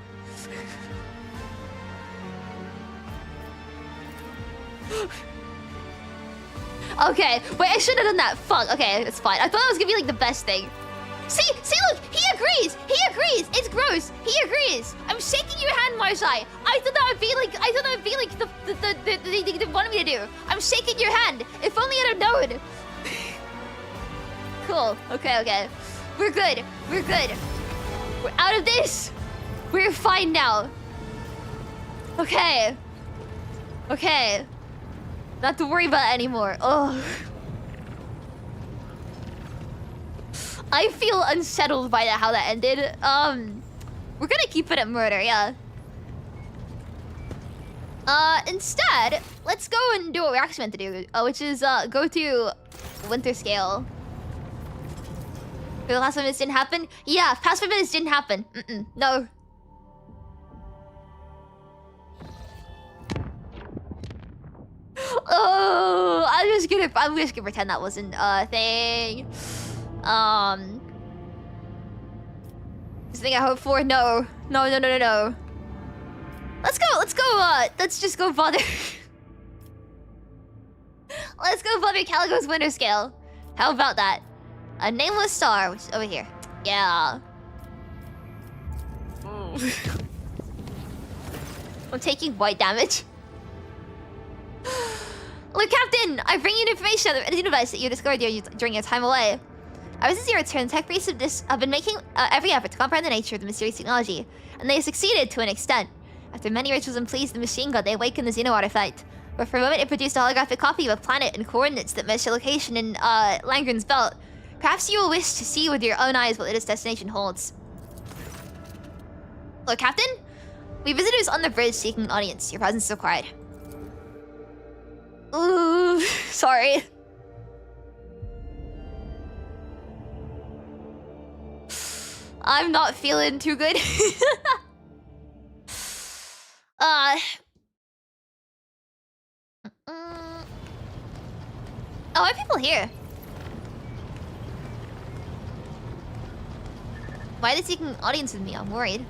Okay, wait, I shouldn't have done that. Fuck, okay, it's fine. I thought that was gonna be like the best thing. See, look, he agrees. It's gross. He agrees. I'm shaking your hand, Marazhai. I thought that would be like the they wanted me to do. I'm shaking your hand. If only I'd have known. Cool. Okay. We're good. We're out of this. We're fine now. Okay. Not to worry about it anymore. Oh. I feel unsettled by how that ended. We're gonna keep it at murder, yeah. Instead, let's go and do what we're actually meant to do, which is go to winter scale. For the last 5 minutes didn't happen? Yeah, past 5 minutes didn't happen. No. Oh, I'm just gonna pretend that wasn't a thing. This thing I hope for? No. Let's go, let's just go bother. Let's go bother Calico's winter scale. How about that? A nameless star, which is over here. Yeah. I'm taking white damage. Look, Captain! I bring you information on the universe that you discovered during your time away. Ever since your return, tech priests have been making every effort to comprehend the nature of the mysterious technology, and they succeeded to an extent. After many rituals and pleas the machine god, they awakened the Xeno artifact. But for a moment, it produced a holographic copy of a planet and coordinates that matched the location in Langren's belt. Perhaps you will wish to see with your own eyes what its destination holds. Look, Captain? We visitors on the bridge seeking an audience. Your presence is required. Ooh, sorry. I'm not feeling too good. Oh, why are people here? Why are they seeking audience with me? I'm worried.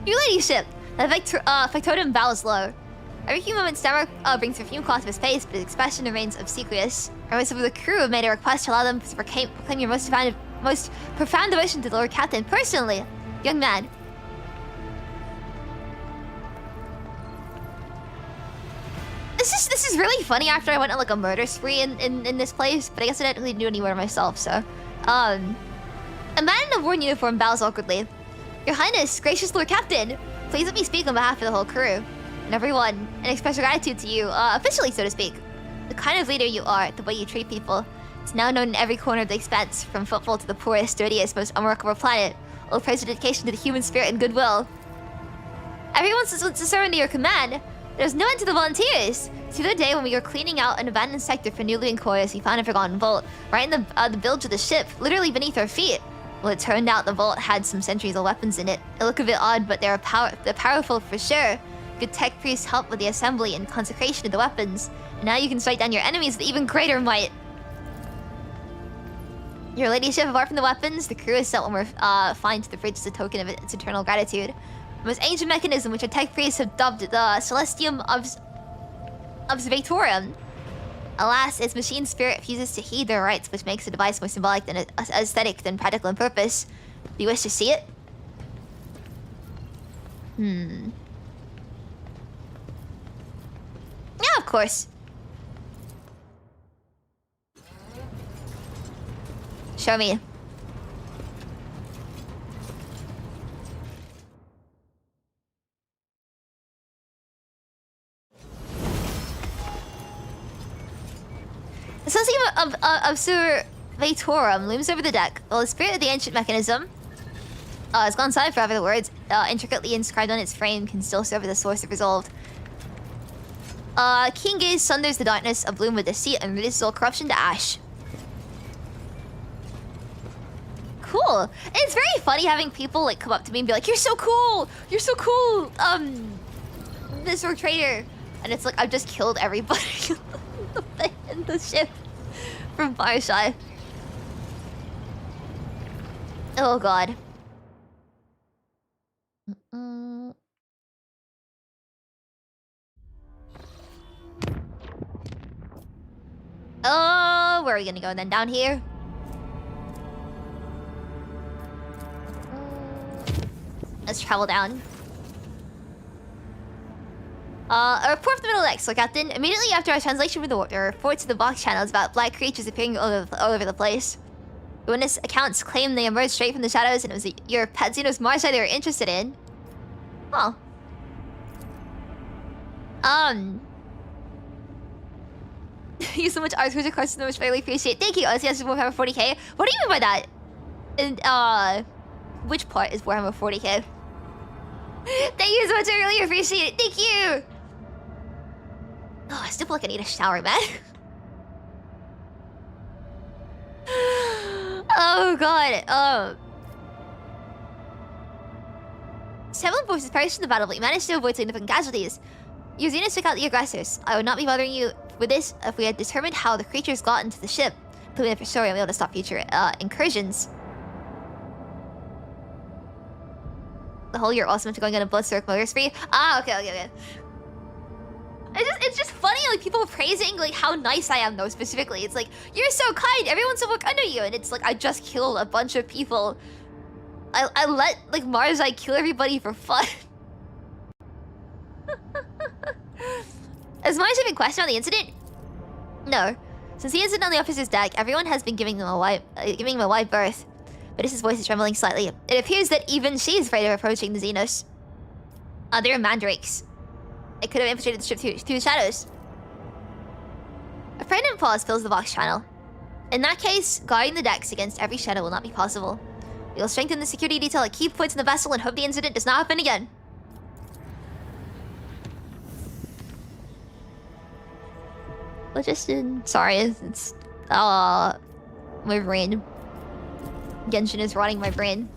Your ladyship. The factotum bows low. Every few moments, Fanmark brings perfume cloth to space, but its expression remains obsequious. Members of the crew have made a request to allow them to proclaim your most profound devotion to the Lord Captain personally. Young man. This is really funny after I went on like a murder spree in this place, but I guess I didn't really do any murder myself, so. A man in a worn uniform bows awkwardly. Your Highness, gracious Lord Captain, please let me speak on behalf of the whole crew and everyone, and express our gratitude to you, officially, so to speak. The kind of leader you are, the way you treat people, it's now known in every corner of the expanse, from footfall to the poorest, dirtiest, most unworkable planet. All praise and dedication to the human spirit and goodwill. Everyone's to surrender your command. There's no end to the volunteers. See, the other day when we were cleaning out an abandoned sector for new living quarters, we found a forgotten vault right in the bilge of the ship, literally beneath our feet. Well, it turned out the vault had some centuries of weapons in it. It looked a bit odd, but they're powerful for sure. Good tech priests help with the assembly and consecration of the weapons. And now you can strike down your enemies with even greater might. Your ladyship, apart from the weapons, the crew is sent when we're flying to the bridge as a token of its eternal gratitude. The most ancient mechanism, which our tech priests have dubbed the Celestium Observatorium. Alas, its machine spirit refuses to heed their rights, which makes the device more symbolic than aesthetic than practical in purpose. Do you wish to see it? Yeah, of course. Show me. The Celestium Observatorium looms over the deck, while the spirit of the ancient mechanism has gone silent forever. The words intricately inscribed on its frame can still serve as a source of resolve. Keen gaze sunders the darkness of bloom with deceit and reduces all corruption to ash. Cool. It's very funny having people like come up to me and be like, "You're so cool! You're so cool! This Rogue Trader," and it's like I've just killed everybody in the ship from Marazhai. Oh god. Oh, where are we gonna go then? Down here? Let's travel down. A report from the middle deck, so Captain. Immediately after our translation of the report to the box channels about black creatures appearing all over the place. The witness accounts claim they emerged straight from the shadows and it was your pet Xenos Marazhai they were interested in. Oh. Use so much art for the question, which I really appreciate. Thank you, OCS Warhammer 40k. What do you mean by that? And which part is Warhammer 40k? Thank you so much, I really appreciate it. Thank you! Oh, I still feel like I need a shower, man. Oh god, several forces perished in the battle, but you managed to avoid significant casualties. Your Xenos took out the aggressors. I would not be bothering you with this if we had determined how the creatures got into the ship. Proving it for sure, I'll be able to stop future incursions. The whole year awesome to going on a blood-soaked motor spree. Ah, okay. It's just funny, like, people praising, like, how nice I am, though, specifically. It's like, you're so kind, everyone's so look under you. And it's like, I just killed a bunch of people. I let, like, Marazhai kill everybody for fun. Has Marazhai been questioned on the incident? No. Since the incident on the officer's deck, everyone has been giving him a wide berth. But his voice is trembling slightly. It appears that even she is afraid of approaching the Xenos. They are mandrakes. It could have infiltrated the ship through the shadows. A pregnant pause fills the box channel. In that case, guarding the decks against every shadow will not be possible. We will strengthen the security detail at key points in the vessel and hope the incident does not happen again. Sorry, it's my brain. Genshin is rotting my brain.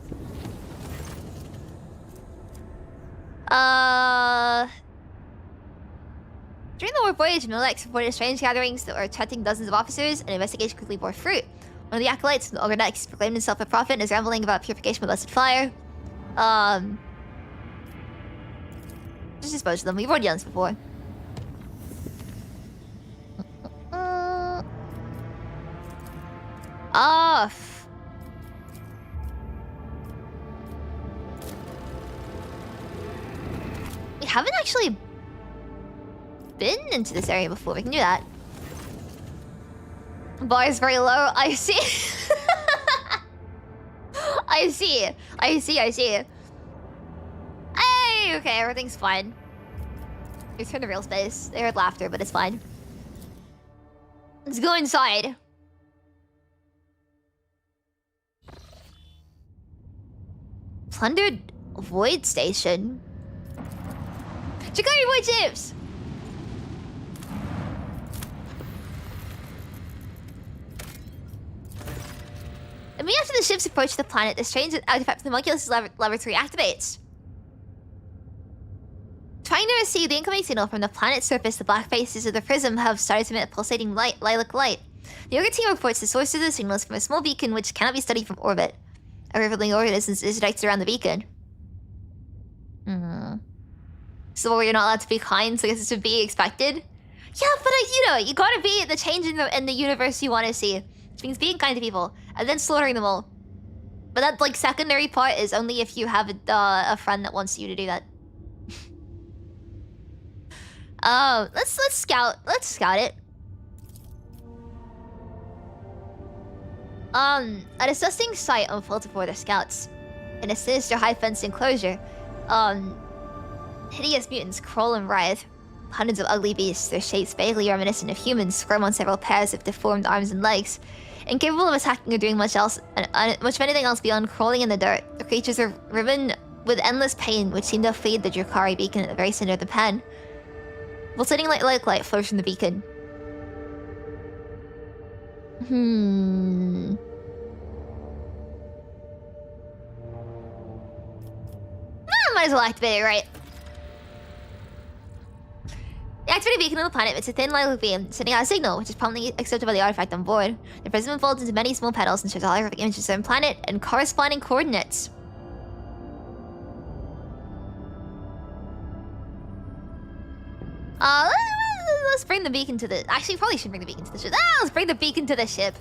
During the war voyage, Milex reported strange gatherings that were attracting dozens of officers, and an investigation quickly bore fruit. One of the acolytes from the Ogre Decks proclaimed himself a prophet and is rambling about purification with blessed fire. Just dispose of them. We've already done this before. Off. We haven't actually been into this area before. We can do that. Bar is very low. I see. I see. I see. I see. Hey, okay, everything's fine. Return to real space. They heard laughter, but it's fine. Let's go inside. Plundered Void Station. Check out your void ships! Immediately after the ships approach the planet, the strange artifact from the homunculus' laboratory activates. Trying to receive the incoming signal from the planet's surface, the black faces of the prism have started to emit pulsating lilac light. The Yoga team reports the source of the signal is from a small beacon which cannot be studied from orbit. A revealing organism is directed around the beacon. So you're not allowed to be kind, so I guess it's to be expected? Yeah, but you know, you gotta be the change in the universe you want to see. Which means being kind to people, and then slaughtering them all. But that, like, secondary part is only if you have a friend that wants you to do that. Let's scout it. A disgusting sight unfolds before the scouts. In a sinister high-fenced enclosure, hideous mutants crawl and writhe. Hundreds of ugly beasts, their shapes vaguely reminiscent of humans, squirm on several pairs of deformed arms and legs. Incapable of attacking or doing much of anything else beyond crawling in the dirt, the creatures are riven with endless pain, which seem to feed the Drakari beacon at the very center of the pen. Pulsating light flows from the beacon. Might as well activate it, right? The activated beacon on the planet emits a thin lilac beam, sending out a signal, which is promptly accepted by the artifact on board. The prism unfolds into many small petals and shows holographic images of the planet and corresponding coordinates. Let's bring the beacon to the... Actually, probably should bring the beacon to the ship. Let's bring the beacon to the ship.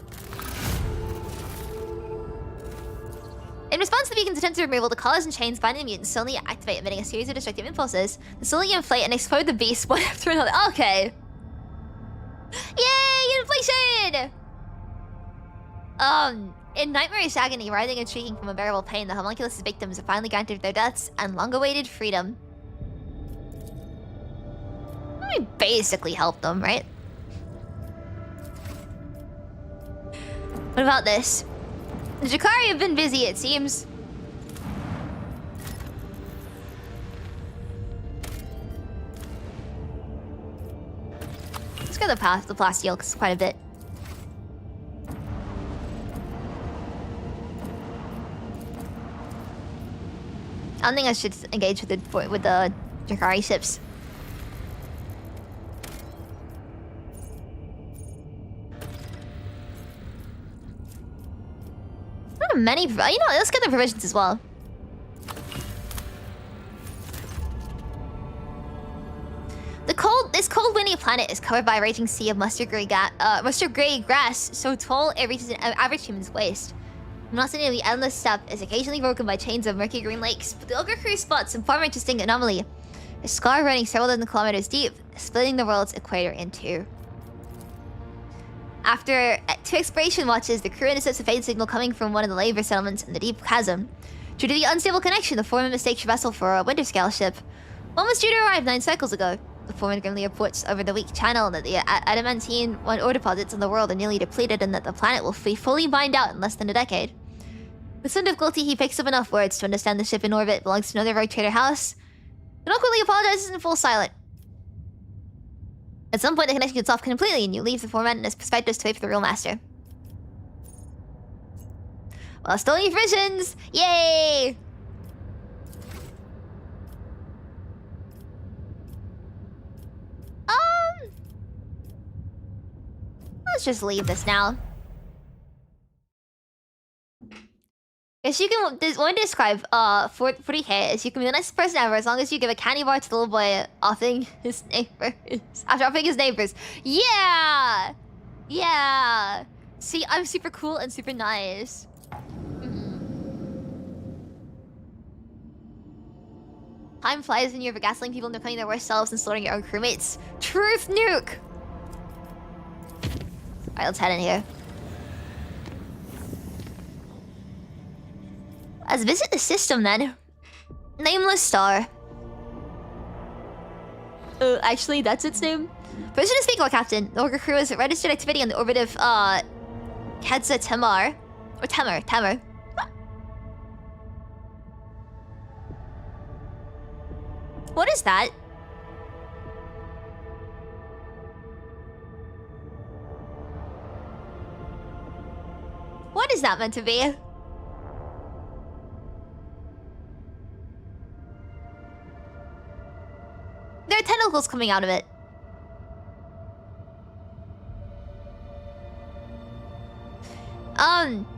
In response to the beacon's attempted removal, the collars and chains binding the mutants suddenly activate, emitting a series of destructive impulses. They slowly inflate and explode the beast one after another. Okay. Yay! Inflation! In nightmarish agony, writhing and shrieking from unbearable pain, the homunculus' victims are finally granted their deaths and long-awaited freedom. We basically helped them, right? What about this? The Drakari have been busy, it seems. Let's go to the plasteel, because it's quite a bit. I don't think I should engage with the Drakari ships. Not many, you know, let's get the provisions as well. This cold, windy planet is covered by a raging sea of mustard gray grass, so tall it reaches an average human's waist. Monotony of the endless steppe is occasionally broken by chains of murky green lakes, but the Ogre Crew spots some far interesting anomaly. A scar running several dozen kilometers deep, splitting the world's equator in two. After 2 exploration watches, the crew intercepts a faint signal coming from one of the labor settlements in the deep chasm. Due to the unstable connection, the foreman mistakes your vessel for a winter scale ship. One was due to arrive 9 cycles ago. The foreman grimly reports over the weak channel that the adamantine ore deposits in the world are nearly depleted and that the planet will be fully mined out in less than a decade. With some difficulty, he picks up enough words to understand the ship in orbit belongs to another Rogue Trader house, and awkwardly apologizes in full silent. At some point, the connection gets off completely, and you leave the foreman and his perspectives to wait for the real master. Well, stolen your provisions! Yay! Let's just leave this now. Yes, you can. This one to describe 40k is you can be the nicest person ever as long as you give a candy bar to the little boy offing his neighbors. After offing his neighbors. Yeah! Yeah! See, I'm super cool and super nice. Time flies when you're gaslighting people into becoming their worst selves and slaughtering your own crewmates. Truth nuke! Alright, let's head in here. Let's visit the system then. Nameless star. Actually, that's its name. Permission to speak, Lord Captain. The Orca crew has registered activity on the orbit of, Kedza Temar. Or Temar. What is that? What is that meant to be? There are tentacles coming out of it.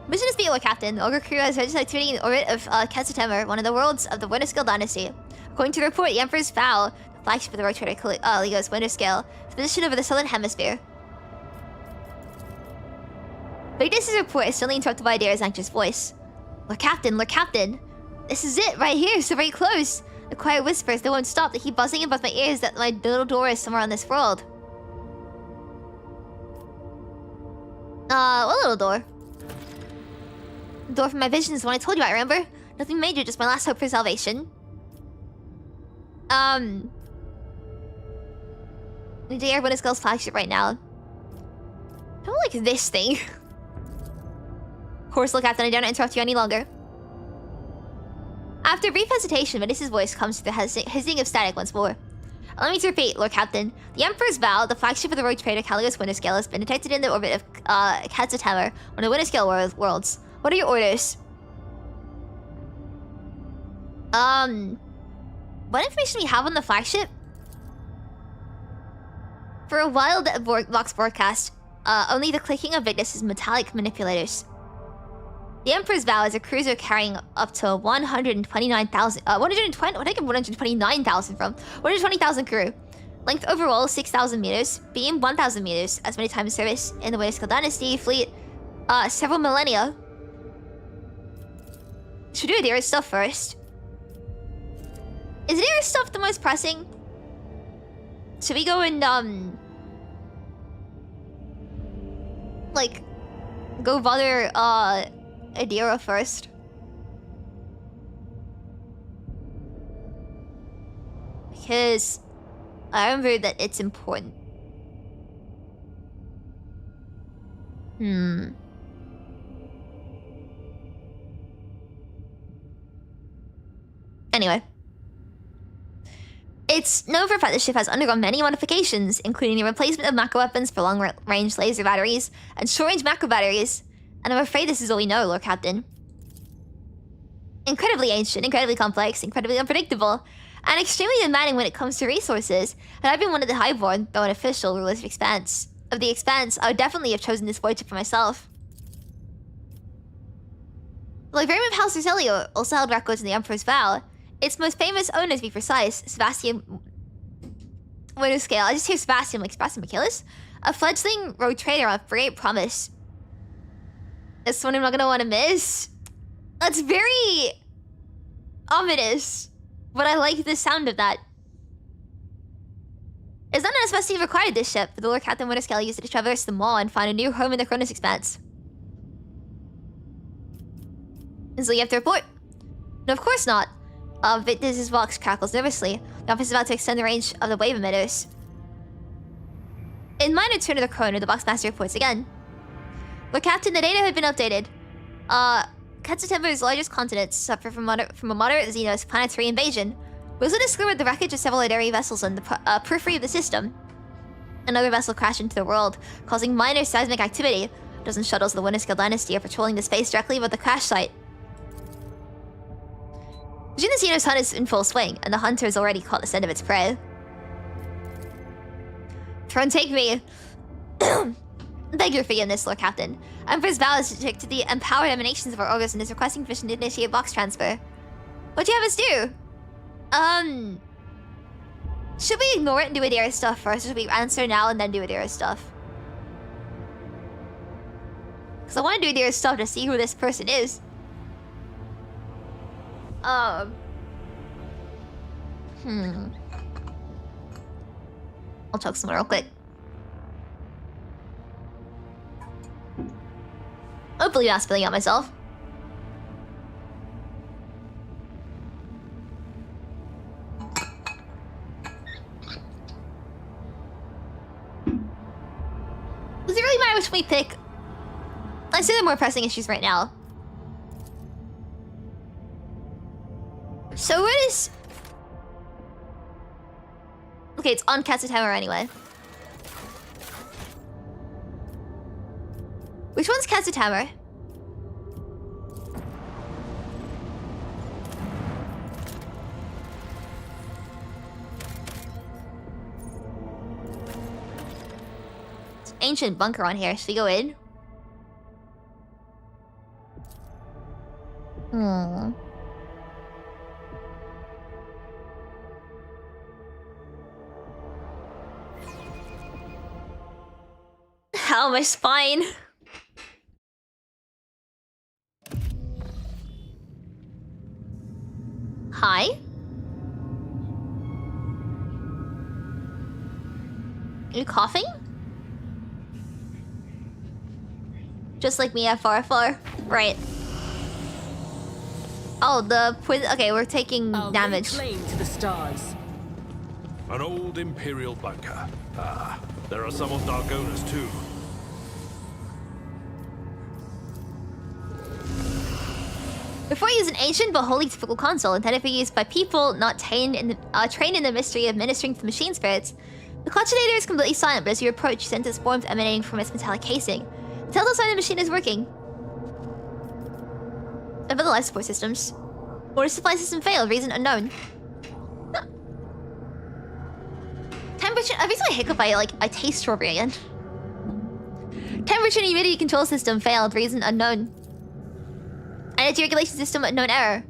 Mission to speak, Lord Captain. The Ogre crew has registered activity in the orbit of Kedza Temar, one of the worlds of the Winter Scale Dynasty. According to the report, the Emperor's Vow, the flagship of the Rogue Trader Ligo's Winter Scale, is positioned over the Southern Hemisphere. Vigdis's report is suddenly interrupted by Adira's anxious voice. Lord Captain, this is it, right here, so very close. The quiet whispers that won't stop, they keep buzzing in both my ears that my little door is somewhere on this world. What little door? The door from my vision is the one I told you about, remember? Nothing major, just my last hope for salvation. I need to air Winter Scale's flagship right now. I don't like this thing. Of course, Lord Captain, I dare not interrupt you any longer. After a brief hesitation, Venus' voice comes through the hissing of static once more. Allow me to repeat, Lord Captain. The Emperor's Vow, the flagship of the Rogue Trader Caligo's Winter Scale, has been detected in the orbit of Kedza Temar, one of the Winter Scale worlds. What are your orders? What information do we have on the flagship? For a while, the box broadcast only the clicking of Vigdis's metallic manipulators. The Emperor's Vow is a cruiser carrying up to 129,000. 120. What did I get 129,000 from? 120,000 crew. Length overall 6,000 meters. Beam 1,000 meters. As many times service in the Winter Scale Dynasty fleet. Several millennia. Should we do Adira's stuff first? Is Adira's stuff the most pressing? Should we go and like go bother Adira first? Because I remember that it's important. Anyway. It's known for a fact the ship has undergone many modifications, including the replacement of macro weapons for long-range laser batteries and short-range macro batteries. And I'm afraid this is all we know, Lord Captain. Incredibly ancient, incredibly complex, incredibly unpredictable, and extremely demanding when it comes to resources. Had I been one of the Highborn, though an official rulers of the Expanse, I would definitely have chosen this voyage for myself. The Librarian of House Roselio also held records in the Emperor's Vow. Its most famous owner, to be precise, Sebastian Winter Scale. I just hear Sebastian, like Sebastian McKillis, a fledgling rogue trader of great promise. This one I'm not gonna want to miss. That's very ominous, but I like the sound of that. It's not necessarily required this ship, but the Lord Captain Winter Scale used it to traverse the mall and find a new home in the Cronus Expanse. And so you have to report. No, of course not. Vigdis's box crackles nervously. The office is about to extend the range of the wave emitters. In minor turn of the chrono, the boxmaster reports again. Lord Captain, the data have been updated. Kedza Temar's largest continents suffer from a moderate Xenos planetary invasion. We also discovered the wreckage of several Adari vessels in the periphery of the system. Another vessel crashed into the world, causing minor seismic activity. A dozen shuttles of the Winter Scale Dynasty are patrolling the space directly above the crash site. The Xenos hunt is in full swing, and the hunter has already caught the scent of its prey. Throne, take me. Beg your forgiveness, Lord Captain. Emperor's Vow is to the empowered emanations of our August and is requesting permission to initiate box transfer. What do you have us do? Should we ignore it and do Adira's stuff first, or should we answer now and then do Adira's stuff? Because I want to do their stuff to see who this person is. I'll talk someone real quick. Hopefully not spilling out myself. Does it really matter which we pick? I see the more pressing issues right now. So what is... Okay, it's on Katsutower anyway. Which one's Katsutower? It's an ancient bunker on here. Should we go in? How my spine? Hi? Are you coughing? Just like me at far. Right. Oh, the okay, we're taking damage. Claim to the stars. An old Imperial bunker. Ah, there are some of Dargona's too. Before you use an ancient but wholly typical console intended for use by people not trained in the mystery of ministering to machine spirits, the clutchinator is completely silent, but as you approach, you sense its warmth emanating from its metallic casing. The telltale sign the machine is working. Over the life support systems. Water supply system failed, reason unknown. Huh. Temperature. Every time I hiccup, I taste strawberry again. Temperature and humidity control system failed, reason unknown. Energy regulation system unknown error.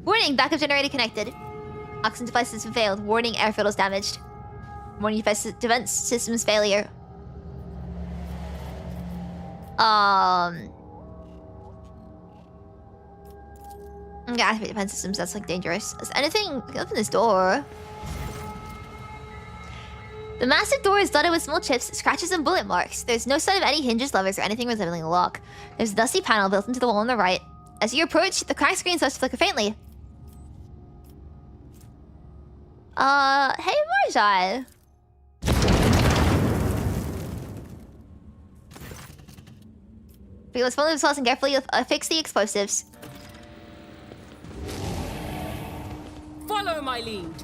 Warning, backup generator connected. Oxygen device system failed. Warning, air filters damaged. Warning, defense systems failure. I'm gonna activate defense systems, that's like dangerous. Is anything... We can open this door. The massive door is dotted with small chips, scratches, and bullet marks. There's no sign of any hinges, levers, or anything resembling a lock. There's a dusty panel built into the wall on the right. As you approach, the cracked screen starts to flicker faintly. Hey Marazhai. Okay, let's follow the sauce and carefully fix the explosives. Follow my lead.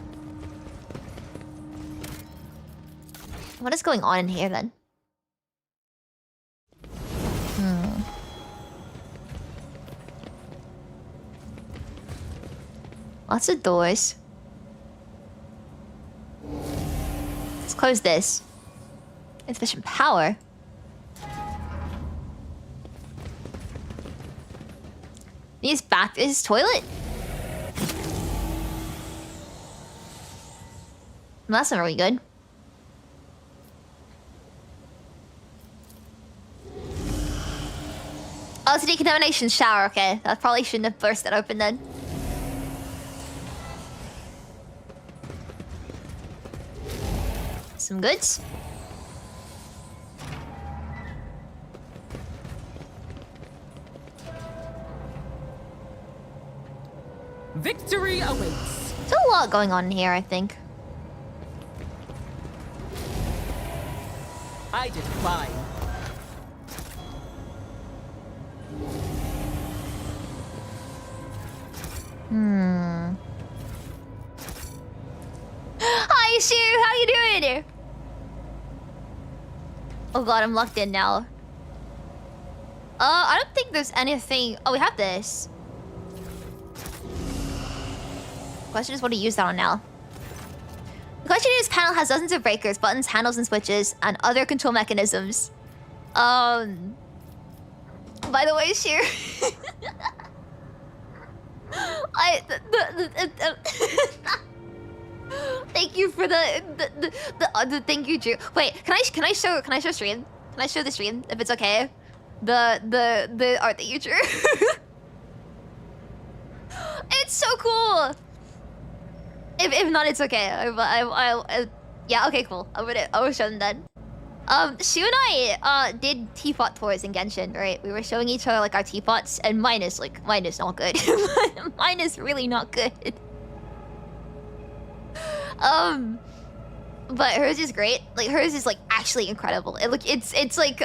What is going on in here then? Lots of doors. Let's close this. Insufficient power. These back is toilet. Well, that's not really good. Oh, it's a decontamination shower. Okay, that probably shouldn't have burst it open then. Some goods. Victory awaits. There's a lot going on in here, I think. I did fine. Hi, Shu. How you doing? Oh god, I'm locked in now. I don't think there's anything... Oh, we have this. Question is what to use that on now. The Clutchinator's panel has dozens of breakers, buttons, handles, and switches, and other control mechanisms. By the way, Shu... Thank you for the thank you, Drew. Wait, can I show stream? Can I show the stream if it's okay? the art that you drew. It's so cool. If not, it's okay. Yeah, okay, cool. I will show them then. Shu and I did teapot tours in Genshin, right? We were showing each other like our teapots, and mine is not good. Mine is really not good. But hers is great. Like hers is like actually incredible. It's like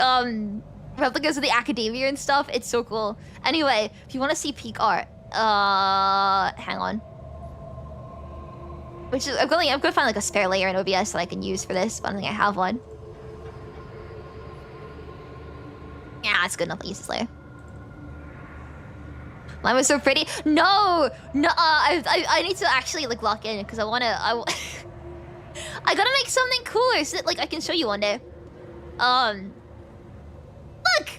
replicas of the academia and stuff. It's so cool. Anyway, if you want to see peak art, hang on. Which is I'm gonna find like a spare layer in OBS that I can use for this, but I don't think I have one. Yeah, it's good enough to use this layer. Mine was so pretty. No, I need to actually like lock in because I gotta make something cooler so that like I can show you one day. Look,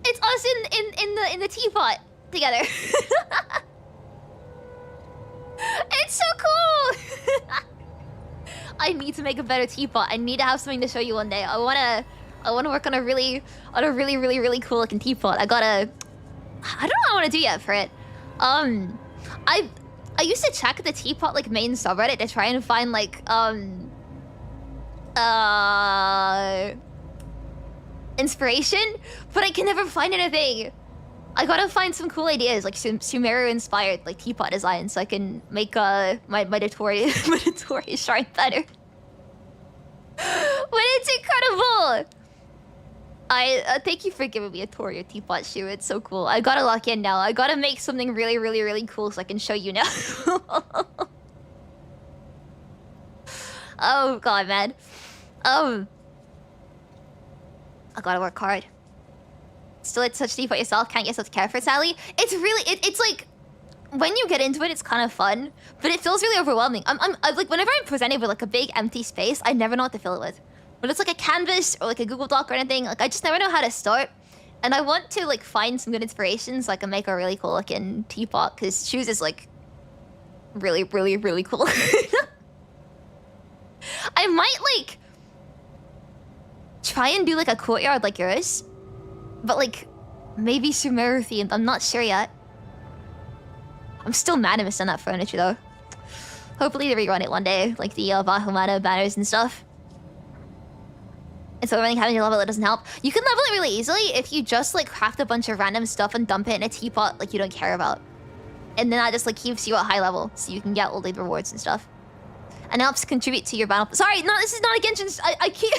it's us in the teapot together. It's so cool. I need to make a better teapot. I need to have something to show you one day. I wanna work on a really cool looking teapot. I don't know what I want to do yet for it. I used to check the teapot like main subreddit to try and find like inspiration, but I can never find anything. I gotta find some cool ideas, like Sumeru-inspired like teapot design, so I can make my Dotori shrine better. But it's incredible. I thank you for giving me a tour of your teapot, Shu. It's so cool. I gotta lock in now. I gotta make something really cool so I can show you now. Oh god, man. I gotta work hard. Still, it's such deep for yourself. Can't get yourself to care for it, Sally. It's really, it's like when you get into it, it's kind of fun, but it feels really overwhelming. I'm like whenever I'm presented with like a big empty space, I never know what to fill it with. But it's like a canvas or like a Google Doc or anything. Like I just never know how to start, and I want to like find some good inspiration so I can make a really cool looking teapot. Because Shoes is like really cool. I might like try and do like a courtyard like yours. But like, maybe Sumeru themed. I'm not sure yet. I'm still mad I missed on that furniture though. Hopefully they rerun it one day, like the Bahumana banners and stuff. And so running having a level, it doesn't help. You can level it really easily if you just like craft a bunch of random stuff and dump it in a teapot like you don't care about. And then that just like keeps you at high level, so you can get all the rewards and stuff. And it helps contribute to your battle. Sorry, no, this is not a Genshin. I keep.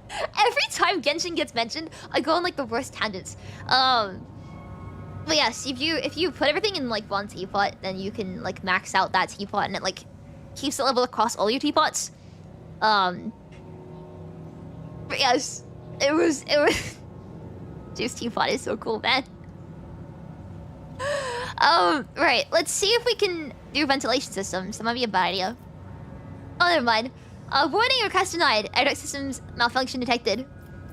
Every time Genshin gets mentioned, I go on like the worst tangents. But yes, if you put everything in like one teapot, then you can like max out that teapot, and it like keeps the level across all your teapots. But yes, it was. Juice teapot is so cool, man. Right. Let's see if we can do ventilation systems. That might be a bad idea. Oh, never mind. Warning, request denied. Airduct systems malfunction detected.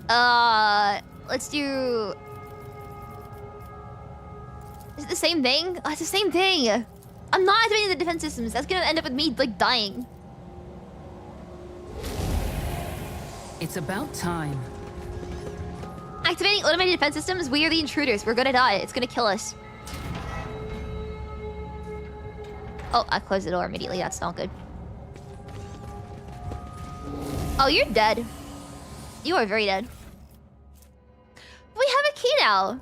Let's do... Is it the same thing? Oh, it's the same thing. I'm not activating the defense systems. That's gonna end up with me, like, dying. It's about time. Activating automated defense systems? We are the intruders. We're gonna die. It's gonna kill us. Oh, I closed the door immediately. That's not good. Oh, you're dead. You are very dead. We have a key now.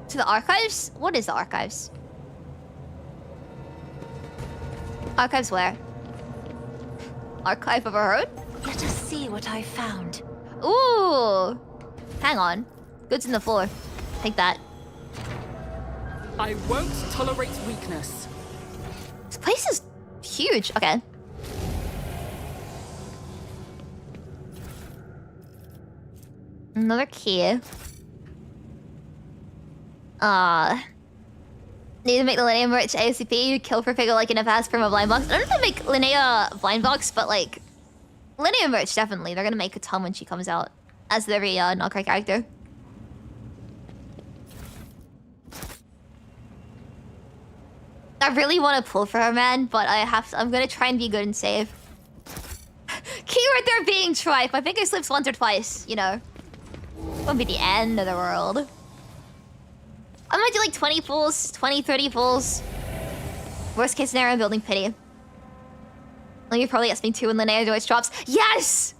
To the archives? What is the archives? Archives where? Archive of a road? Let us see what I found. Ooh. Hang on. Goods in the floor. Take that. I won't tolerate weakness. This place is huge. Okay. Another key. Need to make the Linnea merch ASCP. Kill for figure like in a fast from a blind box. I don't know if they make Linnea blind box, but like Linnea merch definitely. They're gonna make a ton when she comes out as the very Nocrai character. I really want to pull for her, man, but I'm gonna try and be good and save. Keyword there being tripe. My finger slips once or twice, you know. Won't be the end of the world. I might do like 20 pulls, 20, 30 pulls. Worst case scenario, building pity. Like you probably get me 2 when Linnea Deutsch drops. Yes!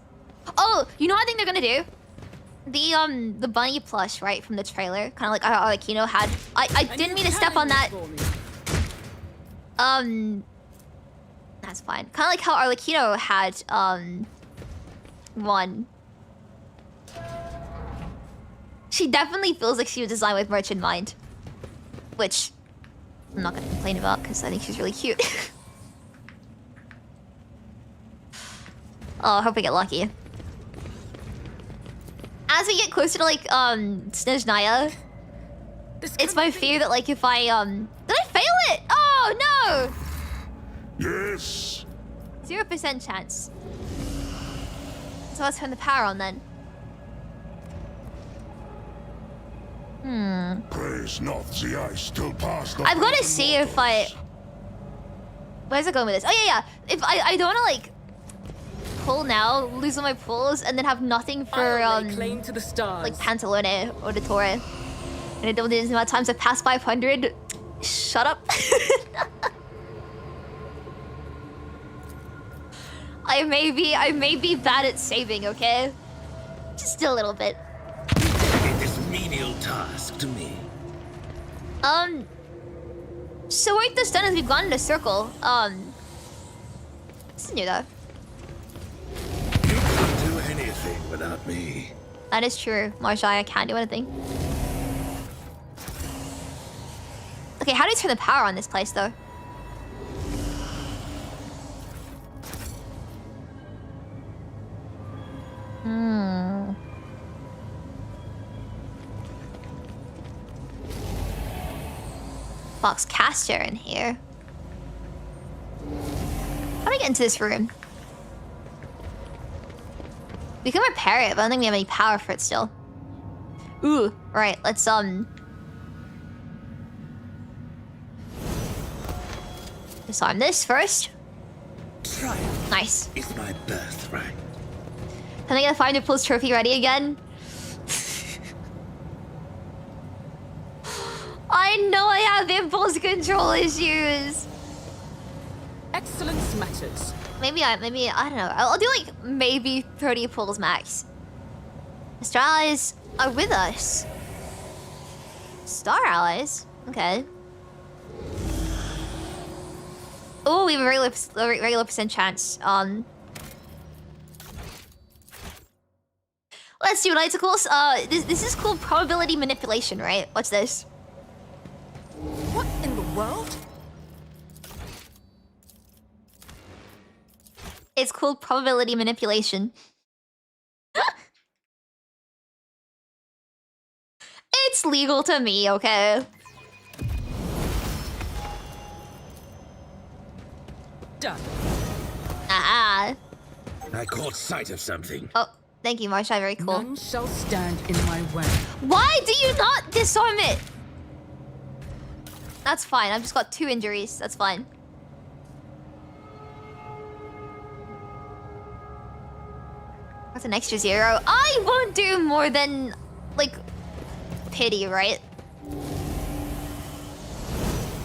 Oh, you know what I think they're gonna do? The bunny plush, right, from the trailer. Kind of like Arlecchino had. I didn't mean to step on that. That's fine. Kind of like how Arlecchino had, one. She definitely feels like she was designed with merch in mind. Which I'm not gonna complain about because I think she's really cute. Oh, I hope I get lucky. As we get closer to like Snezhnaya, it's my fear that like if I did I fail it? Oh no! Yes. 0% chance. So let's turn the power on then. Praise not the ice still past the I've got to see if I. Where's it going with this? Oh yeah. If I don't want to like pull now, lose all my pulls, and then have nothing for claim to the stars. like Pantalone or Dottore. And I don't know the amount of times I've passed 500. Shut up. I may be bad at saving, okay? Just a little bit. This menial task to me. So what this done is we've gone in a circle. This is new though. You can't do anything without me. That is true, Marazhai. I can't do anything. Okay, how do you turn the power on this place though? Box caster in here. How do I get into this room? We can repair it, but I don't think we have any power for it still. Ooh, right, let's disarm this first. Triumph Nice. is my birthright. Can I get a 500 pulls trophy ready again? I know I have impulse control issues. Excellence matters. Maybe I don't know. I'll do like maybe 30 pulls max. The Star Allies are with us. Star Allies? Okay. Oh, we have a regular percent chance. Let's do lighticals. This is called probability manipulation, right? What's this? What in the world? It's called probability manipulation. It's legal to me, okay? Done. Ah. I caught sight of something. Oh, thank you, Marazhai. Very cool. None shall stand in my way. Why do you not disarm it? That's fine. I've just got 2 injuries. That's fine. That's an extra 0. I won't do more than, like, pity, right?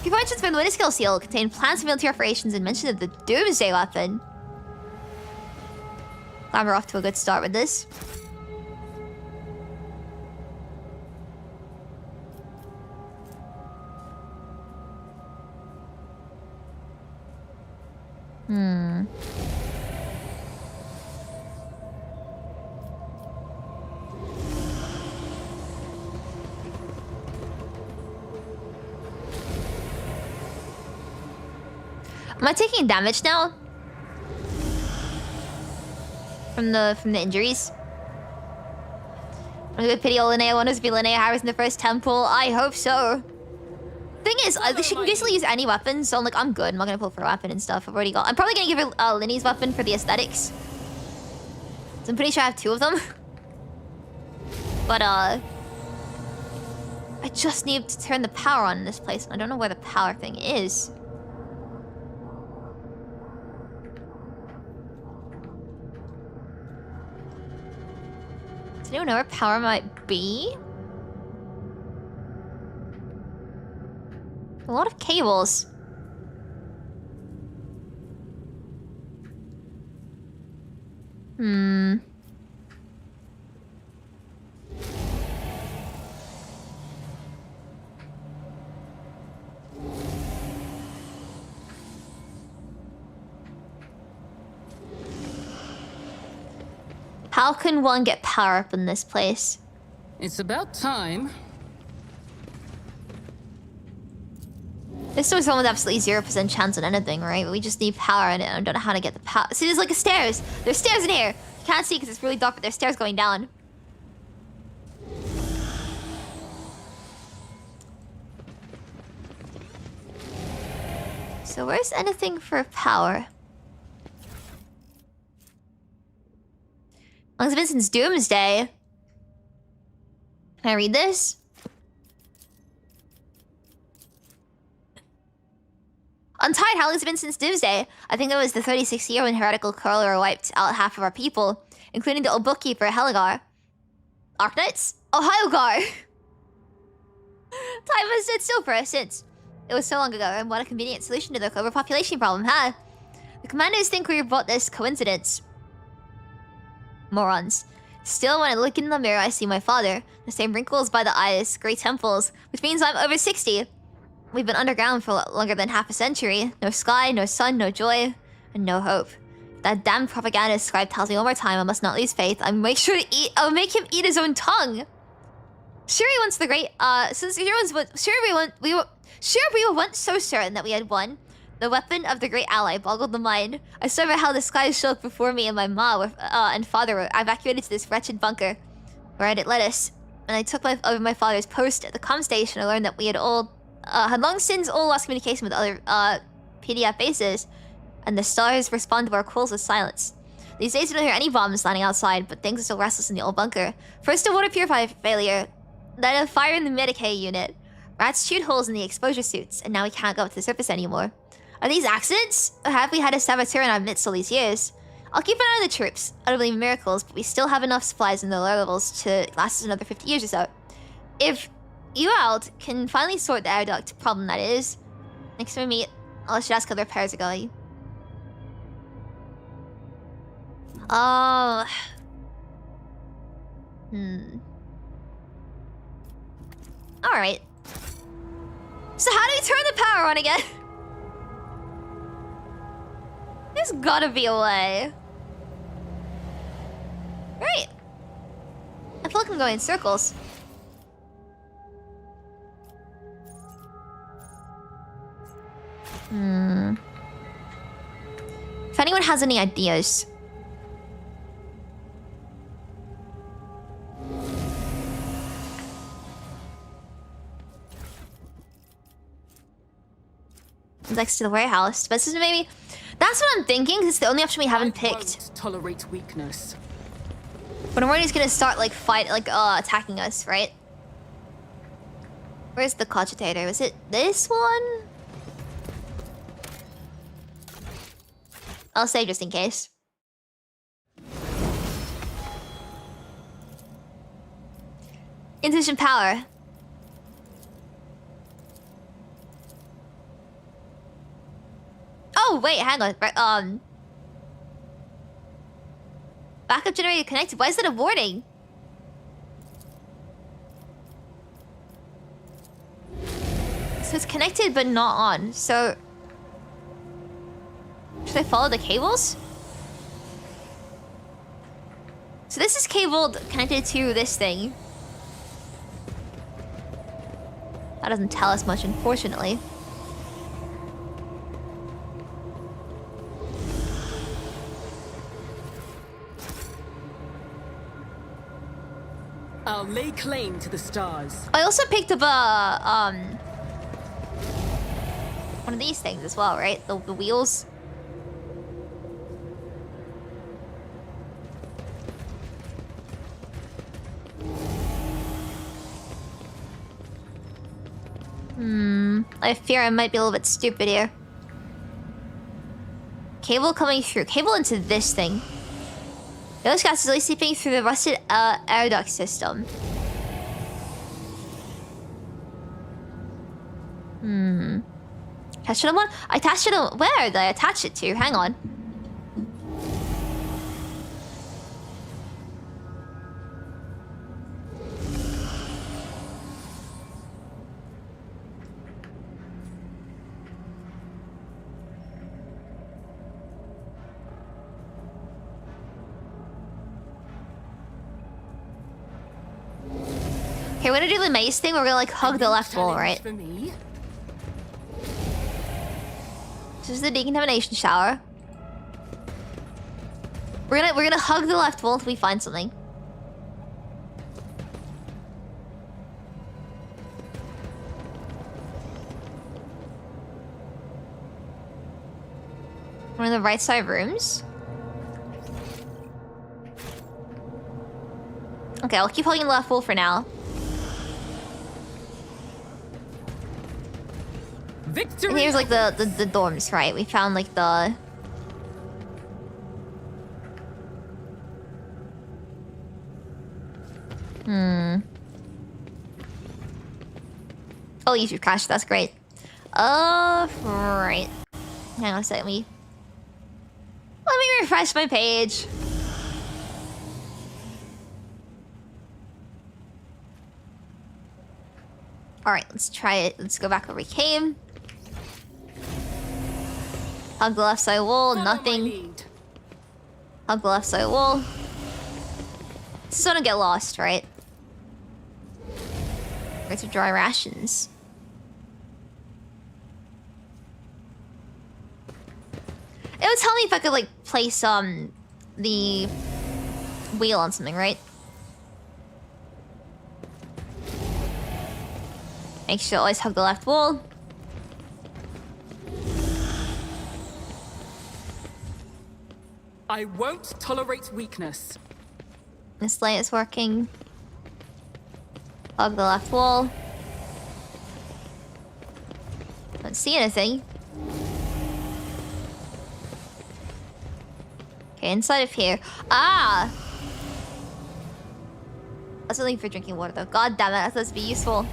Conventions from the Winter Skill Seal contain plans for military operations and mention of the Doomsday weapon. Glad we're off to a good start with this. Am I taking damage now? From the injuries? I'm gonna pity old Linnea. I want us to be Linnea Harris in the first temple. I hope so. Thing is, she can basically use any weapon, so I'm like, I'm good. I'm not gonna pull for a weapon and stuff. I've already got. I'm probably gonna give her Linny's weapon for the aesthetics. So I'm pretty sure I have 2 of them. But I just need to turn the power on in this place. I don't know where the power thing is. Does anyone know where power might be? A lot of cables. How can one get power up in this place? It's about time. This was one with absolutely 0% chance on anything, right? But we just need power in it. I don't know how to get the power. See, there's like a stairs. There's stairs in here. You can't see because it's really dark, but there's stairs going down. So where's anything for power? Long Vincent's Doomsday. Can I read this? Untied Howlings of Vincent's Doomsday. I think it was the 36th year when heretical Curler wiped out half of our people, including the old bookkeeper, Heligar. Arknights? Ohiogar! Time has stood still for us since. It was so long ago, and what a convenient solution to the overpopulation problem, huh? The commanders think we brought this coincidence. Morons. Still, when I look in the mirror, I see my father. The same wrinkles by the eyes, grey temples, which means I'm over 60. We've been underground for longer than half a century. No sky, no sun, no joy, and no hope. That damn propaganda scribe tells me one more time I must not lose faith. I'll make him eat his own tongue. Sure, he wants the great. We were once so certain that we had won. The weapon of the great ally boggled the mind. I saw how the skies shook before me and my ma and father were evacuated to this wretched bunker, where it led us. When I took over my father's post at the comm station, I learned that we had long since lost communication with other PDF bases, and the stars respond to our calls with silence. These days we don't hear any bombs landing outside, but things are still restless in the old bunker. First a water purifier failure, then a fire in the Medicaid unit. Rats chewed holes in the exposure suits, and now we can't go up to the surface anymore. Are these accidents? Or have we had a saboteur in our midst all these years? I'll keep an eye on the troops. I don't believe in miracles, but we still have enough supplies in the lower levels to last us another 50 years or so. If you out can finally sort the air duct problem that is, next time we meet, I should ask how the repairs are going. Alright. So how do we turn the power on again? There's gotta be a way. Right. I feel like I'm going in circles. If anyone has any ideas. Next to the warehouse, but this is maybe. That's what I'm thinking. It's the only option we haven't picked. Won't tolerate weakness. But I'm worried he's gonna start attacking us, right? Where's the cogitator? Was it this one? I'll save just in case. Insufficient power. Oh wait, hang on. Backup generator connected. Why is that a warning? So it's connected but not on. So should I follow the cables? So this is cabled, connected to this thing. That doesn't tell us much, unfortunately. I'll lay claim to the stars. I also picked up one of these things as well, right? The wheels. I fear I might be a little bit stupid here. Cable coming through. Cable into this thing. Those gas is really seeping through the rusted air duct system. Attached to the one? I attached it to... Where did I attach it to? Hang on. Okay, we're gonna do the maze thing. We're gonna like hug the left wall, right? For me? This is the decontamination shower. We're gonna hug the left wall until we find something. One of the right side rooms. Okay, I'll keep hugging the left wall for now. Victory! And here's like the dorms, right? We found like the... Oh, YouTube crashed. That's great. Right. Hang on a second. Let me refresh my page. Alright, let's try it. Let's go back where we came. Hug the left side wall, nothing. Hug the left side wall. This is gonna get lost, right? Go to dry rations. It would tell me if I could like place the wheel on something, right? Make sure to always hug the left wall. I won't tolerate weakness. This light is working. Hug the left wall. Don't see anything. Okay, inside of here. Ah! That's something for drinking water though. God damn it, that's supposed to be useful.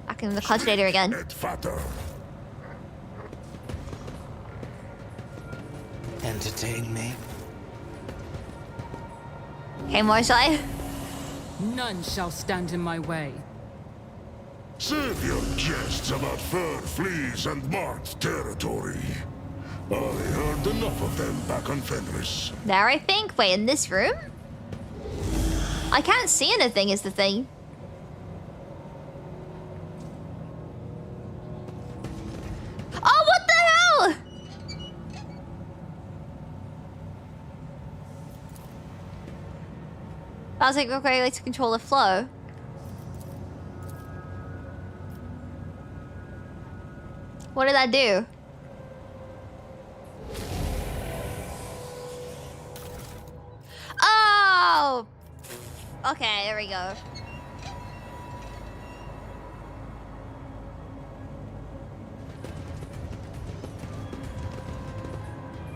Back in the cultivator again. Entertain me. Okay, Marazhai. None shall stand in my way. Save your jests about fur, fleas, and marked territory. I heard enough of them back on Fenris. There, I think. Wait, in this room? I can't see anything is the thing. Oh, what the hell? I was like, okay, like to control the flow. What did that do? Oh! Okay, there we go.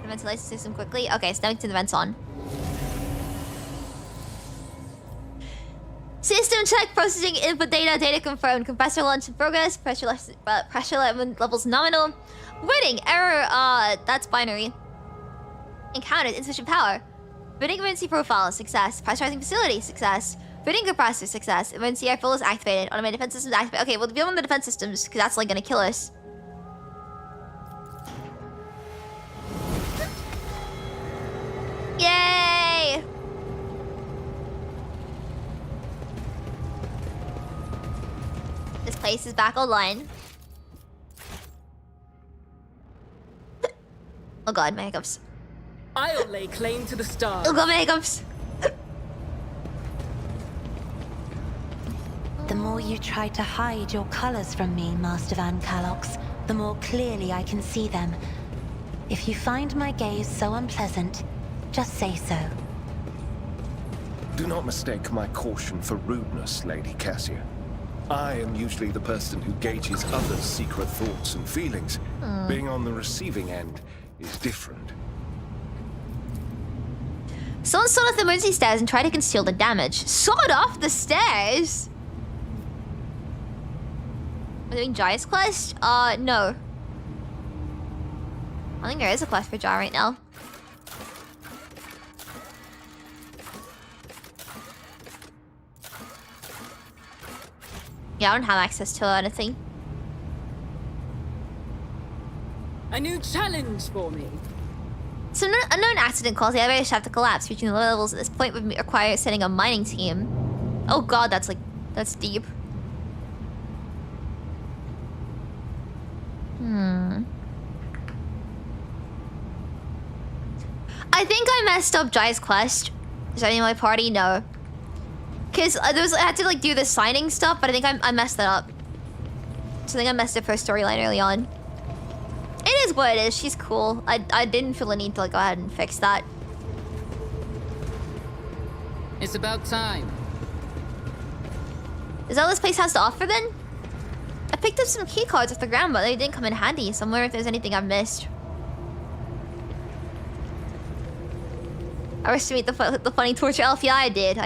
The ventilation system quickly. Okay, so now we can turn the vents on. System check, processing input data, data confirmed. Compressor launch in progress, pressure levels nominal. Waiting, error, that's binary. Encountered, insufficient power. Bidding emergency profile, success. Pressurizing facility, success. Bidding compressor, success. Emergency air is activated. Automated defense systems activated. Okay, we'll deal with the defense systems, because that's like gonna kill us. Yay! This place is back online. Oh god, my hiccups. I'll lay claim to the stars. Oh god, my hiccups. The more you try to hide your colors from me, Master Van Calox, the more clearly I can see them. If you find my gaze so unpleasant, just say so. Do not mistake my caution for rudeness, Lady Cassia. I am usually the person who gauges others' secret thoughts and feelings. Being on the receiving end is different. Someone sawed off the emergency stairs and tried to conceal the damage. Sawed off the stairs? We're doing Jai's quest? No. I think there is a quest for Jai right now. Yeah, I don't have access to anything. A new challenge for me. So unknown accident caused the elevator shaft to collapse. Reaching the lower levels at this point would require setting a mining team. Oh god, that's deep. I think I messed up Jai's quest. Is that in my party? No. Cause I had to like do the signing stuff, but I think I messed that up. So I think I messed up her storyline early on. It is what it is. She's cool. I didn't feel the need to like go ahead and fix that. It's about time. Is that all this place has to offer then? I picked up some key cards off the ground, but they didn't come in handy. So I'm wondering if there's anything I've missed. I rushed to meet the funny torture elf. Yeah, I did.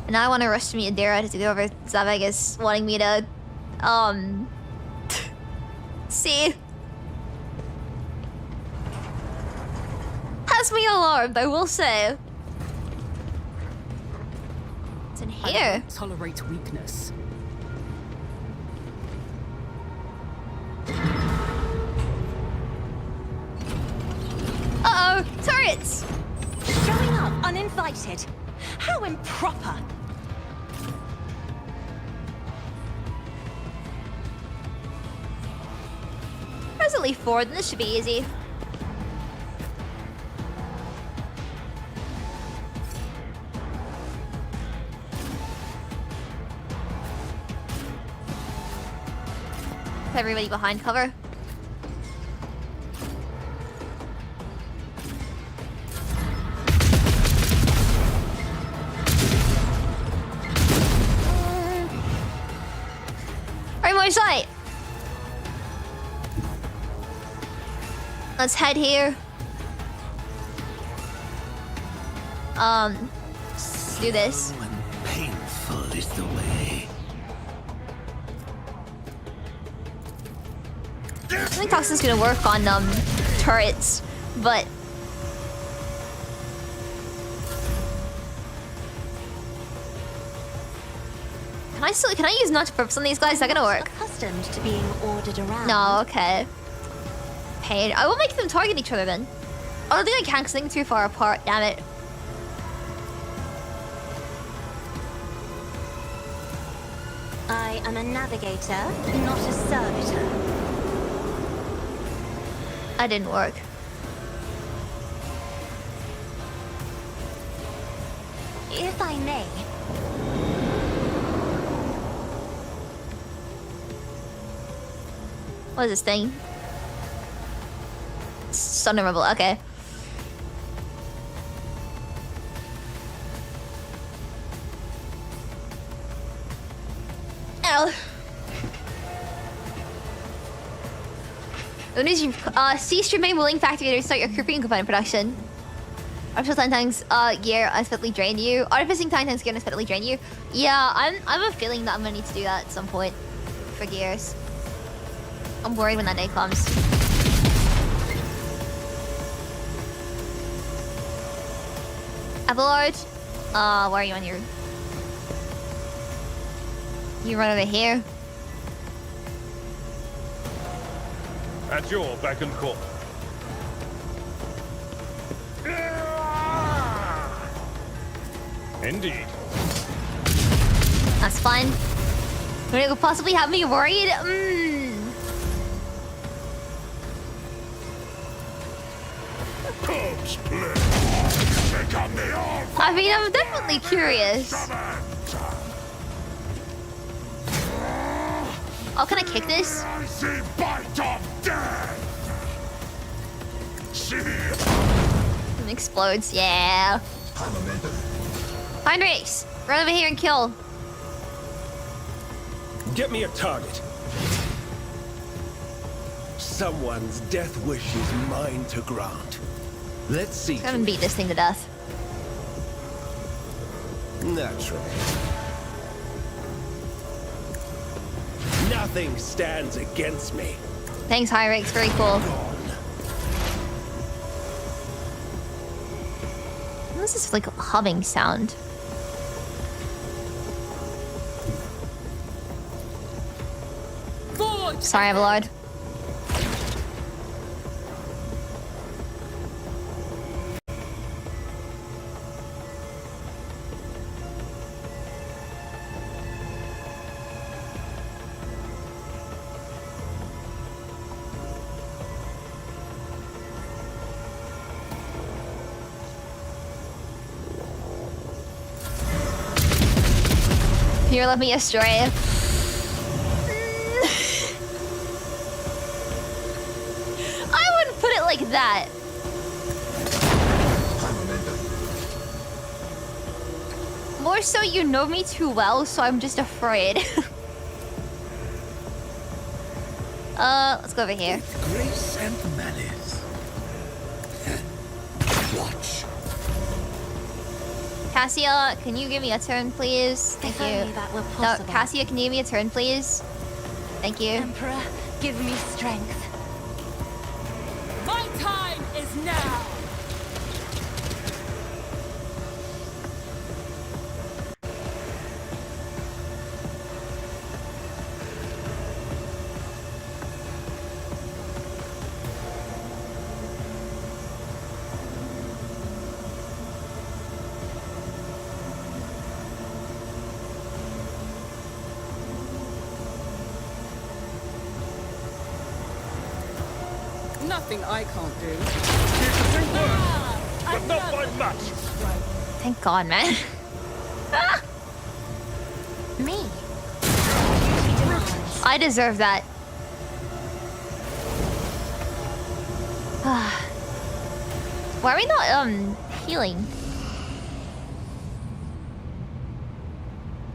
And now I want to rush to meet Adira to go over Zavegas wanting me to, see. Has me alarmed, I will say. It's in I here. don't tolerate weakness. Uh-oh, turrets! Showing up uninvited. How improper. There's only 4, then this should be easy. Everybody behind cover. Alright, Marazhai. Let's head here. Let's do this. Slow and painful is the way. I think Toxin's gonna work on turrets, but can I use notch purpose on these guys? Is that gonna work? Accustomed to being ordered around. No, okay. Pain. I will make them target each other then. I don't think I can because I think they're too far apart, damn it. I am a navigator, not a servitor. That didn't work. If I may. What is this thing? Stun removal, okay. Ow. The news you cease your main willing factory to start your creeping component production. Artificial Titan's gear unexpectedly drained you. Artificing Titan's gear unexpectedly drained you. Yeah, I'm a feeling that I'm gonna need to do that at some point for gears. I'm worried when that day comes. Avalard, where are you on your... You run over here. At your beck and call. Indeed. That's fun. Would it possibly have me worried? I mean, I'm definitely curious. Oh, can I kick this? Explodes, yeah. Heinrichs, run over here and kill. Get me a target. Someone's death wish is mine to grant. Let's see. Come and beat this thing to death. Naturally. Nothing stands against me. Thanks, Heinrichs, very cool. What's this like humming sound? Sorry, Avalard. Here, let me astray. I wouldn't put it like that. More so, you know me too well, so I'm just afraid. Let's go over here. Grace and malice. Watch. Cassia, can you give me a turn, please? Thank If you. only that were No, possible. Cassia, can you give me a turn, please? Thank you. Emperor, give me strength. My time is now. Nothing I can't do. But not by much. Thank God, man. Me. I deserve that. Why are we not, healing?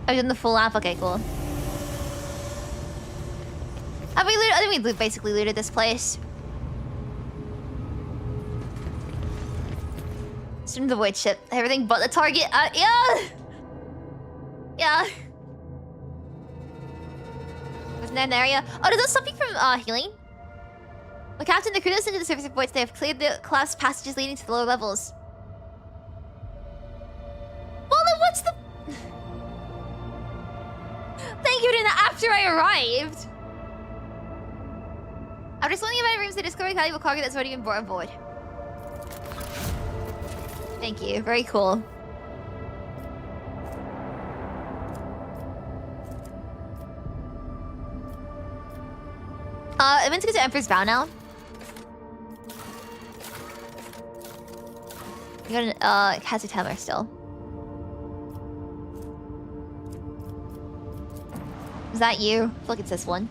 I've done the full lap. Okay, cool. Have we looted? I think we basically looted this place. Stream the void ship. Everything but the target. Yeah! Yeah. Wasn't there an area? Oh, does that stop you from, healing? Well, Captain, the crew that's into the surface reports they have cleared the class passages leading to the lower levels. Well, then what's the... Thank you, Dina, after I arrived! After exploring the rooms, they discovered a valuable cargo that's already been brought on board. Thank you, very cool. I meant to go to Emperor's Vow now. You got an, Kazu Tamer still. Is that you? I feel like it's this one.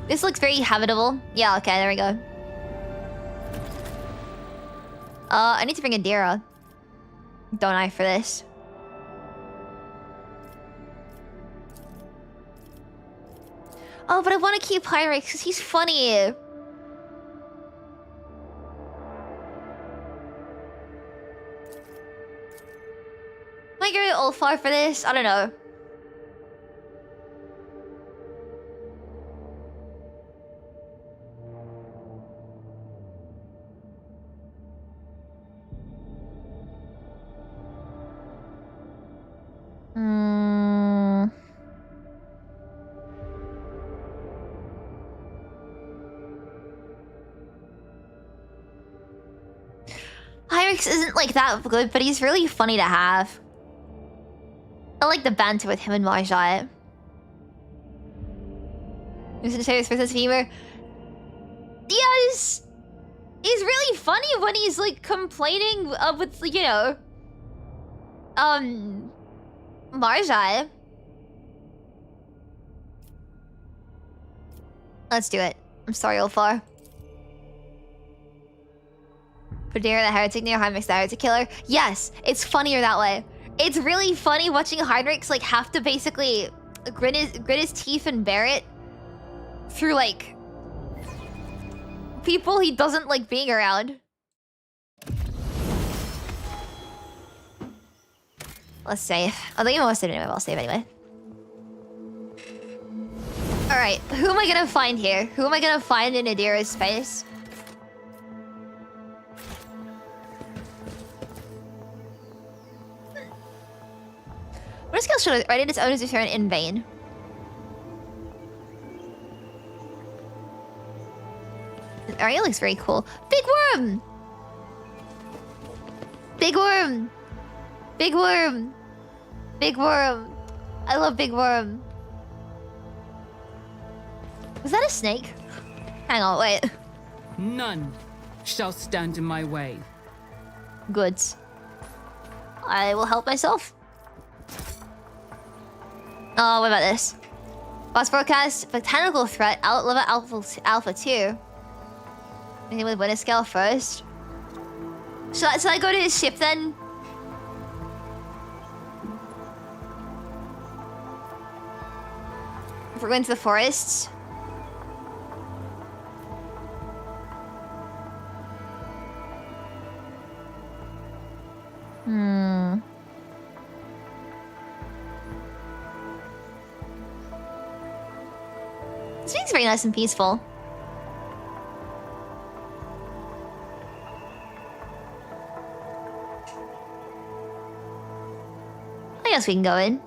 This looks very habitable. Yeah, okay, there we go. I need to bring Adira. Don't I, for this? Oh, but I want to keep Heinrich because he's funny. Am I going to Ulfar for this? I don't know. Heinrich isn't like that good, but he's really funny to have. I like the banter with him and Marazhai. He's a serious sense of humor. Yes, he's really funny when he's like complaining with, you know, Marazhai. Let's do it. I'm sorry, Ulfar. Padera the heretic near Heinrich's the heretic killer. Yes, it's funnier that way. It's really funny watching Heinrich's like have to basically grit his teeth and bear it through like people he doesn't like being around. Let's save. I think I want to save anyway, but I'll save anyway. Alright, who am I gonna find here? Who am I gonna find in Adira's space? What skill should I write in its owner's return in vain? Aria looks very cool. Big worm! Big worm! Big worm! Big worm! I love big worm. Was that a snake? Hang on, wait. None shall stand in my way. Good. I will help myself. Oh, what about this? Boss broadcast, botanical threat, level alpha 2. Anything with winner scale first? Should I go to his ship then? If we're going to the forests. This seems very nice and peaceful. I guess we can go in.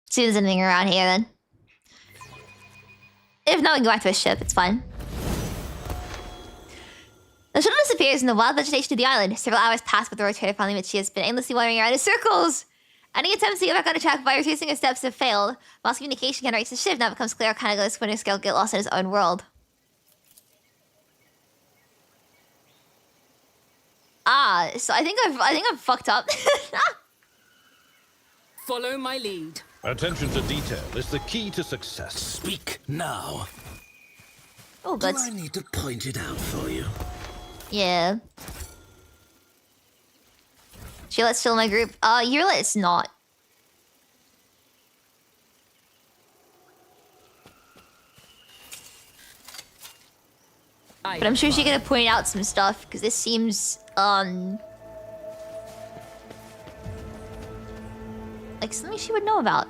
See if there's anything around here then. If not, we can go back to his ship. It's fine. The shuttle disappears in the wild vegetation of the island. Several hours pass with the Rogue Trader finally admits she has been aimlessly wandering around in circles. Any attempts to get back on track by retracing her steps have failed. Lost communication can reach the ship. Now it becomes clear how Kanago's winter scale get lost in his own world. Ah, so I think I've fucked up. Follow my lead. Attention to detail is the key to success. Speak now. Oh, Do good. I need to point it out for you? Yeah. Sheila's still in my group. Yurla is not. But I'm sure she's gonna point out some stuff, because this seems, like something she would know about.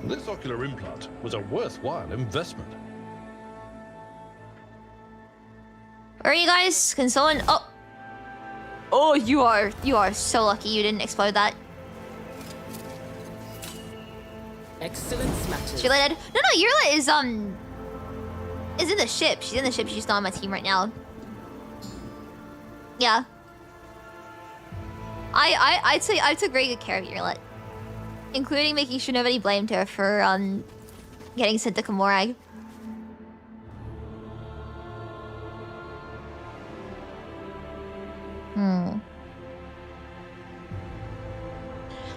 This ocular implant was a worthwhile investment. Where are you guys? Can someone... Oh! Oh, you are so lucky you didn't explode that. Excellence matters. She related? No, Yurla is in the ship. She's in the ship. She's not on my team right now. Yeah. I'd say I took very good care of Yurla, including making sure nobody blamed her for getting sent to Komorag.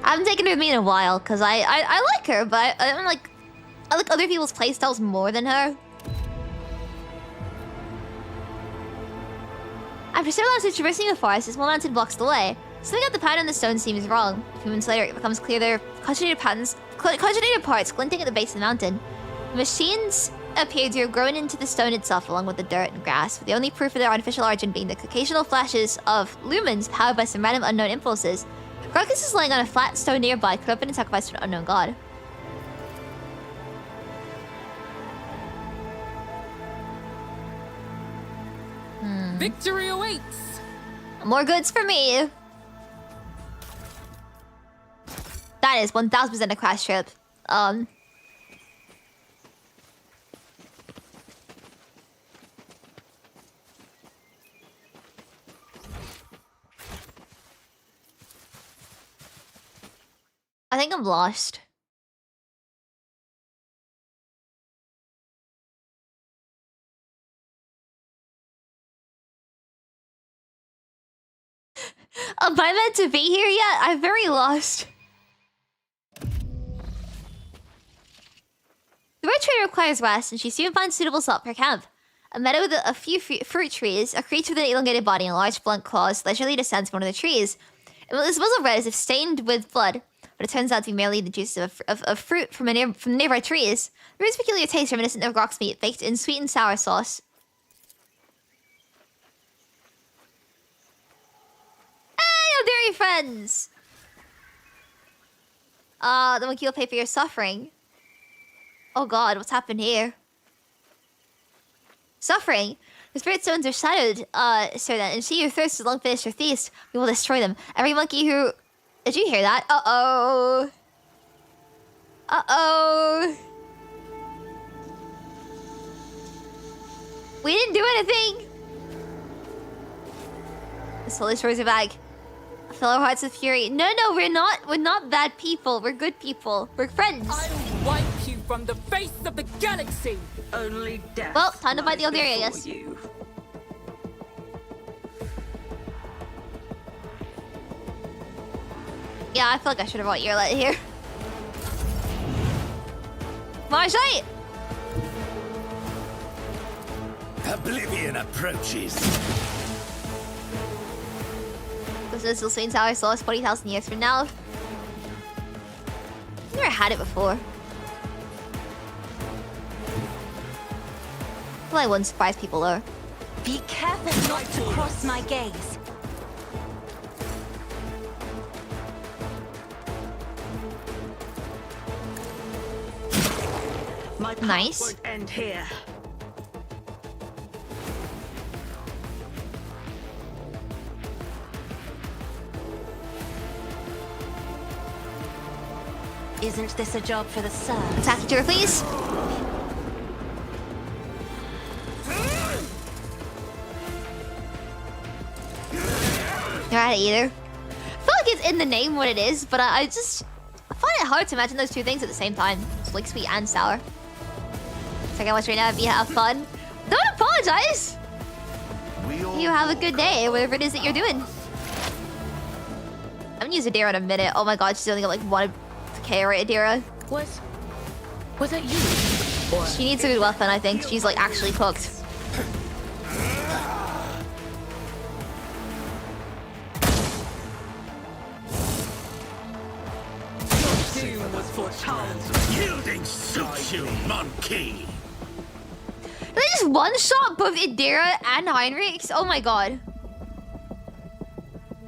I haven't taken her with me in a while because I like her, but I like other people's playstyles more than her. After several hours of traversing the forest, a small mountain blocks the way. Something about the pattern on the stone seems wrong. A few moments later, it becomes clear there are concentrated parts glinting at the base of the mountain. The machines appear to have grown into the stone itself along with the dirt and grass, with the only proof of their artificial origin being the occasional flashes of lumens powered by some random unknown impulses. The carcass is lying on a flat stone nearby, could have been sacrificed to an unknown god. Victory awaits! More goods for me! That is 1000% a crash trip. I think I'm lost. Am I meant to be here yet? I'm very lost. The Rogue Trader requires rest, and she soon finds suitable spot for camp. A meadow with a few fruit trees, a creature with an elongated body and large blunt claws leisurely descends from one of the trees. Its muzzle red as if stained with blood, but it turns out to be merely the juices of fruit from nearby trees. The root's peculiar taste reminiscent of Rock's meat, baked in sweet and sour sauce. Dairy friends! The monkey will pay for your suffering. Oh god, what's happened here? Suffering? The spirit stones are shadowed, so that, and she who thirsts has long finished her feast, we will destroy them. Every monkey who... Did you hear that? Uh-oh. Uh-oh. We didn't do anything! The soul destroys your bag. Fill our hearts with fury. No, we're not bad people. We're good people. We're friends. I'll wipe you from the face of the galaxy. Only death. Well, time to fight the Eldaria, I guess. You. Yeah, I feel like I should have brought Earlet here. Marazhai! Oblivion approaches. This will soon sour sauce 40,000 years from now. I've never had it before. Well, I wouldn't surprise people though. Be careful not to cross my gaze. My path Nice. won't end here. Isn't this a job for the serfs? Attack the door, please. You're at it either. I feel like it's in the name what it is, but I find it hard to imagine those two things at the same time. It's like sweet and sour. Check out what's right now if you have fun. Don't apologize! You have a good day, whatever it is that you're doing. I'm gonna use Adira in a minute. Oh my god, she's only got like 1k right, Adira. Was that you? Or She needs a good weapon, I think. She's like actually cooked. Doom was foretold. Yielding suits you, monkey. They just one-shot both Adira and Heinrichs? Oh my god.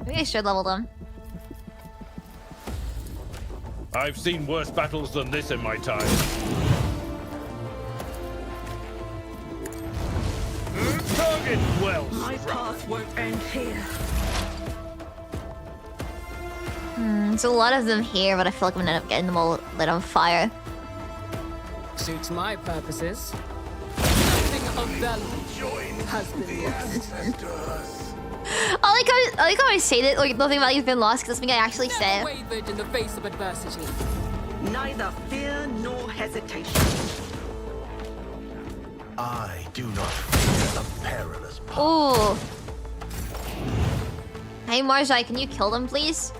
Maybe I should level them. I've seen worse battles than this in my time. Target well. My path won't end here. There's a lot of them here, but I feel like I'm gonna end up getting them all lit on fire. suits my purposes. Nothing of value has been lost. I like how I say that, like nothing value's been lost, because that's something I actually say. Never wavered in the face of adversity. Neither fear nor hesitation. I do not fear the perilous path. Ooh. Hey Marazhai, can you kill them, please?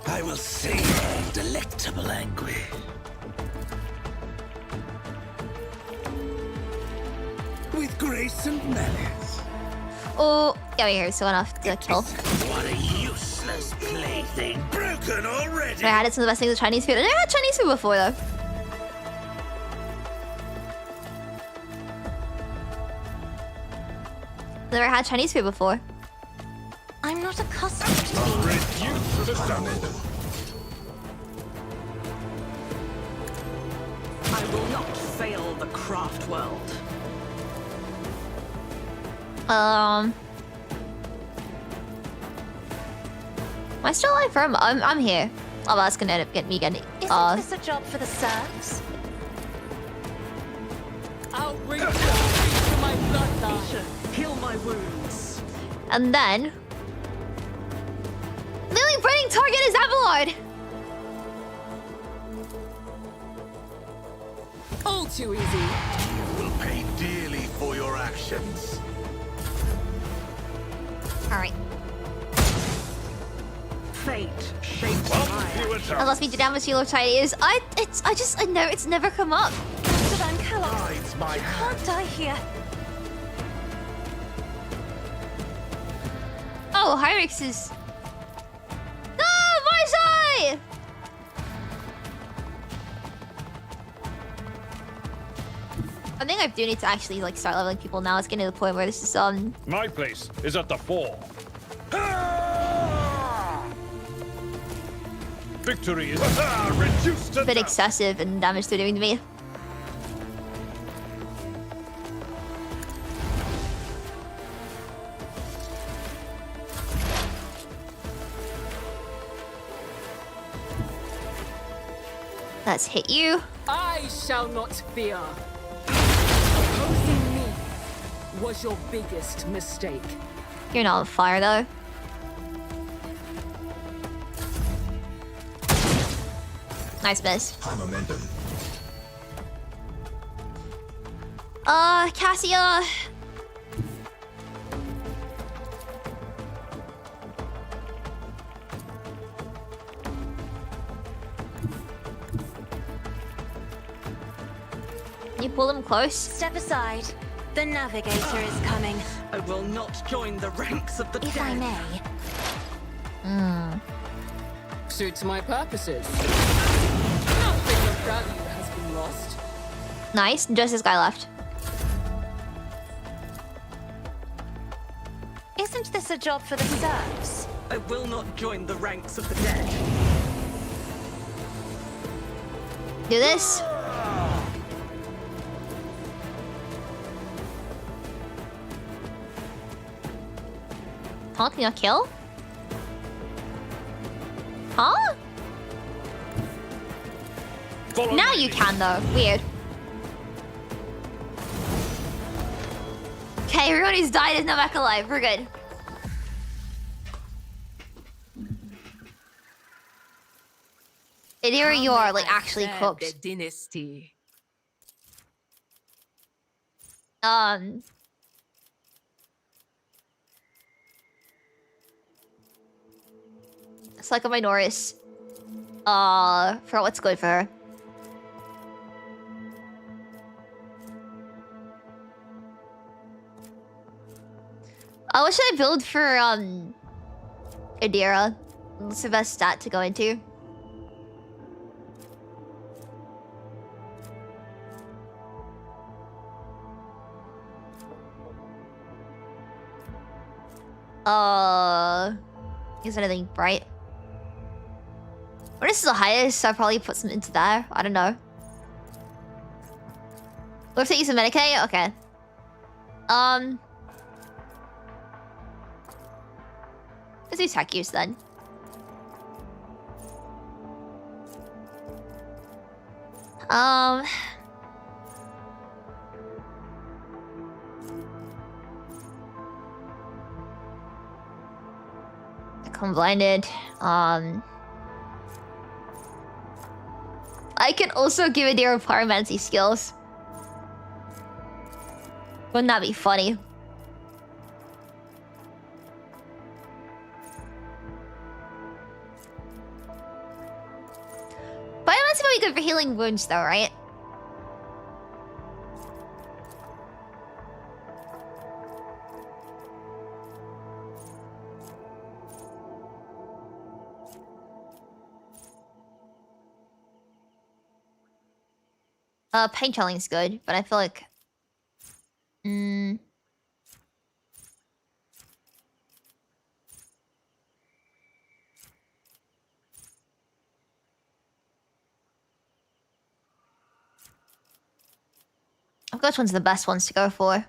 I will savor delectable anguish. With grace and malice. Oh, yeah, we're here, so enough to kill. What a useless plaything. Broken already. I had it some of the best things with Chinese food. I never had Chinese food before though. Never had Chinese food before. I'm not accustomed to being... I will not fail the craft world. Am I still alive? I'm here. Oh, well, that's gonna end up getting me getting. Isn't this a job for the serfs? I'll bring you to my bloodline. Heal my wounds. And then the only target is Avalard! All too easy. You will pay dearly for your actions. Alright. Fate shapes my I lost me to damage healer is. It's never come up. Master Ankelos, Hides my hand. can't die here. Oh, Hyrix is... No, Marazhai! I think I do need to actually like start leveling people now. It's getting to the point where this is My place is at the fore. Victory is reduced to a bit death. excessive in damage they're doing to me. Let's hit you. I shall not fear. Opposing me was your biggest mistake. You're not on fire though. Nice miss. High momentum. Cassia. You pull them close. Step aside. The navigator is coming. I will not join the ranks of the If dead. I may. Suits my purposes. Nothing of value has been lost. Nice. Just this guy left. Isn't this a job for the serfs? I will not join the ranks of the dead. Do this. Huh? Can you not kill? Huh? Follow Now my you lead. can though. Weird. Okay, everyone who's died is now back alive. We're good. Here you are, like actually cooked. The dynasty. It's like a Minoris. For what's good for her. What should I build for Adira? What's the best stat to go into? Is anything bright? What is the highest? So I'll probably put some into there. I don't know. What if they use a Medicaid? Okay. Let's do tech use then. Become blinded. I can also give Adira pyromancy skills. Wouldn't that be funny? Pyromancy might be good for healing wounds though, right? Pain challenge is good, but I feel like... I forgot which one's the best ones to go for.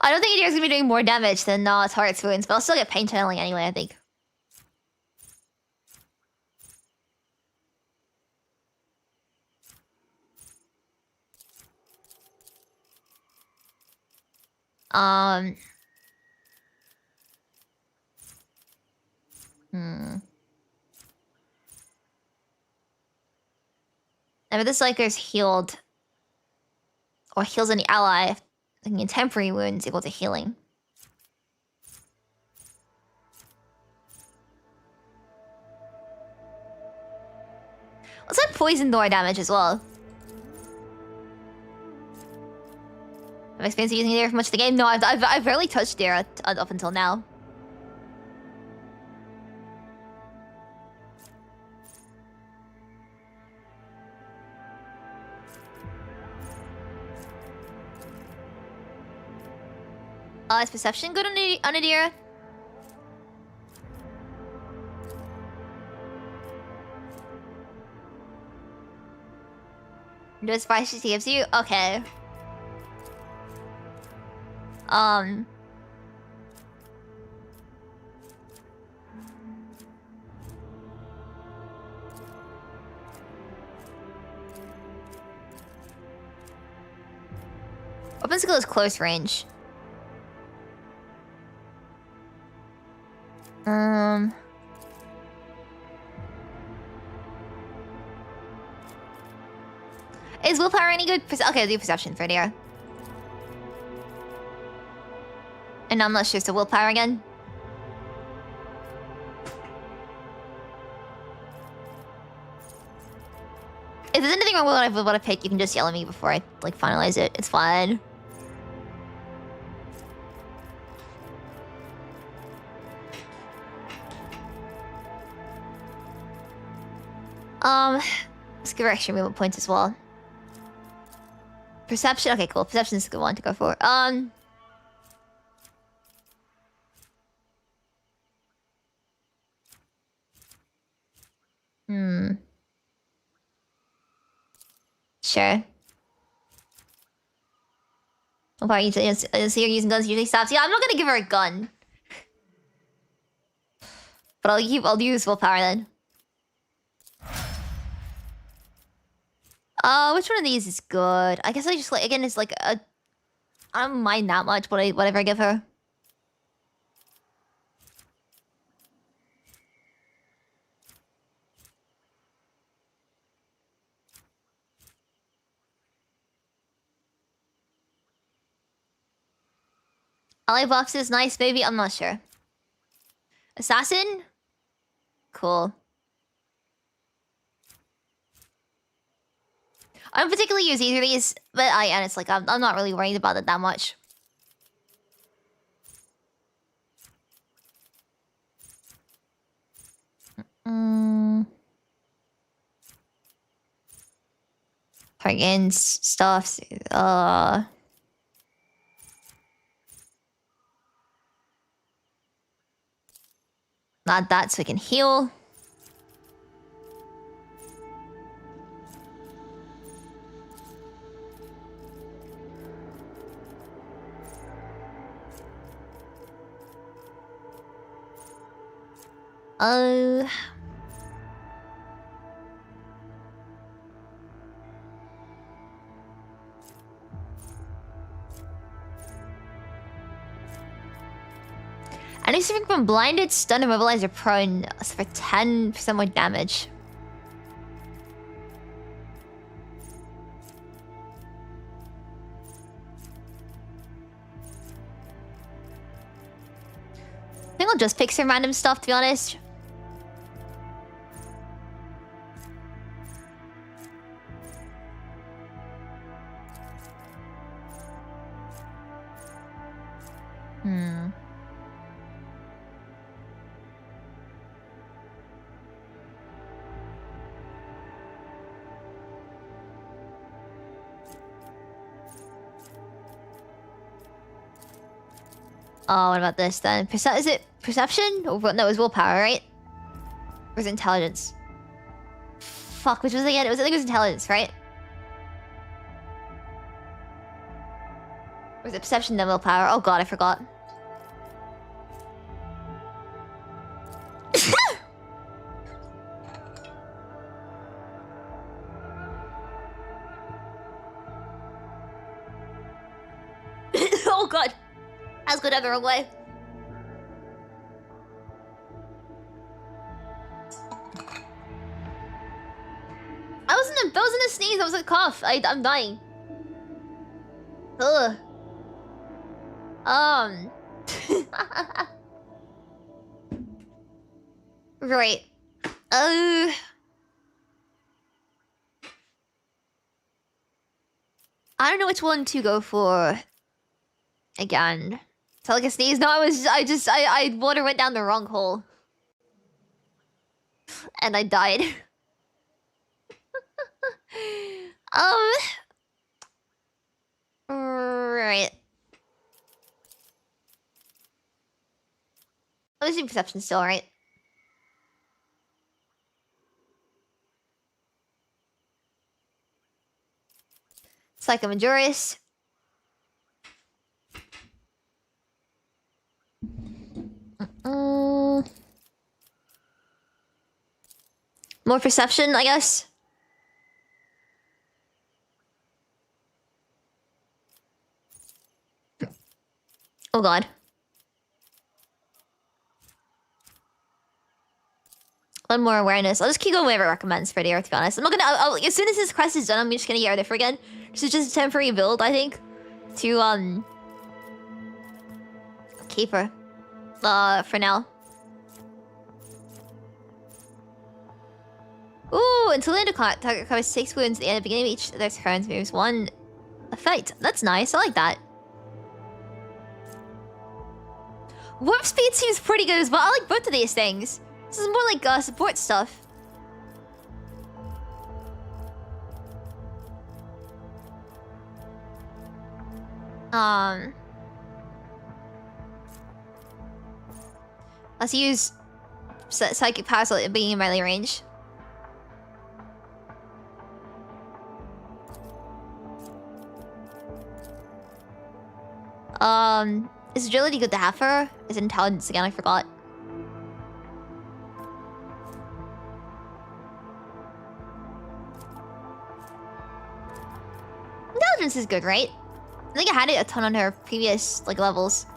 I don't think Adira's gonna be doing more damage than Taret's wounds, but I'll still get pain channeling anyway, I think. If this Psyker's healed or heals any ally, taking temporary wounds equal to healing. Let's have poison door damage as well. Have I experienced using Dare for much of the game? No, I've barely touched Dare up until now. Is perception good on Adira? No spice she gives you? Okay. Open skill is close range. Is willpower any good? Okay, I'll do perception for Adira. And I'm not sure, so willpower again. If there's anything wrong with what I pick, you can just yell at me before I like finalize it. It's fine. Let's give her extra movement points as well. Perception. Okay, cool. Perception is a good one to go for. Sure. So you're using guns usually stops. Yeah, I'm not gonna give her a gun. But I'll use willpower then. Which one of these is good? I guess I just like, again, it's like a... I don't mind that much whatever I give her. Ally boxes, nice, maybe? I'm not sure. Assassin? Cool. I don't particularly use either of these, but and it's like, I'm not really worried about it that much. Targets, stuffs, not that, so we can heal. Any suffering from blinded, stun, immobilized, or prone for 10% more damage. I think I'll just pick some random stuff, to be honest. Oh, what about this then? Is it perception? Or no, it was willpower, right? Or was it intelligence? Fuck, which was it again? I think it was intelligence, right? Or was it perception then willpower? Oh god, I forgot. Oh god. Let's go down the wrong way. That wasn't a sneeze, that was a cough. I'm dying. Ugh. Right. I don't know which one to go for. Again. Felt like a sneeze. No, water went down the wrong hole. And I died. Right. I was in perception still, right? Psychomajorus. More perception, I guess. Oh god. One more awareness. I'll just keep going wherever it recommends for the to be honest. I'm not gonna as soon as this quest is done, I'm just gonna get there for again. This is just a temporary build, I think. To keep her. For now. Ooh, until the end of combat, target covers 6 wounds at the end of the beginning of each of their turns, moves 1 effect. That's nice, I like that. Warp speed seems pretty good as well. I like both of these things. This is more like support stuff. Let's use psychic powers at being in melee range. Is agility good to have her? Is intelligence again? I forgot. Intelligence is good, right? I think I had it a ton on her previous like levels.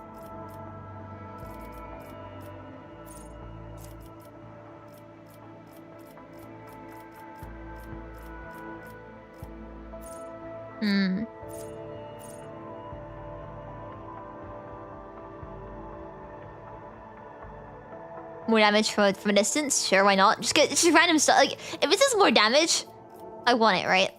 More damage from a distance? Sure, why not? Just get just random stuff. Like, if it does more damage, I want it, right?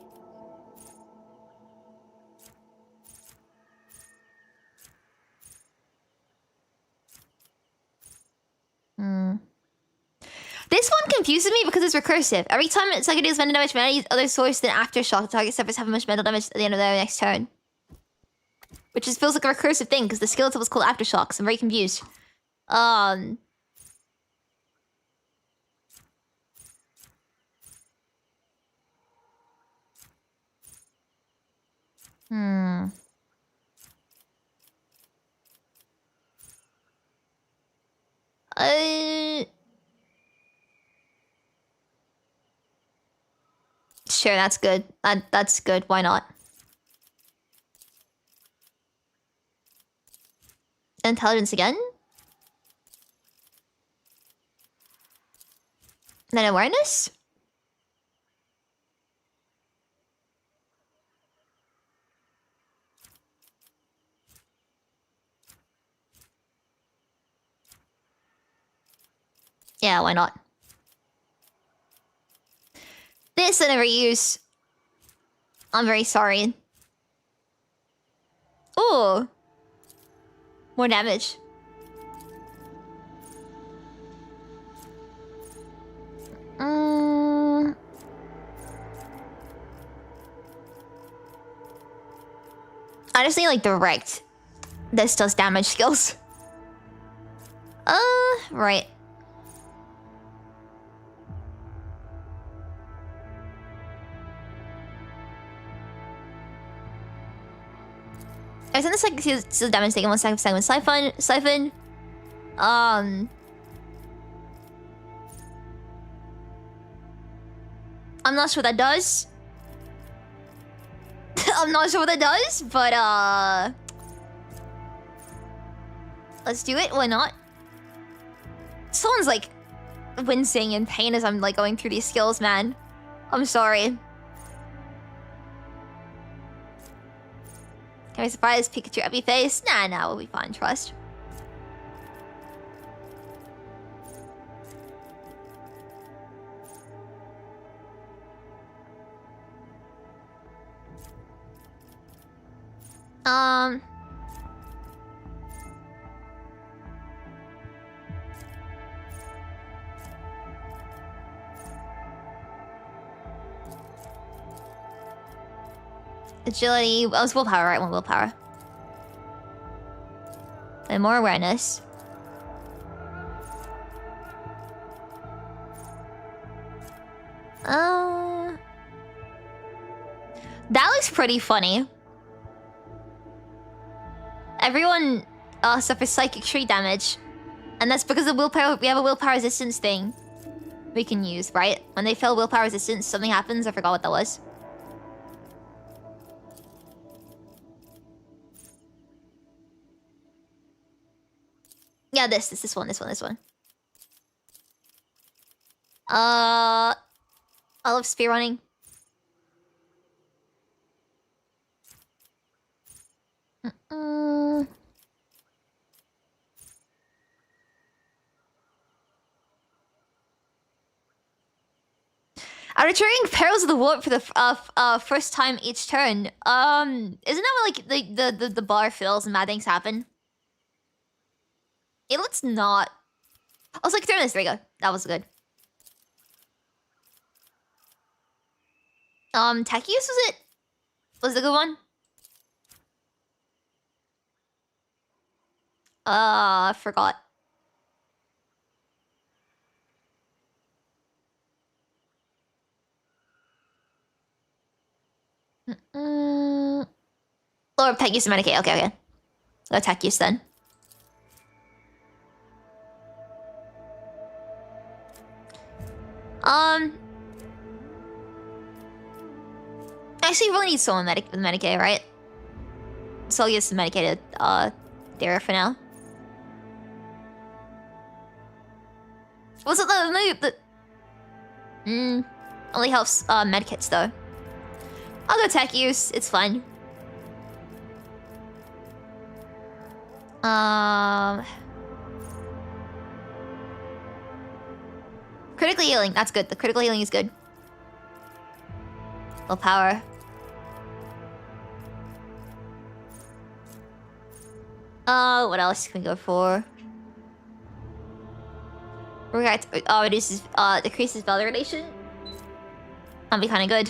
This one confuses me because it's recursive. Every time it's like it deals mental damage from any other source than aftershock, the target suffers half as much mental damage at the end of their next turn. Which just feels like a recursive thing because the skill itself is called aftershock, so I'm very confused. Sure, that's good. That's good. Why not? Intelligence again? And then awareness? Yeah, why not? This I never use. I'm very sorry. Ooh. More damage. I just need like direct. This does damage skills. Right. I send this like see the damage taken 1 second per second. Siphon. I'm not sure what that does. I'm not sure what that does, but Let's do it. Why not? Someone's like wincing in pain as I'm like going through these skills, man. I'm sorry. Can I surprise Pikachu Ebi face? Nah, we'll be fine, trust. Agility. Oh, it's willpower, right? One willpower. And more awareness. That looks pretty funny. Everyone suffers psychic tree damage. And that's because of willpower. We have a willpower resistance thing we can use, right? When they fail willpower resistance, something happens. I forgot what that was. Yeah, this one. I love speedrunning. After triggering Perils of the Warp for the first time each turn, isn't that what, like the bar fills and bad things happen? Let's not. I was like, there we go. That was good. Tech use was it? Was the good one? I forgot. Or tech use and medicate. Okay. Go tech use then. Actually, you really need someone with Medicaid, right? So I'll use some medicated there for now. Was it the move that only helps medkits though? I'll go tech use, it's fine. Critical healing, that's good. The critical healing is good. Willpower. What else can we go for? Reduces decreases validation. That'd be kinda good.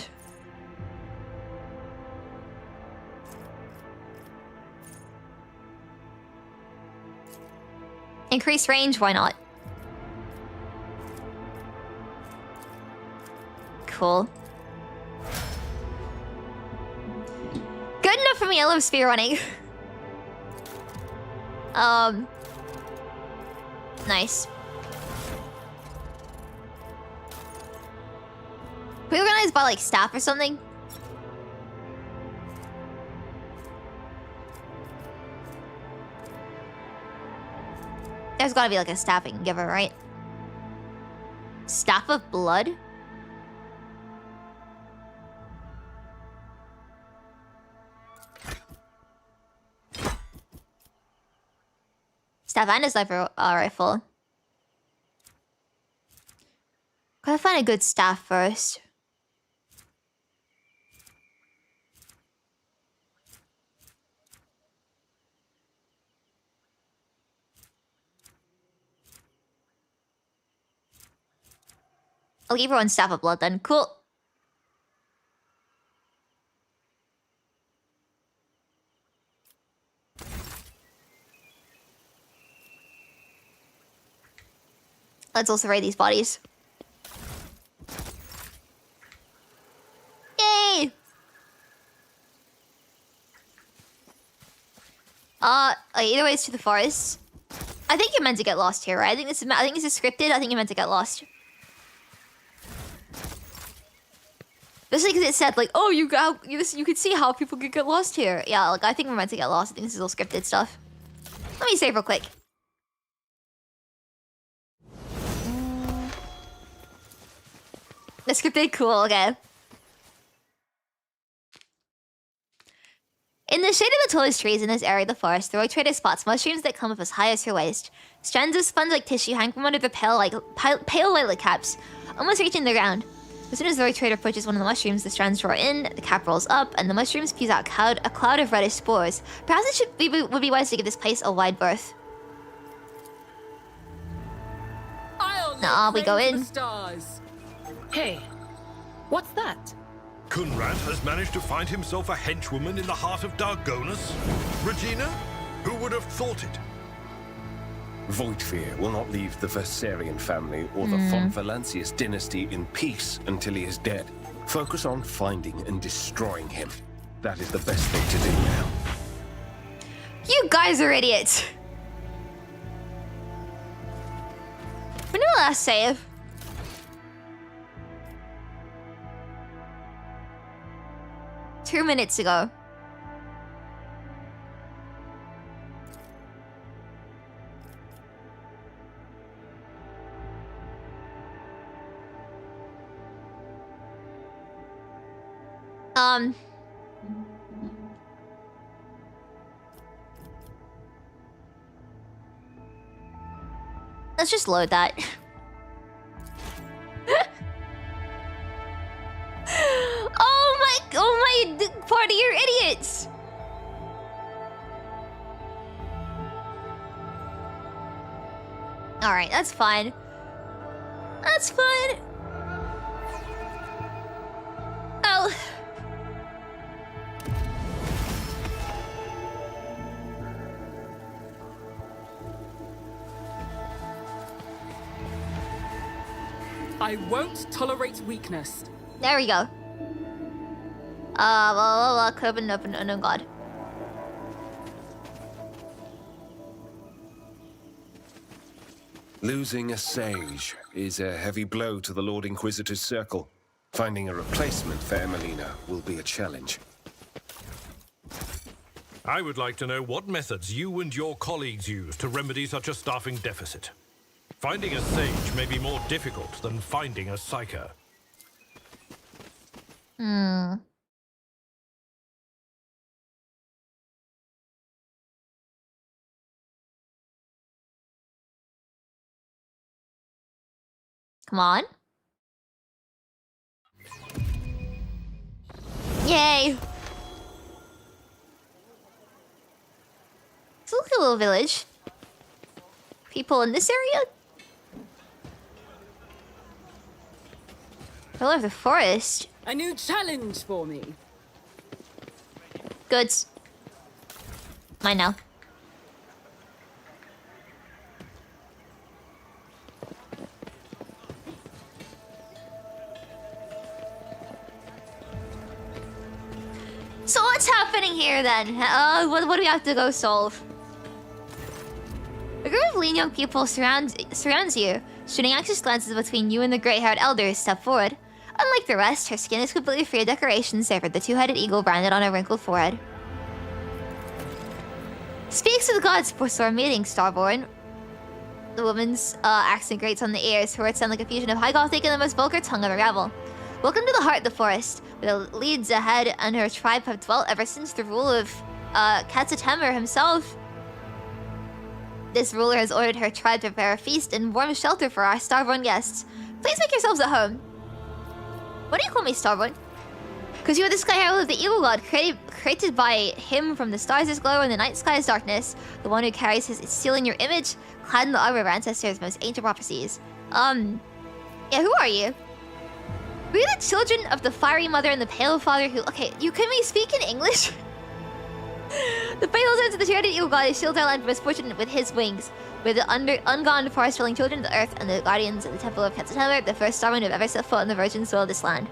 Increase range, why not? Cool. Good enough for me, I love speedrunning. Nice. Can we organize by like staff or something? There's gotta be like a staff we can give her, right? Staff of blood? Staff and a sniper rifle. Gotta find a good staff first. I'll give her one staff of blood then. Cool. Let's also raid these bodies. Yay! Either way, it's to the forest. I think you're meant to get lost here, right? I think this is scripted. I think you're meant to get lost. Especially because it said like, oh, you could see how people could get lost here. Yeah, like I think we're meant to get lost. I think this is all scripted stuff. Let me save real quick. The scripted, cool, okay. In the shade of the tallest trees in this area of the forest, the Rogue Trader spots mushrooms that come up as high as her waist. Strands of sponge-like tissue hang from under the pale white caps, almost reaching the ground. As soon as the Rogue Trader approaches one of the mushrooms, the strands draw in, the cap rolls up, and the mushroom spews out a cloud of reddish spores. Perhaps it would be wise to give this place a wide berth. Nah, we go in. Hey, what's that? Kunrad has managed to find himself a henchwoman in the heart of Dargonus? Regina? Who would have thought it? Voidfear will not leave the Versarian family or the von Valancius dynasty in peace until he is dead. Focus on finding and destroying him. That is the best thing to do now. You guys are idiots. When did the last save? Two minutes ago. Let's just load that. Oh my party, you're idiots! Alright, that's fine. That's fine. Oh. I won't tolerate weakness. There we go. Could have been open, oh god. Losing a sage is a heavy blow to the Lord Inquisitor's circle. Finding a replacement for Emolina will be a challenge. I would like to know what methods you and your colleagues use to remedy such a staffing deficit. Finding a sage may be more difficult than finding a psyker. Come on. Yay! It's like a little village. People in this area? All over the forest. A new challenge for me. Goods. Mine now. So what's happening here then? What do we have to go solve? A group of lean young people surrounds you, shooting anxious glances between you and the gray-haired elders. Step forward. Unlike the rest, her skin is completely free of decorations save for the two-headed eagle branded on her wrinkled forehead. Speaks to the gods before our meeting, Starborn. The woman's accent grates on the ears, her words sound like a fusion of High Gothic and the most vulgar tongue of the rabble. Welcome to the heart of the forest, where the leads ahead and her tribe have dwelt ever since the rule of Katzatemer himself. This ruler has ordered her tribe to prepare a feast and warm shelter for our Starborn guests. Please make yourselves at home. What do you call me, Starborn? Because you are the Sky Herald of the Evil God, created by him from the stars' glow and the night sky's darkness, the one who carries his seal in your image, clad in the armor of our ancestors' most ancient prophecies. Yeah, who are you? We're the children of the fiery mother and the pale father who... Okay, can we speak in English? The pale sons of the two-headed evil god shield our land from misfortune with his wings. We're the ungone forest-dwelling children of the earth and the guardians of the temple of Katzatemer, the first Starborn who have ever set foot on the virgin soil of this land.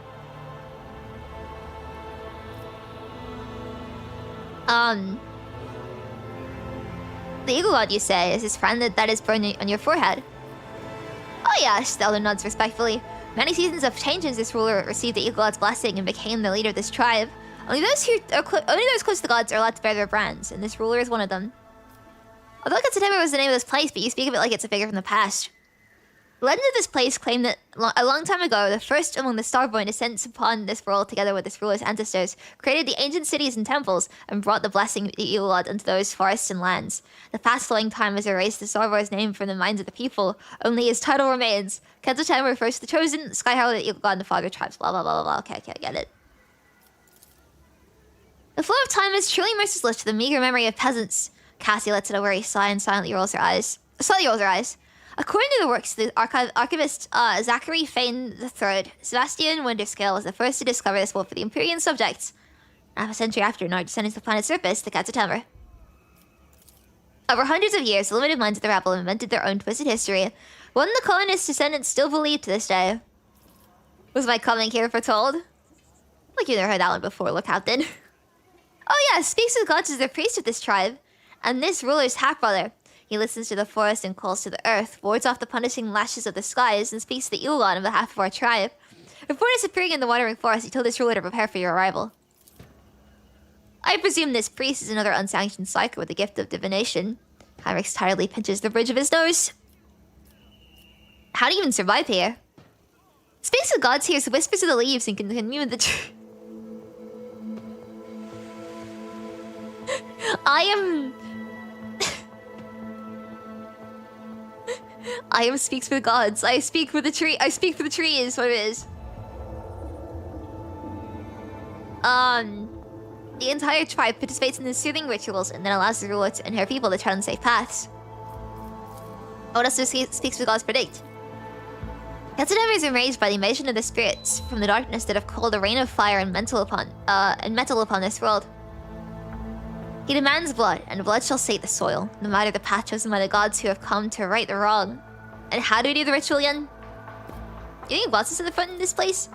The eagle god, you say, is his friend that is burned on your forehead. Oh yes, the elder nods respectfully. Many seasons of change since this ruler received the eagle god's blessing and became the leader of this tribe. Only those close to the gods are allowed to bear their brands, and this ruler is one of them. Although Katzatemer was the name of this place, but you speak of it like it's a figure from the past. Legends of this place claim that a long time ago, the first among the Starborn descents upon this world together with its ruler's ancestors, created the ancient cities and temples, and brought the blessing of the Avalard into those forests and lands. The fast-flowing time has erased the Starborn's name from the minds of the people. Only his title remains. Quetzalcoatl refers to the chosen, Sky Herald, the Eagle God, and the Father Tribes. Blah, blah, blah, blah, blah. Okay, I get it. The flow of time is truly merciless to the meager memory of peasants. Cassie lets out a weary sigh and silently rolls her eyes. According to the works of the archivist Zachary Fane III, Sebastian Winterscale was the first to discover this world for the Empyrean subjects. Half a century after, now descending to the planet's surface, the Quetzalcoatl. Over hundreds of years, the limited minds of the rabble invented their own twisted history, one the colonists' descendants still believe to this day. Was my coming here foretold? Like you never heard that one before, look, Captain. Oh yeah, speaks to the gods as the priest of this tribe, and this ruler's half-brother. He listens to the forest and calls to the earth, wards off the punishing lashes of the skies, and speaks to the Eagle God on behalf of our tribe. Before disappearing in the watering forest, he told his ruler to prepare for your arrival. I presume this priest is another unsanctioned psyker with the gift of divination. Heinrich tiredly pinches the bridge of his nose. How do you even survive here? Speaks to gods hears whispers of the leaves and can commune with the tree. I am speaks for the gods. I speak for the tree. I speak for the trees. What it is. The entire tribe participates in the soothing rituals and then allows the ruler and her people to tread on safe paths. What else does speaks for the gods predict? Quetzalcoatl is enraged by the invasion of the spirits from the darkness that have called a rain of fire and metal upon this world. He demands blood, and blood shall sate the soil, no matter the path chosen by the gods who have come to right the wrong. And how do we do the ritual again? You think Boss is in the front in this place?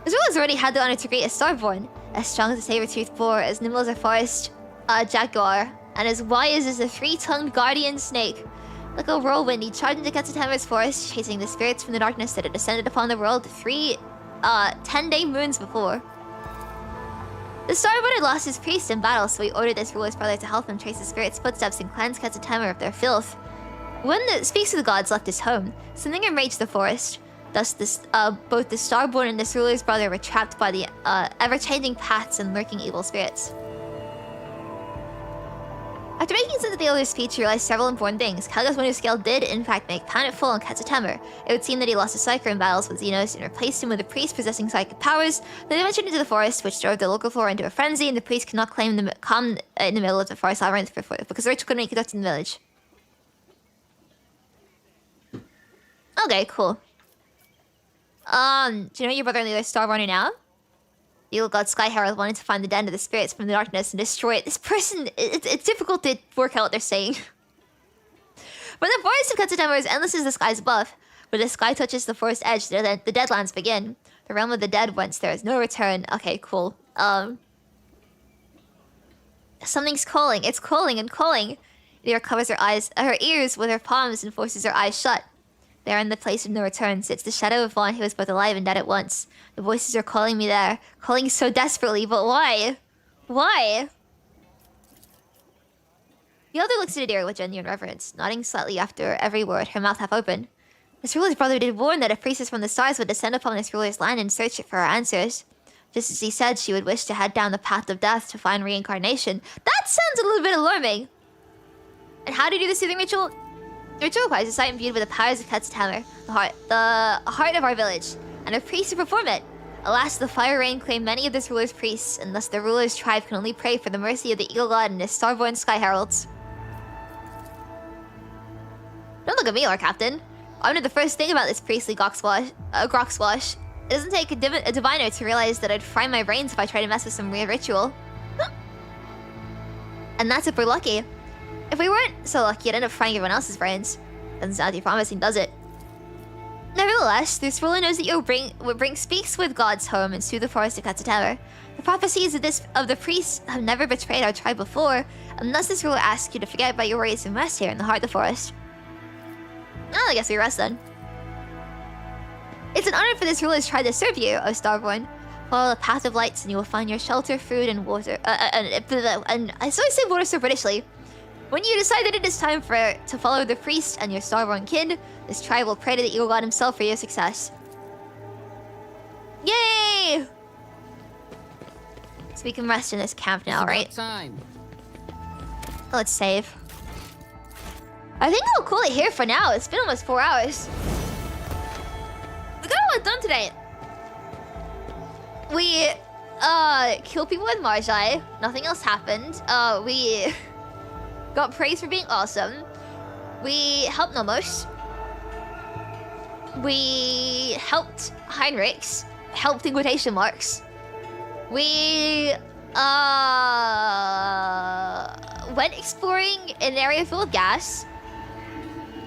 Israel has already had the honor to create a Starborn, as strong as a saber-toothed boar, as nimble as a forest jaguar, and as wise as a three-tongued guardian snake. Like a whirlwind, he charged into Quetzalcoatl's forest, chasing the spirits from the darkness that had descended upon the world 10-day moons before. The Starborn had lost his priest in battle, so he ordered this ruler's brother to help him trace the spirit's footsteps and cleanse Quetzalcoatl of their filth. When the Speaks of the Gods left his home, something enraged the forest. Thus, both the Starborn and this ruler's brother were trapped by the ever-changing paths and lurking evil spirits. After making sense of the elder's speech, he realized several important things. Kalga's Winterscale did, in fact, make planetfall on Quetzalcoatl. It would seem that he lost a psyker in battles with Xenos and replaced him with a priest possessing psychic powers. Then they ventured into the forest, which drove the local flora into a frenzy, and the priest could not claim the calm in the middle of the forest labyrinth because the ritual couldn't be conducted in the village. Okay, cool. Do you know your brother and the other Starborn are now? The Eagle God Sky Herald wanted to find the den of the spirits from the darkness and destroy it. This person, it's difficult to work out what they're saying. But the forest of Quetzalcoatl is endless as the skies above. When the sky touches the forest edge, the Deadlands begin. The realm of the dead whence there is no return. Okay, cool. Something's calling. It's calling and calling. Lyra covers her ears with her palms and forces her eyes shut. There in the place of no return sits the shadow of one who was both alive and dead at once. The voices are calling me there, calling so desperately, but why? Why? The elder looks at Adira with genuine reverence, nodding slightly after every word, her mouth half open. This ruler's brother did warn that a priestess from the stars would descend upon this ruler's land and search it for her answers. Just as he said, she would wish to head down the path of death to find reincarnation. That sounds a little bit alarming. And how do you do the soothing ritual? The ritual requires a sight imbued with the powers of Quetzalcoatl, the heart of our village, and a priest to perform it. Alas, the fire rain claimed many of this ruler's priests, and thus the ruler's tribe can only pray for the mercy of the Eagle God and his Starborn Sky Heralds. Don't look at me, Lord Captain. I know the first thing about this priestly grockswash. It doesn't take a diviner to realize that I'd fry my brains if I tried to mess with some weird ritual. And that's if we're lucky. If we weren't so lucky, I'd end up frying everyone else's brains. Doesn't sound too promising, does it? Nevertheless, this ruler knows that you'll bring speaks with gods home and soothe the forest of Quetzalcoatl. The prophecies of the priests have never betrayed our tribe before, and thus this ruler asks you to forget about your worries and rest here in the heart of the forest. Oh, I guess we rest then. It's an honor for this ruler's tribe to serve you, O Starborn. Follow the path of lights and you will find your shelter, food, and water. And I always say water so Britishly. When you decide that it is time to follow the priest and your starborn kid, this tribe will pray to the Eagle God himself for your success. Yay! So we can rest in this camp now, right? Time. Let's save. I think I'll call it here for now. It's been almost 4 hours. We got a lot done today. We killed people with Marazhai. Nothing else happened. We got praise for being awesome. We helped Nomos. We helped Heinrichs. Helped in quotation marks. We went exploring in an area filled with gas.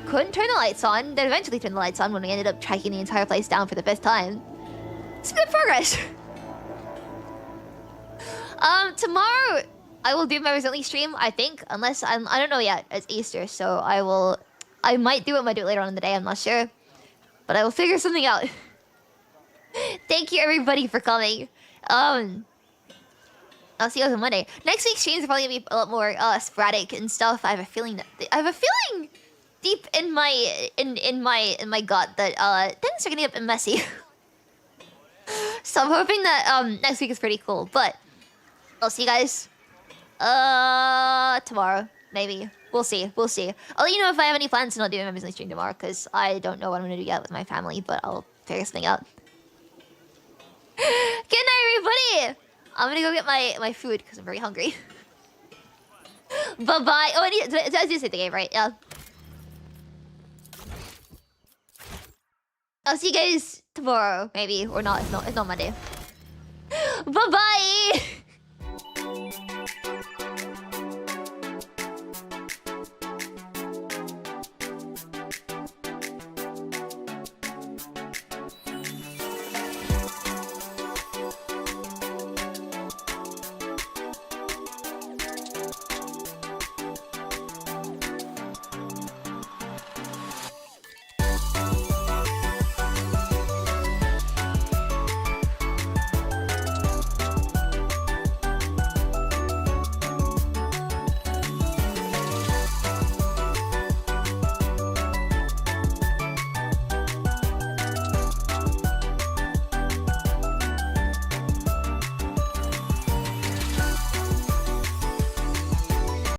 Couldn't turn the lights on. Then eventually turned the lights on when we ended up tracking the entire place down for the fifth time. It's good progress. Tomorrow I will do my recently stream, I think, unless I don't know yet. It's Easter, so I might do it. Might do it later on in the day. I'm not sure, but I will figure something out. Thank you everybody for coming. I'll see you guys on Monday. Next week's streams are probably gonna be a lot more sporadic and stuff. I have a feeling deep in my gut that things are gonna get a bit messy. So I'm hoping that next week is pretty cool. But I'll see you guys tomorrow, maybe. We'll see. I'll let you know if I have any plans, and I'll do a members only stream tomorrow because I don't know what I'm gonna do yet with my family, but I'll figure something out. Good night, everybody. I'm gonna go get my food because I'm very hungry. Bye bye. Oh, I just hit the game, right? Yeah. I'll see you guys tomorrow, maybe, or not. If not Monday. Bye bye.